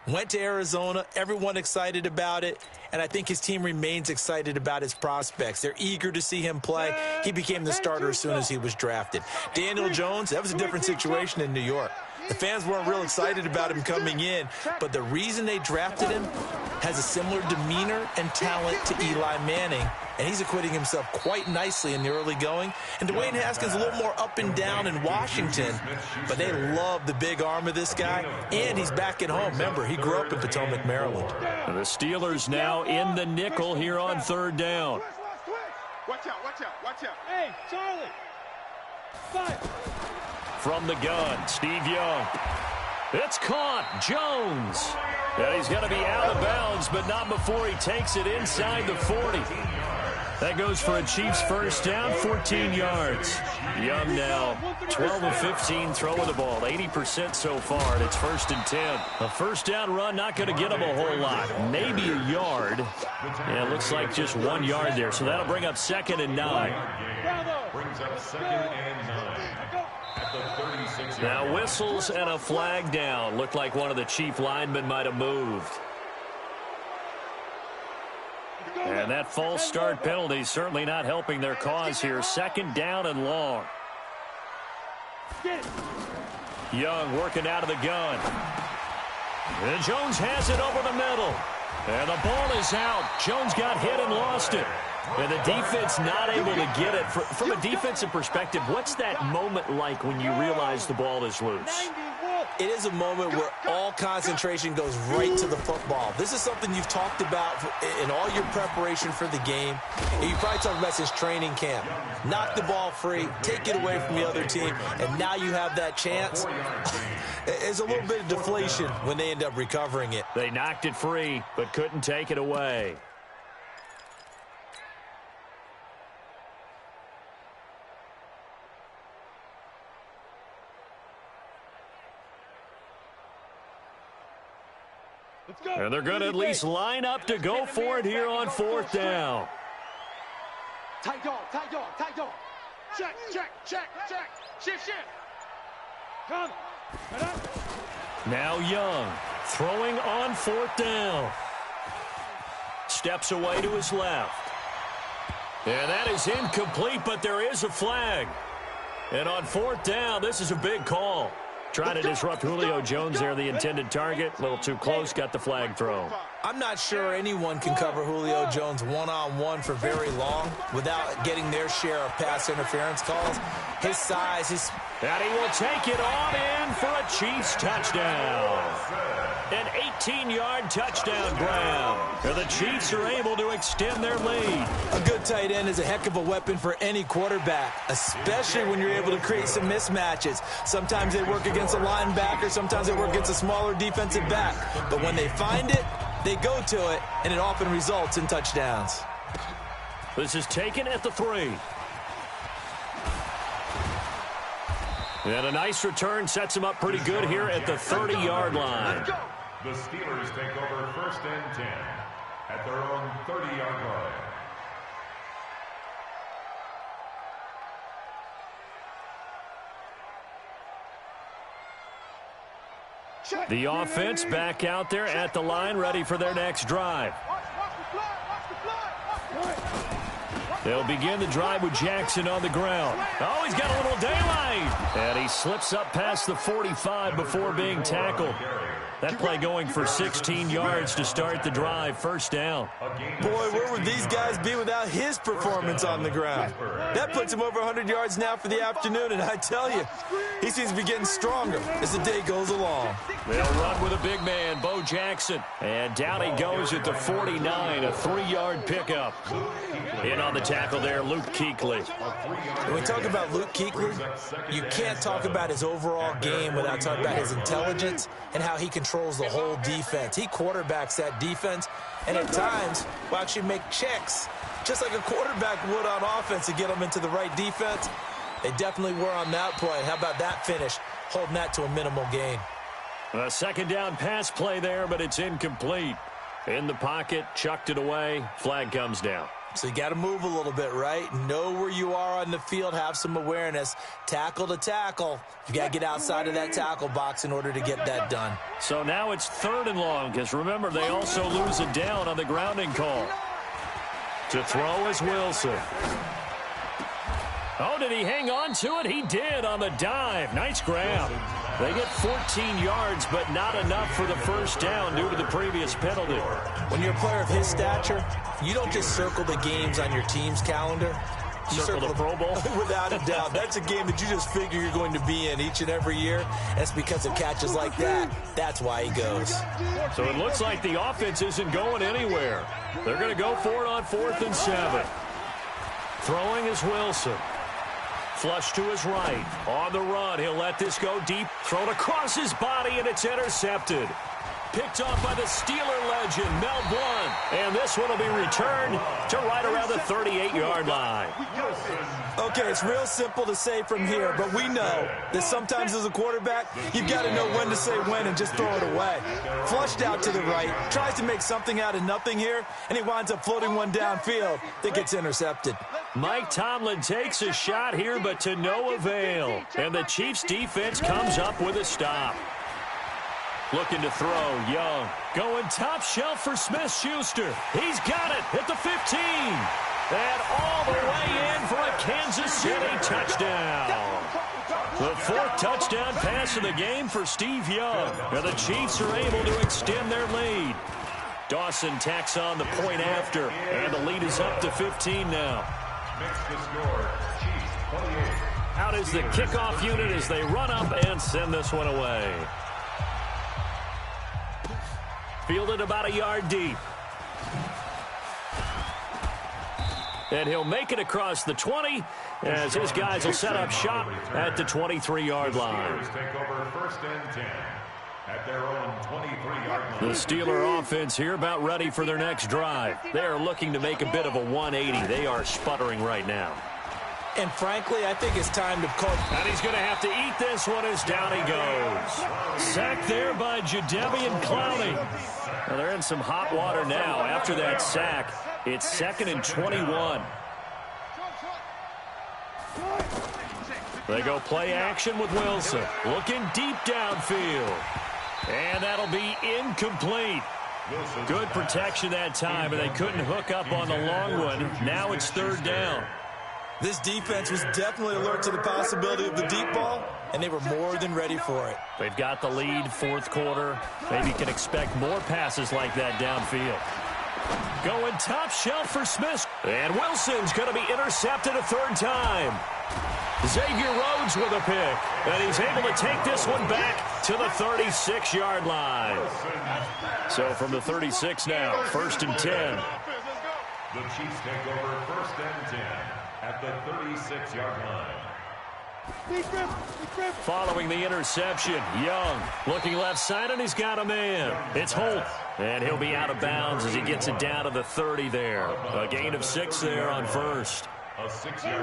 went to Arizona. Everyone excited about it. And I think his team remains excited about his prospects. They're eager to see him play. He became the starter as soon as he was drafted. Daniel Jones, that was a different situation in New York. The fans weren't real excited about him coming in, but the reason they drafted him has a similar demeanor and talent to Eli Manning, and he's acquitting himself quite nicely in the early going. And Dwayne Haskins a little more up and down in Washington, but they love the big arm of this guy, and he's back at home. Remember, he grew up in Potomac, Maryland. And the Steelers now in the nickel here on 3rd down. Watch out, watch out, watch out. Hey, Charlie. Fire. From the gun, Steve Young. It's caught. Jones. And he's going to be out of bounds, but not before he takes it inside the 40. That goes for a Chiefs first down, 14 yards. Young now 12 of 15 throwing the ball, 80% so far, and it's 1st and 10. A first down run not going to get him a whole lot, maybe a yard. Yeah, it looks like just 1 yard there, so that'll bring up 2nd and 9. Brings up 2nd and 9. Now whistles and a flag down. Looked like one of the Chief linemen might have moved. And that false start penalty certainly not helping their cause here. 2nd down and long. Young working out of the gun. And Jones has it over the middle. And the ball is out. Jones got hit and lost it. And the defense not able to get it. From a defensive perspective, what's that moment like when you realize the ball is loose? It is a moment where all concentration goes right to the football. This is something you've talked about in all your preparation for the game. You probably talked about since training camp. Knock the ball free, take it away from the other team, and now you have that chance. There's a little bit of deflation when they end up recovering it. They knocked it free, but couldn't take it away. And they're going to at least line up to go for it here on 4th down. Tight dog, tight dog, tight dog. Check, check, check, check. Shift, shift. Come. Now Young throwing on 4th down. Steps away to his left. And that is incomplete, but there is a flag. And on 4th down, this is a big call. Trying to disrupt Julio Jones there, the intended target. A little too close, got the flag thrown. I'm not sure anyone can cover Julio Jones one-on-one for very long without getting their share of pass interference calls. His size, And he will take it on in for a Chiefs touchdown. An 18-yard touchdown grab. And the Chiefs are able to extend their lead. A good tight end is a heck of a weapon for any quarterback, especially when you're able to create some mismatches. Sometimes they work against a linebacker, sometimes they work against a smaller defensive back. But when they find it, they go to it, and it often results in touchdowns. This is taken at the 3. And a nice return sets him up pretty good here at the 30-yard line. The Steelers take over 1st and 10 at their own 30-yard line. The offense back out there at the line, ready for their next drive. They'll begin the drive with Jackson on the ground. Oh, he's got a little daylight. And he slips up past the 45 before being tackled. That play going for 16 yards to start the drive. 1st down. Boy, where would these guys be without his performance on the ground? That puts him over 100 yards now for the afternoon, and I tell you, he seems to be getting stronger as the day goes along. They'll run with a big man, Bo Jackson. And down he goes at the 49, a 3-yard pickup. In on the tackle there, Luke Kuechly. When we talk about Luke Kuechly, you can't talk about his overall game without talking about his intelligence and how he controls the whole defense. He quarterbacks that defense, and at times will actually make checks, just like a quarterback would on offense to get them into the right defense. They definitely were on that play. How about that finish, holding that to a minimal gain? A 2nd down pass play there, but it's incomplete. In the pocket, chucked it away, flag comes down. So you got to move a little bit, right? Know where you are on the field, have some awareness. Tackle to tackle. You got to get outside of that tackle box in order to get that done. So now it's 3rd and long, because remember, they also lose it down on the grounding call. To throw is Wilson. Oh, did he hang on to it? He did on the dive. Nice grab. They get 14 yards, but not enough for the first down due to the previous penalty. When you're a player of his stature, you don't just circle the games on your team's calendar. You circle the Pro Bowl? Without a doubt. That's a game that you just figure you're going to be in each and every year. That's because of catches like that. That's why he goes. So it looks like the offense isn't going anywhere. They're going to go for it on 4th and 7. Throwing is Wilson. Flush to his right. On the run, he'll let this go deep. Thrown across his body, and it's intercepted. Picked off by the Steeler legend, Mel Blount. And this one will be returned to right around the 38-yard line. Okay, it's real simple to say from here, but we know that sometimes as a quarterback, you've got to know when to say when and just throw it away. Flushed out to the right, tries to make something out of nothing here, and he winds up floating one downfield that gets intercepted. Mike Tomlin takes a shot here, but to no avail. And the Chiefs' defense comes up with a stop. Looking to throw, Young. Going top shelf for Smith-Schuster. He's got it at the 15. And all the way in for a Kansas City touchdown. The 4th touchdown pass of the game for Steve Young. And the Chiefs are able to extend their lead. Dawson tacks on the point after. And the lead is up to 15 now. Out is the kickoff unit as they run up and send this one away. Fielded about a yard deep. And he'll make it across the 20 as his guys will set up shop at the 23-yard line. The Steeler offense here about ready for their next drive. They are looking to make a bit of a 180. They are sputtering right now. And frankly, I think it's time to call. And he's going to have to eat this one as down he goes. Sacked there by Jadeveon Clowney. Well, they're in some hot water now. After that sack, it's 2nd and 21. They go play action with Wilson. Looking deep downfield. And that'll be incomplete. Good protection that time, and they couldn't hook up on the long one. Now it's 3rd down. This defense was definitely alert to the possibility of the deep ball, and they were more than ready for it. They've got the lead, 4th quarter. Maybe can expect more passes like that downfield. Going top shelf for Smith. And Wilson's going to be intercepted a 3rd time. Xavier Rhodes with a pick. And he's able to take this one back to the 36-yard line. So from the 36 now, 1st and 10. The Chiefs take over 1st and 10 at the 36-yard line. Following the interception, Young looking left side, and he's got a man. It's Holt, and he'll be out of bounds as he gets it down to the 30 there. A gain of 6 there on 1st.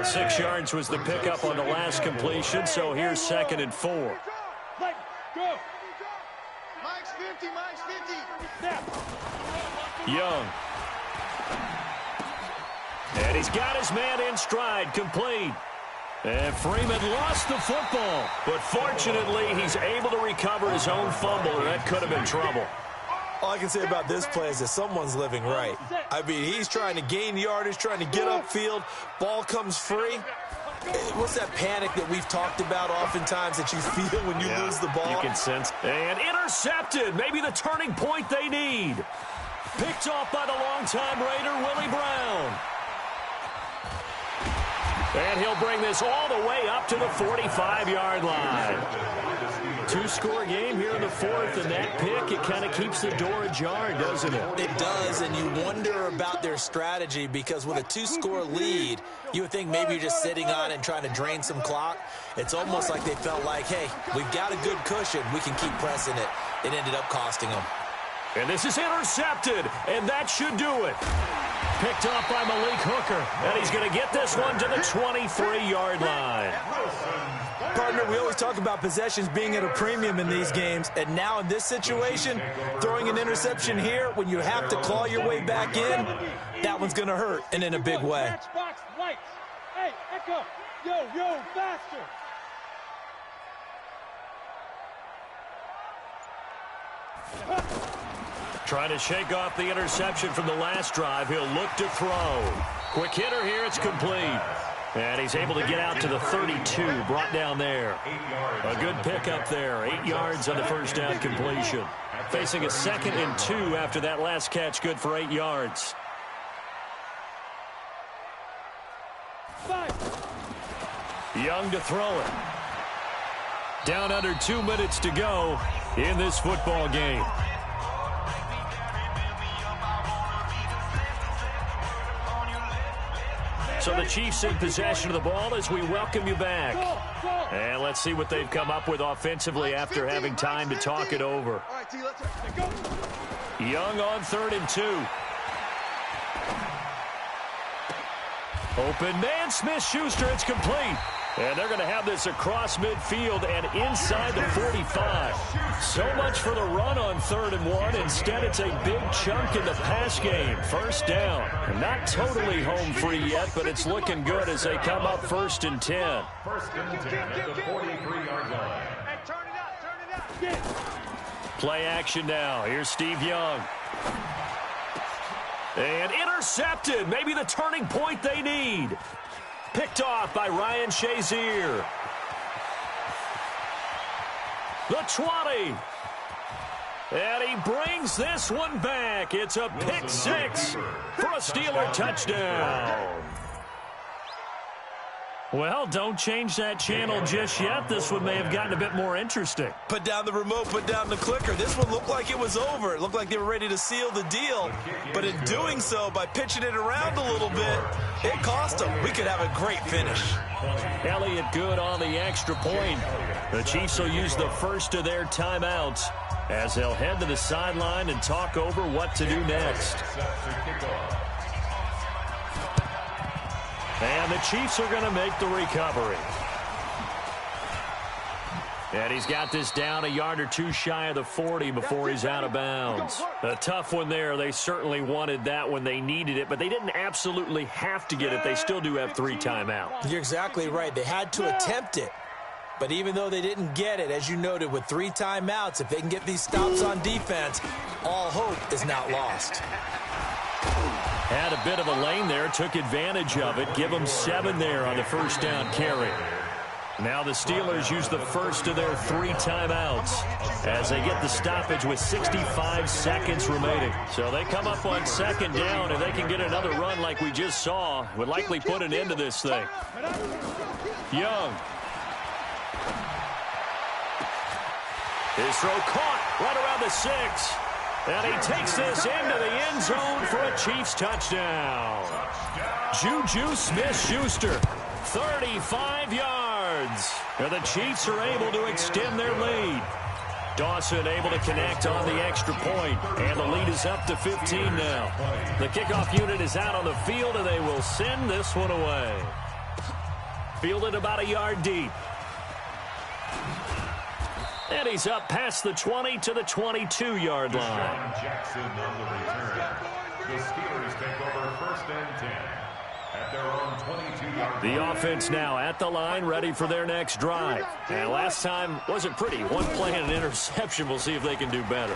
6 yards was the pickup on the last completion, so here's 2nd and 4. Young. And he's got his man in stride, complete. And Freeman lost the football, but fortunately he's able to recover his own fumble, or that could have been trouble. All I can say about this play is that someone's living right. I mean, he's trying to gain yardage, trying to get upfield. Ball comes free. What's that panic that we've talked about oftentimes that you feel when you lose the ball? You can sense. And intercepted. Maybe the turning point they need. Picked off by the longtime Raider, Willie Brown. And he'll bring this all the way up to the 45-yard line. 2-score game here in the 4th, and that pick, it kind of keeps the door ajar, doesn't it? It does, and you wonder about their strategy because with a 2-score lead, you would think maybe you're just sitting on it and trying to drain some clock. It's almost like they felt like, hey, we've got a good cushion. We can keep pressing it. It ended up costing them. And this is intercepted, and that should do it. Picked off by Malik Hooker, and he's going to get this one to the 23-yard line. Partner, we always talk about possessions being at a premium in these games, and now in this situation, throwing an interception here when you have to claw your way back in, that one's going to hurt, and in a big way. Hey, Echo, yo, faster. Trying to shake off the interception from the last drive. He'll look to throw. Quick hitter here. It's complete. And he's able to get out to the 32, brought down there. A good pickup there, 8 yards on the first down completion. Facing a 2nd and 2 after that last catch, good for 8 yards. Young to throw it. Down under 2 minutes to go in this football game. So the Chiefs in possession of the ball as we welcome you back. And let's see what they've come up with offensively after having time to talk it over. Young on 3rd and 2. Open man, Smith-Schuster, it's complete. And they're going to have this across midfield and inside the 45. So much for the run on 3rd and 1. Instead, it's a big chunk in the pass game. First down. Not totally home free yet, but it's looking good as they come up 1st and 10. 1st and 10 at the 43-yard line. Hey, turn it up. Play action now. Here's Steve Young. And intercepted. Maybe the turning point they need. Picked off by Ryan Shazier. The 20. And he brings this one back. It's a pick 6 for a Steeler touchdown. Well, don't change that channel just yet. This one may have gotten a bit more interesting. Put down the remote, put down the clicker. This one looked like it was over. It looked like they were ready to seal the deal. But in doing so, by pitching it around a little bit, it cost them. We could have a great finish. Elliott good on the extra point. The Chiefs will use the first of their timeouts as they'll head to the sideline and talk over what to do next. And the Chiefs are going to make the recovery. And he's got this down a yard or two shy of the 40 before he's out of bounds. A tough one there. They certainly wanted that when they needed it, but they didn't absolutely have to get it. They still do have 3 timeouts. You're exactly right. They had to attempt it. But even though they didn't get it, as you noted, with 3 timeouts, if they can get these stops on defense, all hope is not lost. Had a bit of a lane there, took advantage of it. Give them 7 there on the first down carry. Now the Steelers use the first of their 3 timeouts as they get the stoppage with 65 seconds remaining. So they come up on 2nd down, and they can get another run like we just saw. Would likely put an end to this thing. Young. His throw caught right around the 6. And he takes this into the end zone for a Chiefs touchdown. Juju Smith-Schuster, 35 yards. And the Chiefs are able to extend their lead. Dawson able to connect on the extra point, and the lead is up to 15 now. The kickoff unit is out on the field, and they will send this one away. Fielded about a yard deep. And he's up past the 20 to the 22-yard line. Jackson on the return. The Steelers take over 1st and 10 at their own 22-yard line. The offense now at the line, ready for their next drive. And last time wasn't pretty. 1 play and an interception. We'll see if they can do better.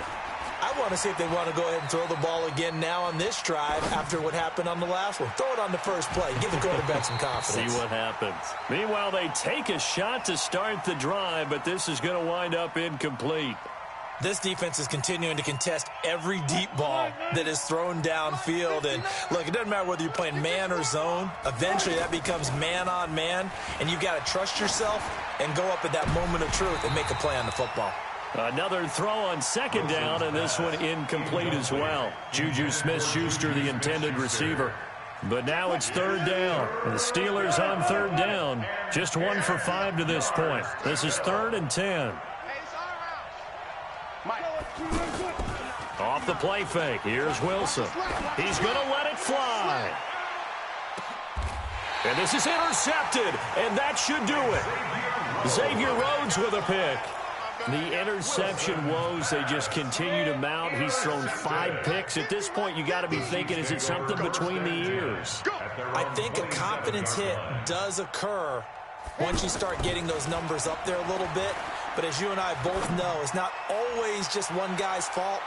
I want to see if they want to go ahead and throw the ball again now on this drive after what happened on the last one. Throw it on the first play. Give the quarterback some confidence. See what happens. Meanwhile, they take a shot to start the drive, but this is going to wind up incomplete. This defense is continuing to contest every deep ball that is thrown downfield. And, look, it doesn't matter whether you're playing man or zone. Eventually, that becomes man-on-man, and you've got to trust yourself and go up at that moment of truth and make a play on the football. Another throw on 2nd down, and this one incomplete as well. Juju Smith-Schuster, the intended receiver. But now it's 3rd down. The Steelers on 3rd down. Just 1 for 5 to this point. This is 3rd and 10. Off the play fake. Here's Wilson. He's going to let it fly. And this is intercepted, and that should do it. Xavier Rhodes with a pick. The interception woes, they just continue to mount. He's thrown 5 picks. At this point, you got to be thinking, is it something between the ears? I think a confidence hit does occur once you start getting those numbers up there a little bit. But as you and I both know, it's not always just one guy's fault.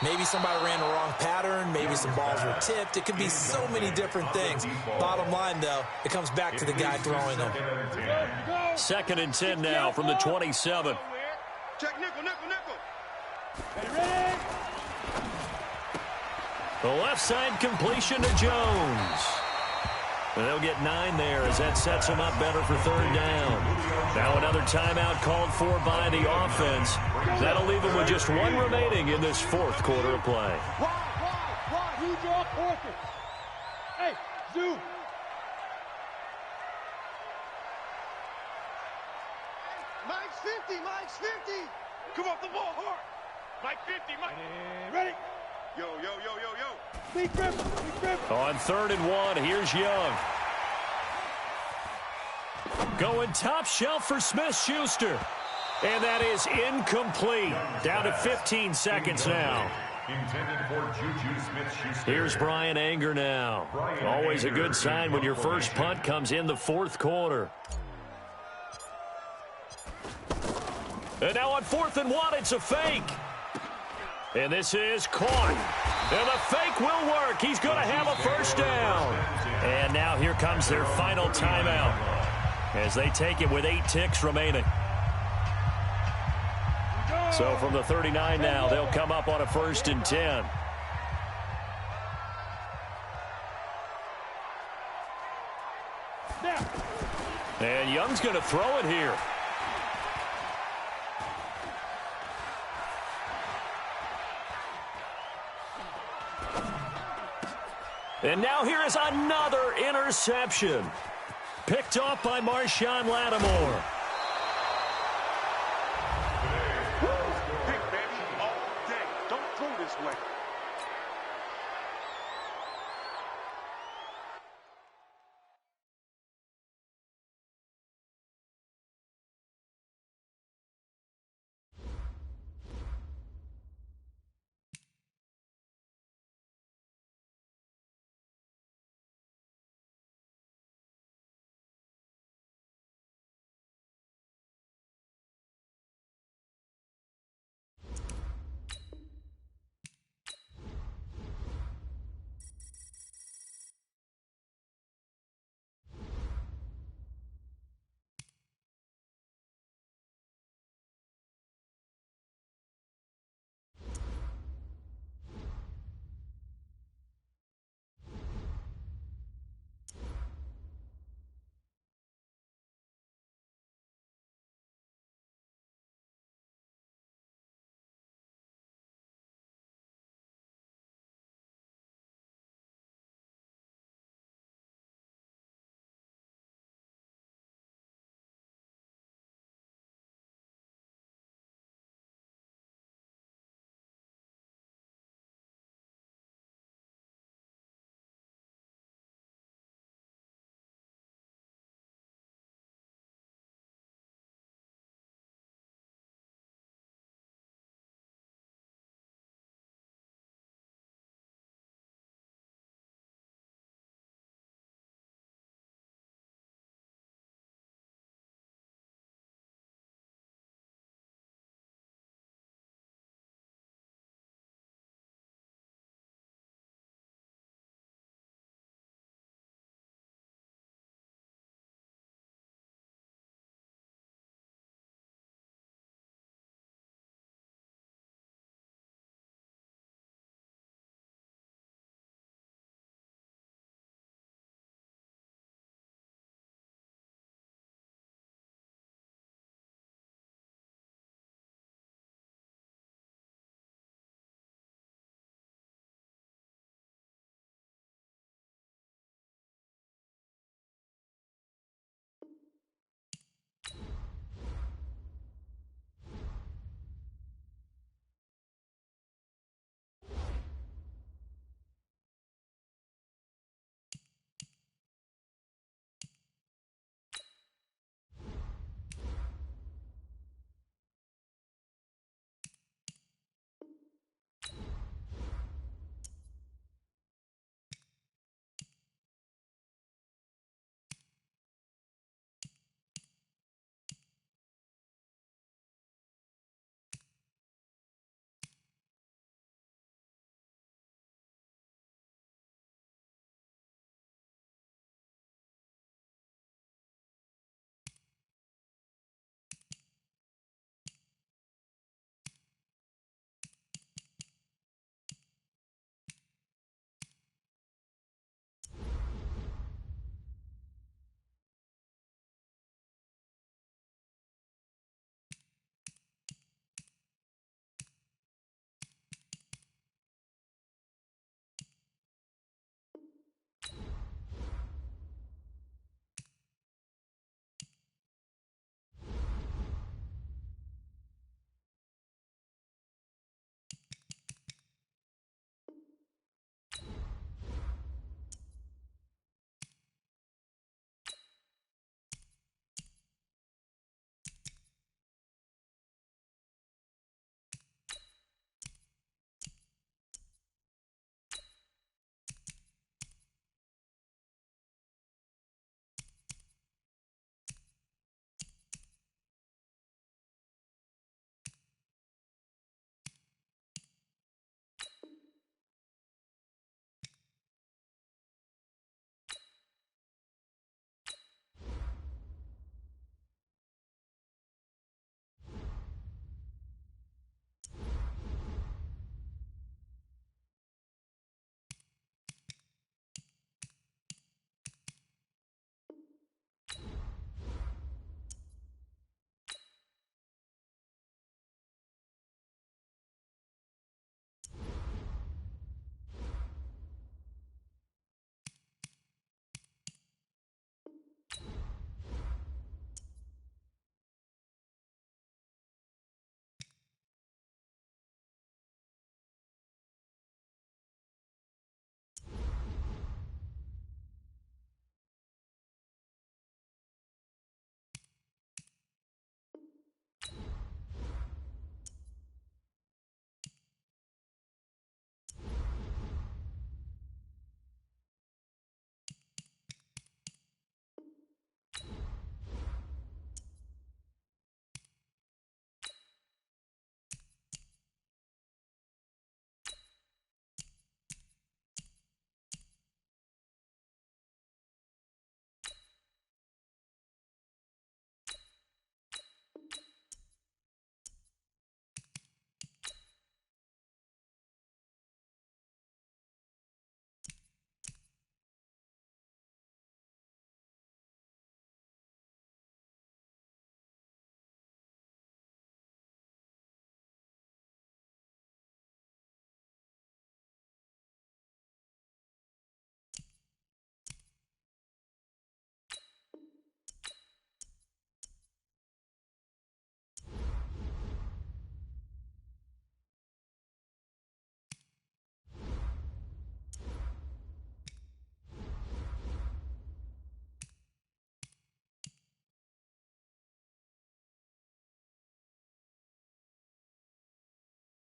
Maybe somebody ran the wrong pattern. Maybe some balls were tipped. It could be so many different things. Bottom line, though, it comes back to the guy throwing them. 2nd and 10 now from the 27. Check nickel, nickel, nickel. Ready? The left side completion to Jones. And they'll get 9 there as that sets them up better for 3rd down. Now another timeout called for by the offense. That'll leave them with just 1 remaining in this 4th quarter of play. Why? You draw quarter. Hey, Zoo. Mike's 50, Mike's 50. Come off the ball hard. Mike 50, Mike. Ready? Yo. Big grip. On 3rd and 1, here's Young. Going top shelf for Smith-Schuster. And that is incomplete. Down to 15 seconds now. Here's Brian Anger now. Always a good sign when your first punt comes in the 4th quarter. And now on 4th and 1, it's a fake. And this is caught. And the fake will work. He's going to have a 1st down. And now here comes their final timeout as they take it with 8 ticks remaining. So from the 39 now, they'll come up on a 1st and 10. And Young's going to throw it here. And now here is another interception. Picked off by Marshawn Lattimore. Pick, baby, all day. Don't throw this way.